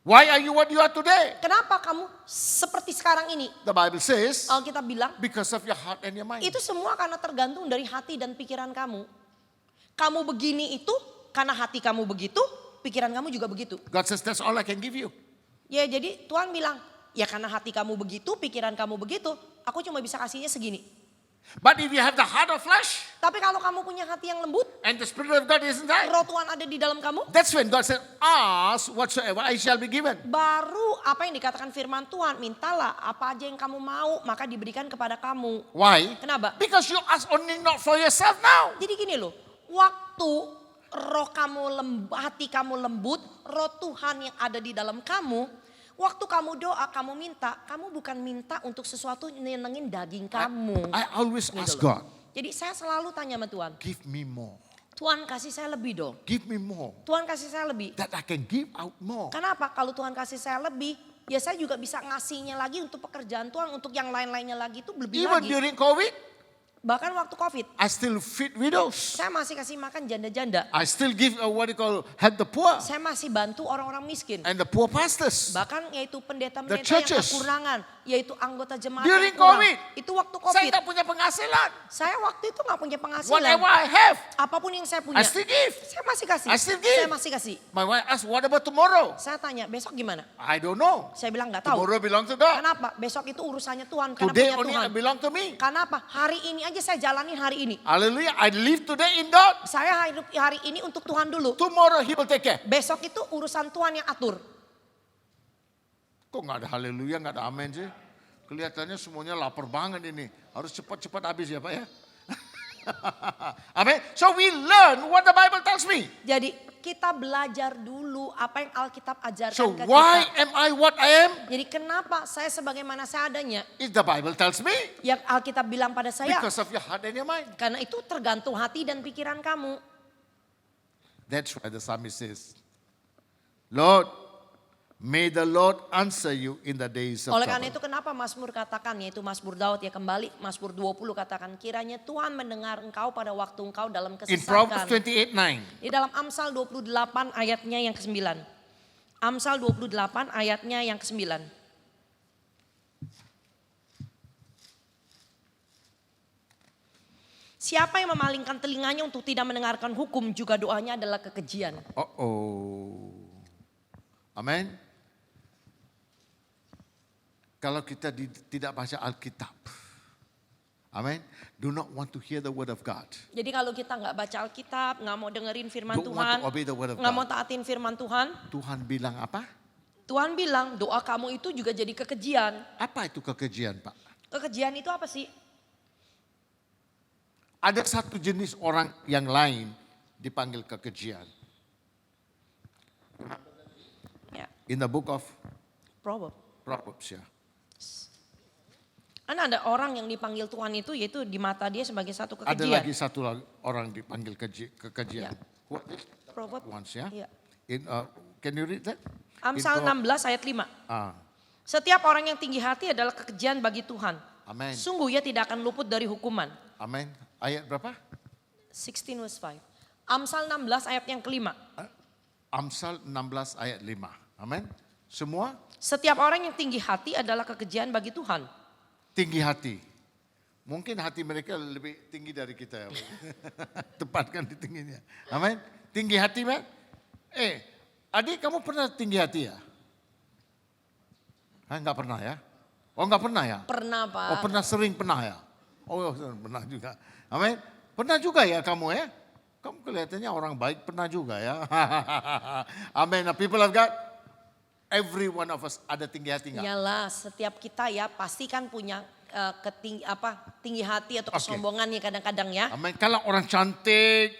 Speaker 1: Why are you what you are today?
Speaker 2: Kenapa kamu seperti sekarang ini?
Speaker 1: The Bible says,
Speaker 2: Alkitab bilang,
Speaker 1: because of your heart and your mind.
Speaker 2: itu semua karena tergantung dari hati dan pikiran kamu. Kamu begini itu karena hati kamu begitu, pikiran kamu juga begitu.
Speaker 1: God says, that's all I can give you.
Speaker 2: Ya jadi Tuhan bilang, ya karena hati kamu begitu, pikiran kamu begitu, aku cuma bisa kasihnya segini.
Speaker 1: But if you have the heart of flesh
Speaker 2: Tapi kalau kamu punya hati yang lembut,
Speaker 1: and the Spirit of God is inside,
Speaker 2: roh Tuhan ada di dalam kamu,
Speaker 1: that's when God said, ask whatsoever I shall be given.
Speaker 2: baru apa yang dikatakan firman Tuhan, mintalah apa aja yang kamu mau, maka diberikan kepada kamu.
Speaker 1: Why?
Speaker 2: Kenapa?
Speaker 1: Because you ask only not for yourself now.
Speaker 2: Jadi gini loh, waktu roh kamu hati kamu lembut, roh Tuhan yang ada di dalam kamu, waktu kamu doa, kamu minta, kamu bukan minta untuk sesuatu nyenengin daging kamu.
Speaker 1: I always
Speaker 2: Gitu
Speaker 1: ask
Speaker 2: loh.
Speaker 1: God,
Speaker 2: Jadi saya selalu tanya sama Tuhan,
Speaker 1: give me more.
Speaker 2: Tuhan kasih saya lebih dong.
Speaker 1: Give me more.
Speaker 2: Tuhan kasih saya lebih.
Speaker 1: That I can give out more.
Speaker 2: Kenapa? Kalau Tuhan kasih saya lebih, ya saya juga bisa ngasihnya lagi untuk pekerjaan Tuhan, untuk yang lain-lainnya lagi itu lebih
Speaker 1: Even
Speaker 2: lagi.
Speaker 1: during COVID,
Speaker 2: Bahkan waktu COVID,
Speaker 1: I still feed widows.
Speaker 2: saya masih kasih makan janda-janda.
Speaker 1: I still give what you call help the poor
Speaker 2: Saya masih bantu orang-orang miskin.
Speaker 1: and the poor pastors.
Speaker 2: Bahkan yaitu pendeta-pendeta
Speaker 1: The
Speaker 2: yang
Speaker 1: churches.
Speaker 2: kekurangan, yaitu anggota jemaat
Speaker 1: During
Speaker 2: yang kurang.
Speaker 1: COVID.
Speaker 2: Itu waktu
Speaker 1: Saya
Speaker 2: COVID.
Speaker 1: tak punya penghasilan.
Speaker 2: Saya waktu itu nggak punya penghasilan.
Speaker 1: Whatever I have,
Speaker 2: Apapun yang saya punya,
Speaker 1: I still give.
Speaker 2: saya masih kasih.
Speaker 1: I still give.
Speaker 2: Saya masih kasih.
Speaker 1: My wife asked, what about tomorrow?
Speaker 2: Saya tanya, besok gimana?
Speaker 1: I don't know.
Speaker 2: Saya bilang nggak tahu.
Speaker 1: Tomorrow belongs to God.
Speaker 2: Kenapa? Besok itu urusannya Tuhan, karena
Speaker 1: Today
Speaker 2: punya
Speaker 1: only
Speaker 2: Tuhan.
Speaker 1: belong to me.
Speaker 2: Karena apa? Hari ini aja saya jalani hari ini.
Speaker 1: Hallelujah. I live today in God.
Speaker 2: Saya hidup hari ini untuk Tuhan dulu.
Speaker 1: Tomorrow He will take care.
Speaker 2: Besok itu urusan Tuhan yang atur.
Speaker 1: Kok nggak ada haleluya, nggak ada amin sih? Kelihatannya semuanya lapar banget ini. Harus cepat-cepat habis ya Pak ya. Amin. So we learn what the Bible tells me.
Speaker 2: Jadi kita belajar dulu apa yang Alkitab ajarkan
Speaker 1: So
Speaker 2: ke
Speaker 1: why
Speaker 2: kita.
Speaker 1: am I what I am?
Speaker 2: Jadi kenapa saya sebagaimana saya adanya?
Speaker 1: If the Bible tells me,
Speaker 2: Yang Alkitab bilang pada saya,
Speaker 1: because of your heart and your mind.
Speaker 2: karena itu tergantung hati dan pikiran kamu.
Speaker 1: That's why the psalmist says, Lord, may the Lord answer you in the days of
Speaker 2: Oleh karena
Speaker 1: trouble.
Speaker 2: itu kenapa Mazmur katakan, yaitu Mazmur Daud ya kembali, Mazmur 20 katakan, kiranya Tuhan mendengar engkau pada waktu engkau dalam
Speaker 1: In Proverbs
Speaker 2: kesesakan.
Speaker 1: 28:9.
Speaker 2: Di dalam Amsal 28 ayatnya yang ke-9. Amsal 28 ayatnya yang ke-9. Siapa yang memalingkan telinganya untuk tidak mendengarkan hukum, juga doanya adalah kekejian.
Speaker 1: Amin. Kalau kita tidak baca Alkitab. Amin. Do not want to hear the word of God.
Speaker 2: Jadi kalau kita nggak baca Alkitab, nggak mau dengerin firman
Speaker 1: Don't want
Speaker 2: Tuhan,
Speaker 1: to obey the word of
Speaker 2: nggak mau
Speaker 1: God.
Speaker 2: taatin firman Tuhan,
Speaker 1: Tuhan bilang apa?
Speaker 2: Tuhan bilang doa kamu itu juga jadi kekejian.
Speaker 1: Apa itu kekejian Pak?
Speaker 2: Kekejian itu apa sih?
Speaker 1: Ada satu jenis orang yang lain dipanggil kekejian.
Speaker 2: Ya,
Speaker 1: In the book of Proverbs ya.
Speaker 2: kan ada orang yang dipanggil Tuhan itu yaitu di mata dia sebagai satu
Speaker 1: Ada
Speaker 2: kekejian.
Speaker 1: lagi satu orang dipanggil kekejian.
Speaker 2: Ya.
Speaker 1: What is
Speaker 2: Proverbs.
Speaker 1: once ya?
Speaker 2: Iya.
Speaker 1: Can you read that?
Speaker 2: Amsal
Speaker 1: In
Speaker 2: 16 ayat 5.
Speaker 1: Ah,
Speaker 2: Setiap orang yang tinggi hati adalah kekejian bagi Tuhan.
Speaker 1: amin.
Speaker 2: Sungguh ia tidak akan luput dari hukuman.
Speaker 1: Amin. Ayat berapa?
Speaker 2: 16 verse 5. Amsal 16 ayat yang kelima.
Speaker 1: Amsal 16 ayat 5. Amin. Semua
Speaker 2: Setiap orang yang tinggi hati adalah kekejian bagi Tuhan.
Speaker 1: tinggi hati. Mungkin hati mereka lebih tinggi dari kita ya. Tepatkan di tingginya. Amin. Tinggi hati, man. Adik kamu pernah tinggi hati ya? Enggak pernah ya? Oh enggak pernah ya?
Speaker 2: Pernah Pak.
Speaker 1: Oh pernah sering pernah ya? Oh, pernah juga. Amin. Pernah juga ya kamu ya? Kamu kelihatannya orang baik, pernah juga ya. Amin. Nah, people of God, every one of us ada tinggi hati enggak?
Speaker 2: Iyalah, setiap kita ya pasti kan punya tinggi hati atau
Speaker 1: Oke.
Speaker 2: kesombongan ya kadang-kadang ya.
Speaker 1: Amin. Kalau orang cantik,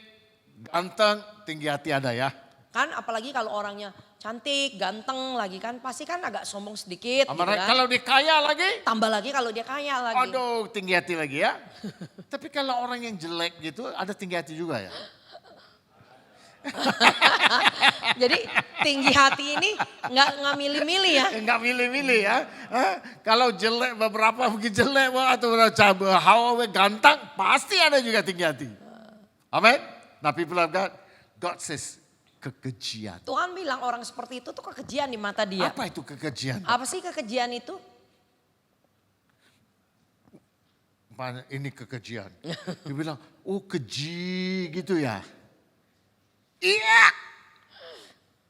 Speaker 1: ganteng, tinggi hati ada ya.
Speaker 2: Kan apalagi kalau orangnya cantik, ganteng lagi kan pasti kan agak sombong sedikit gitu
Speaker 1: Amin.
Speaker 2: kan.
Speaker 1: Kalau dia kaya lagi,
Speaker 2: Tambah lagi kalau dia kaya lagi.
Speaker 1: aduh tinggi hati lagi ya. Tapi kalau orang yang jelek gitu ada tinggi hati juga ya.
Speaker 2: Jadi tinggi hati ini nggak milih-milih ya.
Speaker 1: Enggak milih-milih ya. Hah? Kalau jelek beberapa mungkin jelek atau hawa ganteng pasti ada juga tinggi hati. Amin. Nah people of God, God says kekejian.
Speaker 2: Tuhan bilang orang seperti itu tuh kekejian di mata dia.
Speaker 1: Apa itu kekejian?
Speaker 2: Apa sih kekejian itu?
Speaker 1: Ini kekejian. Dia bilang, oh keji gitu ya. Iya.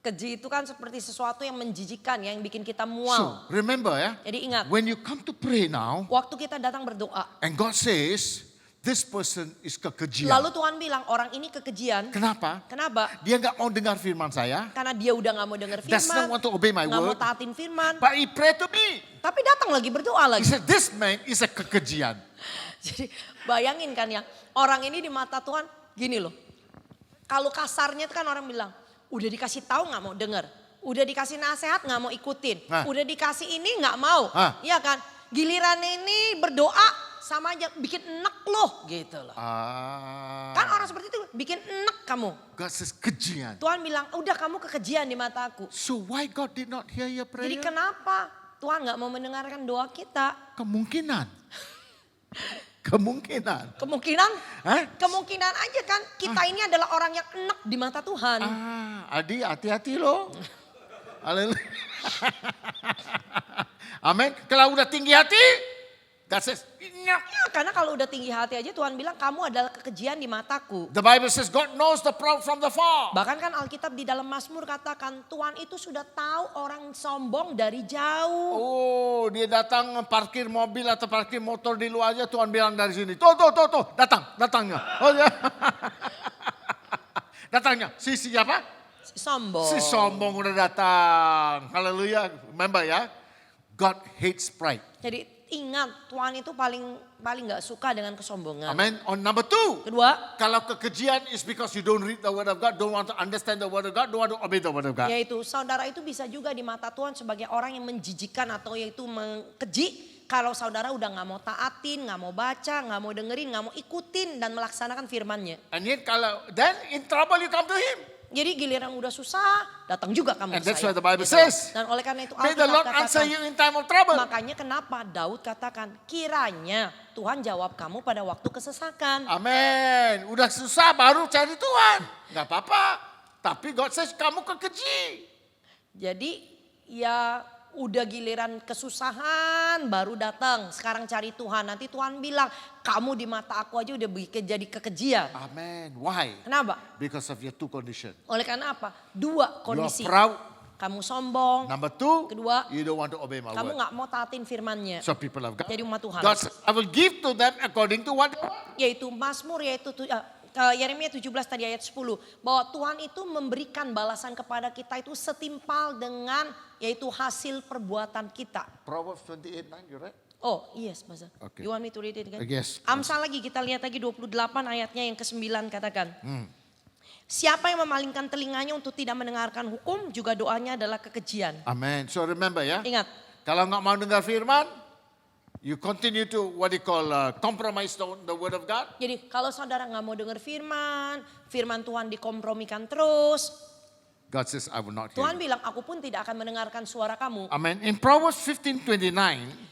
Speaker 2: Keji itu kan seperti sesuatu yang menjijikan ya, yang bikin kita
Speaker 1: So
Speaker 2: mual.
Speaker 1: remember ya,
Speaker 2: Jadi ingat,
Speaker 1: when you come to pray now,
Speaker 2: waktu kita datang berdoa,
Speaker 1: and God says, this person is kekejian.
Speaker 2: lalu Tuhan bilang orang ini kekejian.
Speaker 1: Kenapa?
Speaker 2: Kenapa?
Speaker 1: Dia nggak mau dengar firman saya.
Speaker 2: Karena dia udah nggak mau dengar
Speaker 1: Does not
Speaker 2: firman,
Speaker 1: want to obey my
Speaker 2: nggak mau
Speaker 1: word.
Speaker 2: taatin firman.
Speaker 1: But he pray to me.
Speaker 2: Tapi datang lagi berdoa
Speaker 1: He
Speaker 2: lagi.
Speaker 1: said, this man is a kekejian.
Speaker 2: Jadi bayangin kan ya, orang ini di mata Tuhan gini loh. Kalau kasarnya itu kan orang bilang, udah dikasih tahu nggak mau dengar. Udah dikasih nasihat nggak mau ikutin.
Speaker 1: Hah.
Speaker 2: Udah dikasih ini nggak mau.
Speaker 1: Hah.
Speaker 2: Iya kan? Giliran ini berdoa sama aja bikin enek loh gitu loh. Kan orang seperti itu bikin enek kamu.
Speaker 1: God says kejian.
Speaker 2: Tuhan bilang udah kamu kekejian di mataku.
Speaker 1: So why God did not hear your
Speaker 2: Jadi
Speaker 1: prayer?
Speaker 2: kenapa Tuhan nggak mau mendengarkan doa kita?
Speaker 1: Kemungkinan. Kemungkinan.
Speaker 2: Kemungkinan,
Speaker 1: Hah?
Speaker 2: kemungkinan aja kan kita ini adalah orang yang enek di mata Tuhan.
Speaker 1: Adi hati-hati loh. Haleluya. Amin. Kalau udah tinggi hati, God says, "Nyah."
Speaker 2: Ya, karena kalau udah tinggi hati aja Tuhan bilang kamu adalah kekejian di mataku.
Speaker 1: The Bible says God knows the proud from the far.
Speaker 2: Bahkan kan Alkitab di dalam Mazmur katakan Tuhan itu sudah tahu orang sombong dari jauh.
Speaker 1: Oh, dia datang parkir mobil atau parkir motor di luar aja Tuhan bilang dari sini. Tuh, datangnya. Oh ya. Datangnya. Si siapa?
Speaker 2: Sombong.
Speaker 1: Si sombong udah datang. Haleluya. Remember ya. God hates pride.
Speaker 2: Jadi ingat Tuhan itu paling nggak suka dengan kesombongan.
Speaker 1: Amen. On number 2.
Speaker 2: Kedua,
Speaker 1: Kalau kekejian is because you don't read the word of God, don't want to understand the word of God, don't want to obey the word of God.
Speaker 2: yaitu saudara itu bisa juga di mata Tuhan sebagai orang yang menjijikan atau yaitu keji. Kalau saudara udah nggak mau taatin, nggak mau baca, nggak mau dengerin, nggak mau ikutin dan melaksanakan firman-Nya.
Speaker 1: And yet then in trouble you come to him.
Speaker 2: Jadi giliran udah susah, datang juga kamu
Speaker 1: And
Speaker 2: ke
Speaker 1: that's
Speaker 2: saya.
Speaker 1: what the Bible
Speaker 2: Gitu.
Speaker 1: says.
Speaker 2: Dan oleh karena itu
Speaker 1: May the
Speaker 2: Alkitab
Speaker 1: Lord answer
Speaker 2: katakan,
Speaker 1: you in time of trouble.
Speaker 2: makanya kenapa Daud katakan, kiranya Tuhan jawab kamu pada waktu kesesakan.
Speaker 1: Amen. Udah susah baru cari Tuhan. Gak apa-apa. Tapi God says kamu kekeji.
Speaker 2: Jadi ya udah giliran kesusahan baru datang. Sekarang cari Tuhan. Nanti Tuhan bilang kamu di mata aku aja udah jadi kekejian.
Speaker 1: Amen. Why?
Speaker 2: Kenapa?
Speaker 1: Because of your two condition.
Speaker 2: Oleh karena apa? Dua
Speaker 1: You are
Speaker 2: kondisi.
Speaker 1: proud.
Speaker 2: Kamu sombong.
Speaker 1: Number 2,
Speaker 2: Kedua,
Speaker 1: you don't want to obey my
Speaker 2: kamu
Speaker 1: word.
Speaker 2: nggak mau taatin firman-Nya.
Speaker 1: So people of God.
Speaker 2: Jadi umat Tuhan.
Speaker 1: God says, I will give to them according to what they want.
Speaker 2: Yaitu Mazmur, yaitu Yeremia 17 tadi ayat 10. Bahwa Tuhan itu memberikan balasan kepada kita itu setimpal dengan yaitu hasil perbuatan kita.
Speaker 1: Proverbs 28:9, you right?
Speaker 2: Oh yes Pastor.
Speaker 1: Okay.
Speaker 2: You want me to read it again?
Speaker 1: Yes.
Speaker 2: Amsal lagi kita lihat lagi 28 ayatnya yang ke-9 katakan. Siapa yang memalingkan telinganya untuk tidak mendengarkan hukum juga doanya adalah kekejian.
Speaker 1: Amen. So remember ya.
Speaker 2: Ingat,
Speaker 1: Kalau nggak mau dengar firman, you continue to what they call compromise the word of God.
Speaker 2: jadi kalau saudara nggak mau dengar firman Tuhan dikompromikan terus.
Speaker 1: God says, I will not hear.
Speaker 2: Tuhan
Speaker 1: you."
Speaker 2: bilang aku pun tidak akan mendengarkan suara kamu.
Speaker 1: Amen. In Proverbs 15:29,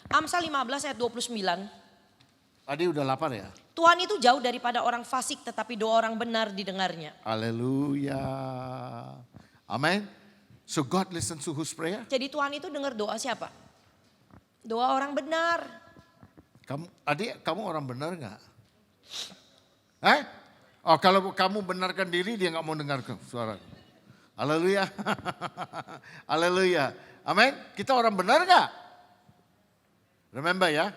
Speaker 2: Amsal 15 ayat 29.
Speaker 1: tadi udah lapar ya.
Speaker 2: Tuhan itu jauh daripada orang fasik tetapi doa orang benar didengarnya.
Speaker 1: Haleluya. Amen. So God listens to whose prayer?
Speaker 2: Jadi Tuhan itu dengar doa siapa? Doa orang benar.
Speaker 1: Kamu orang benar nggak? Oh kalau kamu benarkan diri dia nggak mau dengar suara. Haleluya. Haleluya. Amin. Kita orang benar nggak? Remember ya.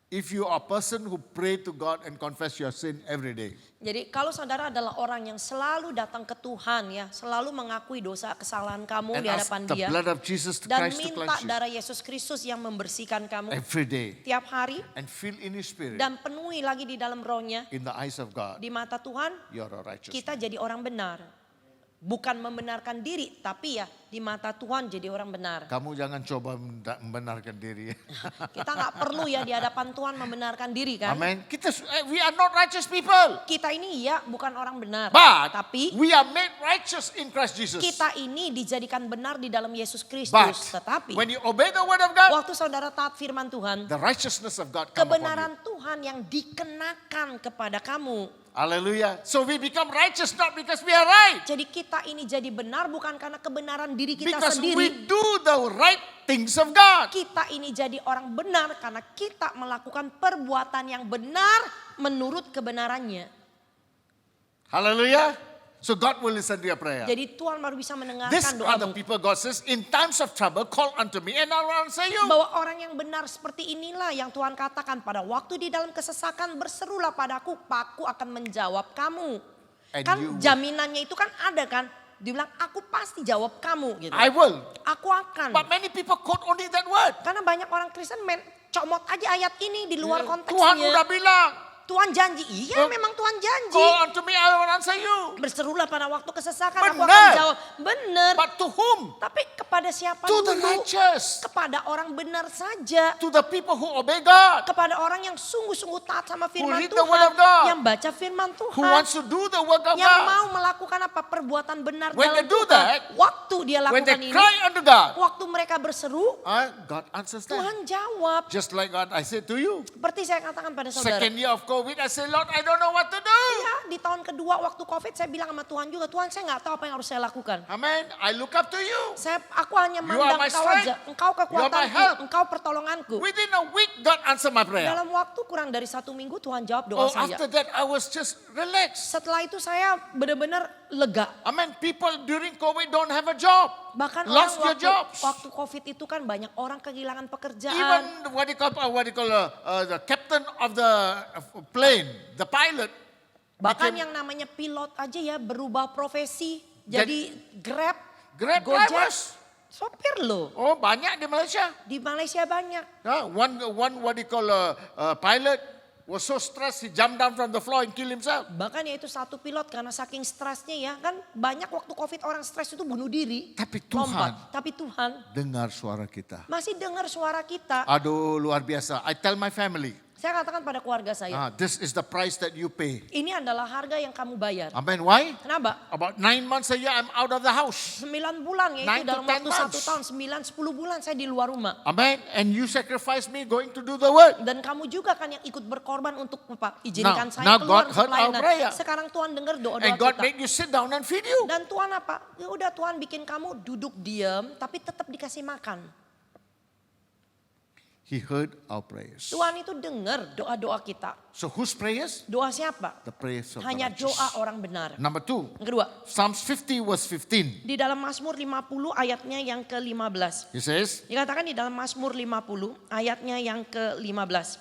Speaker 1: if you are a person who pray to God and confess your sin every day.
Speaker 2: Jadi kalau saudara adalah orang yang selalu datang ke Tuhan ya, selalu mengakui dosa kesalahan kamu
Speaker 1: And
Speaker 2: di
Speaker 1: ask
Speaker 2: hadapan
Speaker 1: the
Speaker 2: Dia.
Speaker 1: blood of Jesus
Speaker 2: Dan
Speaker 1: Christ to
Speaker 2: minta
Speaker 1: cleanse you
Speaker 2: darah Yesus Kristus yang membersihkan kamu
Speaker 1: every day.
Speaker 2: tiap hari.
Speaker 1: And feel in your spirit,
Speaker 2: Dan penuhi lagi di dalam rohnya.
Speaker 1: in the eyes of God,
Speaker 2: Di mata Tuhan
Speaker 1: you're a righteous
Speaker 2: kita
Speaker 1: man.
Speaker 2: jadi orang benar. Bukan membenarkan diri, tapi ya di mata Tuhan jadi orang benar.
Speaker 1: Kamu jangan coba membenarkan diri.
Speaker 2: Kita nggak perlu ya di hadapan Tuhan membenarkan diri kan.
Speaker 1: Amen. We are not righteous people.
Speaker 2: Kita ini ya bukan orang benar.
Speaker 1: But
Speaker 2: Tapi
Speaker 1: we are made righteous in Christ Jesus.
Speaker 2: kita ini dijadikan benar di dalam Yesus
Speaker 1: But
Speaker 2: Kristus. Tetapi
Speaker 1: when you obey the word of God,
Speaker 2: waktu saudara taat firman Tuhan,
Speaker 1: the righteousness of God come upon you.
Speaker 2: kebenaran Tuhan yang dikenakan kepada kamu.
Speaker 1: Hallelujah. So we become righteous not because we are right.
Speaker 2: Jadi kita ini jadi benar bukan karena kebenaran diri kita
Speaker 1: Because
Speaker 2: sendiri.
Speaker 1: we do the right things of God.
Speaker 2: Kita ini jadi orang benar karena kita melakukan perbuatan yang benar menurut kebenarannya.
Speaker 1: Hallelujah. So God will listen to your prayer.
Speaker 2: Jadi Tuhan baru bisa
Speaker 1: These
Speaker 2: mendengarkan
Speaker 1: are the
Speaker 2: doamu.
Speaker 1: people God says, in times of trouble, call unto me and I will answer you.
Speaker 2: Bahwa orang yang benar seperti inilah yang Tuhan katakan pada waktu di dalam kesesakan berserulah padaku, aku akan menjawab kamu.
Speaker 1: And
Speaker 2: Kan
Speaker 1: you will.
Speaker 2: jaminannya itu kan ada kan. Dibilang aku pasti jawab kamu gitu.
Speaker 1: I will.
Speaker 2: Aku akan.
Speaker 1: But many people quote only that word.
Speaker 2: Karena banyak orang Kristen comot aja ayat ini di luar
Speaker 1: Tuhan
Speaker 2: konteksnya.
Speaker 1: udah bilang,
Speaker 2: Tuhan janji, iya
Speaker 1: Oh,
Speaker 2: memang Tuhan janji.
Speaker 1: call unto me, I will answer you.
Speaker 2: Berserulah pada waktu kesesakan aku
Speaker 1: Benar.
Speaker 2: akan jawab. Benar.
Speaker 1: But to whom?
Speaker 2: Tapi kepada siapa
Speaker 1: To the
Speaker 2: dulu?
Speaker 1: righteous.
Speaker 2: Kepada orang benar saja.
Speaker 1: To the people who obey God.
Speaker 2: Kepada orang yang sungguh-sungguh taat sama firman
Speaker 1: read the word
Speaker 2: Tuhan.
Speaker 1: of God.
Speaker 2: Yang baca firman
Speaker 1: Who
Speaker 2: Tuhan.
Speaker 1: wants to do the work of
Speaker 2: Yang
Speaker 1: God.
Speaker 2: mau melakukan apa? Perbuatan benar
Speaker 1: When
Speaker 2: dalam
Speaker 1: they do
Speaker 2: Tuhan.
Speaker 1: that,
Speaker 2: Waktu dia
Speaker 1: When
Speaker 2: lakukan
Speaker 1: they
Speaker 2: ini.
Speaker 1: cry unto God,
Speaker 2: Waktu mereka berseru.
Speaker 1: God answers them.
Speaker 2: Tuhan jawab.
Speaker 1: Just like God, I said to you.
Speaker 2: Seperti saya katakan pada saudara.
Speaker 1: Second year of COVID, I said, Lord, I don't know what to do.
Speaker 2: Ya, di tahun kedua waktu COVID saya bilang sama Tuhan juga. Tuhan saya nggak tahu apa yang harus saya lakukan.
Speaker 1: Amen. I look up to you.
Speaker 2: Aku hanya
Speaker 1: You are
Speaker 2: mandang
Speaker 1: my
Speaker 2: engkau
Speaker 1: strength.
Speaker 2: aja. Engkau
Speaker 1: You are my help.
Speaker 2: kekuatanku. Engkau pertolonganku.
Speaker 1: Within a week, God answered my prayer.
Speaker 2: Dalam waktu kurang dari 1 minggu Tuhan jawab doa
Speaker 1: Oh,
Speaker 2: saya.
Speaker 1: after that, I was just relaxed.
Speaker 2: Setelah itu saya benar-benar lega.
Speaker 1: Amen. People during COVID don't have a job.
Speaker 2: Bahkan
Speaker 1: Lost
Speaker 2: orang
Speaker 1: their jobs.
Speaker 2: waktu COVID itu kan banyak orang kehilangan pekerjaan.
Speaker 1: Even what you call the captain of the plane, the pilot.
Speaker 2: Bahkan
Speaker 1: became
Speaker 2: yang namanya pilot aja ya berubah profesi. Jadi Grab,
Speaker 1: Grab
Speaker 2: Gojek,
Speaker 1: drivers.
Speaker 2: sopir loh.
Speaker 1: Oh, banyak di Malaysia.
Speaker 2: Di Malaysia banyak.
Speaker 1: One what you call pilot was so stressed he jumped down from the floor and killed himself.
Speaker 2: Bahkan ya itu satu pilot karena saking stresnya ya. Kan banyak waktu COVID orang stres itu bunuh diri.
Speaker 1: Tapi
Speaker 2: Lompat. Tapi Tuhan
Speaker 1: dengar suara kita.
Speaker 2: masih dengar suara kita.
Speaker 1: Aduh, luar biasa. I tell my family,
Speaker 2: Saya katakan pada keluarga saya.
Speaker 1: this is the price that you pay.
Speaker 2: Ini adalah harga yang kamu bayar.
Speaker 1: Amen. Why?
Speaker 2: Kenapa?
Speaker 1: About 9 months a year I'm out of the house.
Speaker 2: 9 bulan ya
Speaker 1: 9
Speaker 2: itu
Speaker 1: to
Speaker 2: dalam
Speaker 1: 10
Speaker 2: waktu 1
Speaker 1: months.
Speaker 2: tahun. 9-10 bulan saya di luar rumah.
Speaker 1: Amen. And you sacrifice me going to do the work.
Speaker 2: Dan kamu juga kan yang ikut berkorban untuk apa? Izinkan
Speaker 1: Now-
Speaker 2: saya
Speaker 1: now
Speaker 2: keluar
Speaker 1: God
Speaker 2: untuk
Speaker 1: heard our
Speaker 2: pelayanan.
Speaker 1: prayer.
Speaker 2: Sekarang Tuhan dengar doa-doa
Speaker 1: And God
Speaker 2: kita.
Speaker 1: make you sit down and feed you.
Speaker 2: Dan Tuhan apa? Ya udah Tuhan bikin kamu duduk diam tapi tetap dikasih makan.
Speaker 1: He heard our prayers.
Speaker 2: Tuhan itu dengar doa-doa kita.
Speaker 1: So whose prayers?
Speaker 2: Doa siapa?
Speaker 1: The prayers of the
Speaker 2: Hanya
Speaker 1: righteous.
Speaker 2: doa orang benar.
Speaker 1: Number 2,
Speaker 2: Yang kedua,
Speaker 1: Psalms 50 verse 15.
Speaker 2: di dalam Mazmur 50 ayatnya yang ke-15.
Speaker 1: He says,
Speaker 2: Dikatakan di dalam Mazmur 50 ayatnya yang ke-15.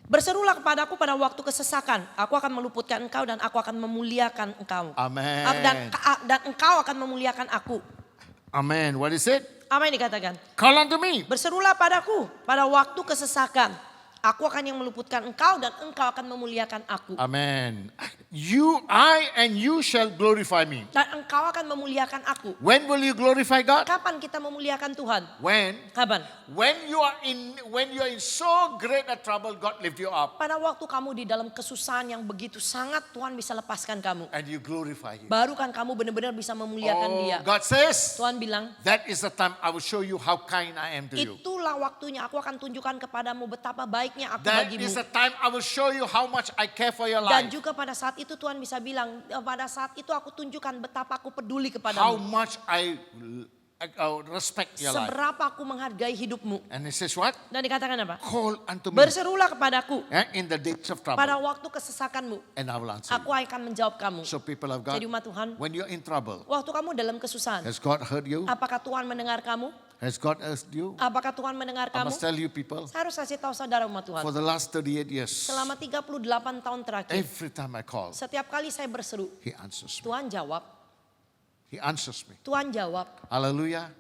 Speaker 2: Berserulah kepadaku pada waktu kesesakan. Aku akan meluputkan engkau dan aku akan memuliakan engkau.
Speaker 1: Amen.
Speaker 2: Dan engkau akan memuliakan aku.
Speaker 1: Amen. What is it?
Speaker 2: Apa yang dikatakan?
Speaker 1: Call unto me.
Speaker 2: Berserulah padaku pada waktu kesesakan. Aku akan yang meluputkan engkau dan engkau akan memuliakan aku.
Speaker 1: Amen. And you shall glorify me.
Speaker 2: Dan engkau akan memuliakan aku.
Speaker 1: When will you glorify God?
Speaker 2: Kapan kita memuliakan Tuhan?
Speaker 1: When?
Speaker 2: Kapan?
Speaker 1: When you are in so great a trouble, God lift you up
Speaker 2: Pada waktu kamu di dalam kesusahan yang begitu sangat Tuhan bisa lepaskan kamu.
Speaker 1: and you glorify Him.
Speaker 2: Baru kan kamu benar-benar bisa memuliakan
Speaker 1: Oh,
Speaker 2: Dia.
Speaker 1: God says,
Speaker 2: Tuhan bilang,
Speaker 1: that is the time I will show you how kind I am to you.
Speaker 2: itulah waktunya aku akan tunjukkan kepadamu betapa baiknya aku
Speaker 1: That
Speaker 2: bagimu.
Speaker 1: is the time I will show you how much I care for your
Speaker 2: Dan
Speaker 1: life.
Speaker 2: juga pada saat itu Tuhan bisa bilang, pada saat itu aku tunjukkan betapa aku peduli
Speaker 1: How
Speaker 2: kepadamu.
Speaker 1: much respect your life.
Speaker 2: Seberapa aku menghargai hidupmu.
Speaker 1: And he says what?
Speaker 2: Dan dikatakan apa?
Speaker 1: Call unto me
Speaker 2: Berserulah kepadaku
Speaker 1: in the days of trouble,
Speaker 2: pada waktu kesesakanmu.
Speaker 1: and I will answer
Speaker 2: Aku
Speaker 1: you.
Speaker 2: akan menjawab kamu.
Speaker 1: So people of God,
Speaker 2: Jadi umat Tuhan,
Speaker 1: when you're in trouble,
Speaker 2: waktu kamu dalam kesusahan,
Speaker 1: has God heard you?
Speaker 2: apakah Tuhan mendengar kamu?
Speaker 1: Has God asked you?
Speaker 2: Apakah Tuhan mendengar
Speaker 1: I
Speaker 2: kamu?
Speaker 1: must tell you people,
Speaker 2: Saya harus kasih tahu saudara umat Tuhan.
Speaker 1: for the last 38 years,
Speaker 2: Selama 38 tahun terakhir,
Speaker 1: every time I call,
Speaker 2: setiap kali saya berseru,
Speaker 1: he answers me.
Speaker 2: Tuhan jawab.
Speaker 1: He answers me.
Speaker 2: Tuhan jawab.
Speaker 1: Hallelujah.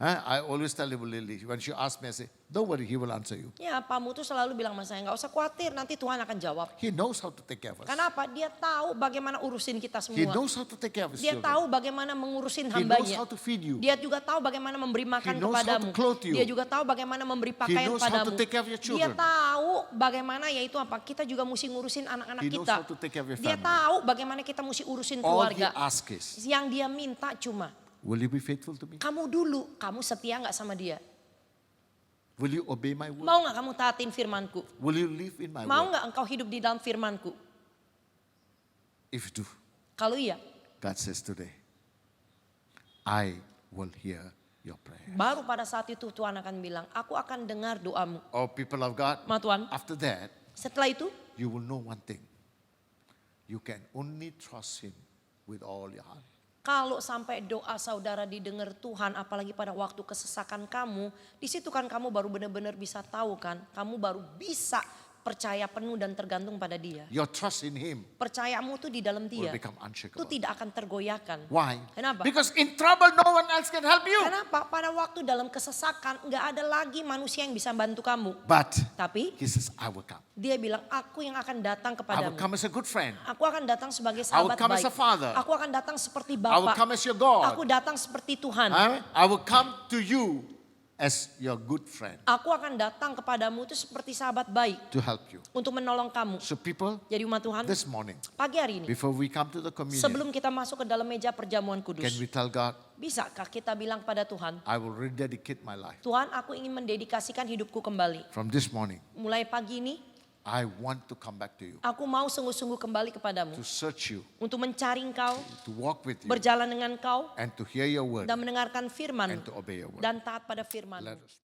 Speaker 1: I always tell Lily, when she asks me, I say, don't worry, he will answer you.
Speaker 2: Ya, Pamu tuh selalu bilang sama saya, nggak usah khawatir, nanti Tuhan akan jawab.
Speaker 1: He knows how to take care of us.
Speaker 2: Kenapa? Dia tahu bagaimana urusin kita
Speaker 1: He
Speaker 2: semua.
Speaker 1: knows how to take care of his
Speaker 2: Dia
Speaker 1: children.
Speaker 2: tahu bagaimana mengurusin
Speaker 1: He knows
Speaker 2: hambanya.
Speaker 1: how to feed you.
Speaker 2: Dia juga tahu bagaimana memberi makan
Speaker 1: He knows how to
Speaker 2: kepadamu.
Speaker 1: clothe you.
Speaker 2: Dia juga tahu bagaimana memberi pakaian
Speaker 1: knows how to
Speaker 2: padamu.
Speaker 1: take care of your
Speaker 2: Dia
Speaker 1: children.
Speaker 2: tahu bagaimana yaitu apa? Kita juga mesti ngurusin anak-anak
Speaker 1: He knows
Speaker 2: kita.
Speaker 1: how to take care of your
Speaker 2: Dia
Speaker 1: family.
Speaker 2: tahu bagaimana kita mesti urusin
Speaker 1: All he
Speaker 2: keluarga.
Speaker 1: asks is,
Speaker 2: Yang dia minta cuma,
Speaker 1: will you be faithful to me?
Speaker 2: kamu dulu, kamu setia nggak sama dia?
Speaker 1: Will you obey my word?
Speaker 2: Mau nggak kamu taatin firmanku?
Speaker 1: Will you live in my
Speaker 2: Mau
Speaker 1: word?
Speaker 2: nggak engkau hidup di dalam firmanku?
Speaker 1: If you do,
Speaker 2: Kalau iya,
Speaker 1: God says today, I will hear your prayer.
Speaker 2: baru pada saat itu Tuhan akan bilang, aku akan dengar doamu.
Speaker 1: Oh, people of God,
Speaker 2: Ma Tuhan,
Speaker 1: after that,
Speaker 2: setelah itu
Speaker 1: you will know one thing. You can only trust him with all your heart.
Speaker 2: kalau sampai doa saudara didengar Tuhan, apalagi pada waktu kesesakan kamu, di situ kan kamu baru benar-benar bisa tahu kan, kamu baru bisa percaya penuh dan tergantung pada Dia.
Speaker 1: Your trust in him
Speaker 2: Percayamu tuh di dalam
Speaker 1: will
Speaker 2: Dia,
Speaker 1: become
Speaker 2: itu
Speaker 1: unshakable.
Speaker 2: tidak akan tergoyahkan.
Speaker 1: Why?
Speaker 2: Kenapa?
Speaker 1: Because in trouble, no one else can help you.
Speaker 2: Kenapa? Pada waktu dalam kesesakan nggak ada lagi manusia yang bisa bantu kamu.
Speaker 1: But
Speaker 2: Tapi
Speaker 1: he says, I will come.
Speaker 2: Dia bilang, aku yang akan datang
Speaker 1: I will
Speaker 2: kepadamu.
Speaker 1: come as a good friend.
Speaker 2: Aku akan datang sebagai
Speaker 1: I will
Speaker 2: sahabat
Speaker 1: come as
Speaker 2: baik.
Speaker 1: a father.
Speaker 2: Aku akan datang seperti
Speaker 1: I will
Speaker 2: Bapa.
Speaker 1: come as your God.
Speaker 2: Aku datang seperti Tuhan.
Speaker 1: I will come to you as your good friend
Speaker 2: Aku akan datang kepadamu itu seperti sahabat baik
Speaker 1: to help you.
Speaker 2: untuk menolong kamu.
Speaker 1: So people,
Speaker 2: Jadi umat Tuhan,
Speaker 1: this morning,
Speaker 2: pagi hari ini,
Speaker 1: before we come to the communion,
Speaker 2: sebelum kita masuk ke dalam meja perjamuan
Speaker 1: can
Speaker 2: kudus,
Speaker 1: we tell God,
Speaker 2: bisakah kita bilang pada Tuhan,
Speaker 1: I will rededicate my life.
Speaker 2: Tuhan, aku ingin mendedikasikan hidupku kembali.
Speaker 1: From this morning,
Speaker 2: Mulai pagi ini,
Speaker 1: I want to come back to you,
Speaker 2: aku mau sungguh-sungguh kembali kepadamu.
Speaker 1: to search you,
Speaker 2: Untuk mencari engkau,
Speaker 1: to walk with you,
Speaker 2: berjalan dengan engkau,
Speaker 1: and to hear your word,
Speaker 2: dan mendengarkan firman
Speaker 1: and to obey your word.
Speaker 2: dan taat pada firman.
Speaker 1: Let us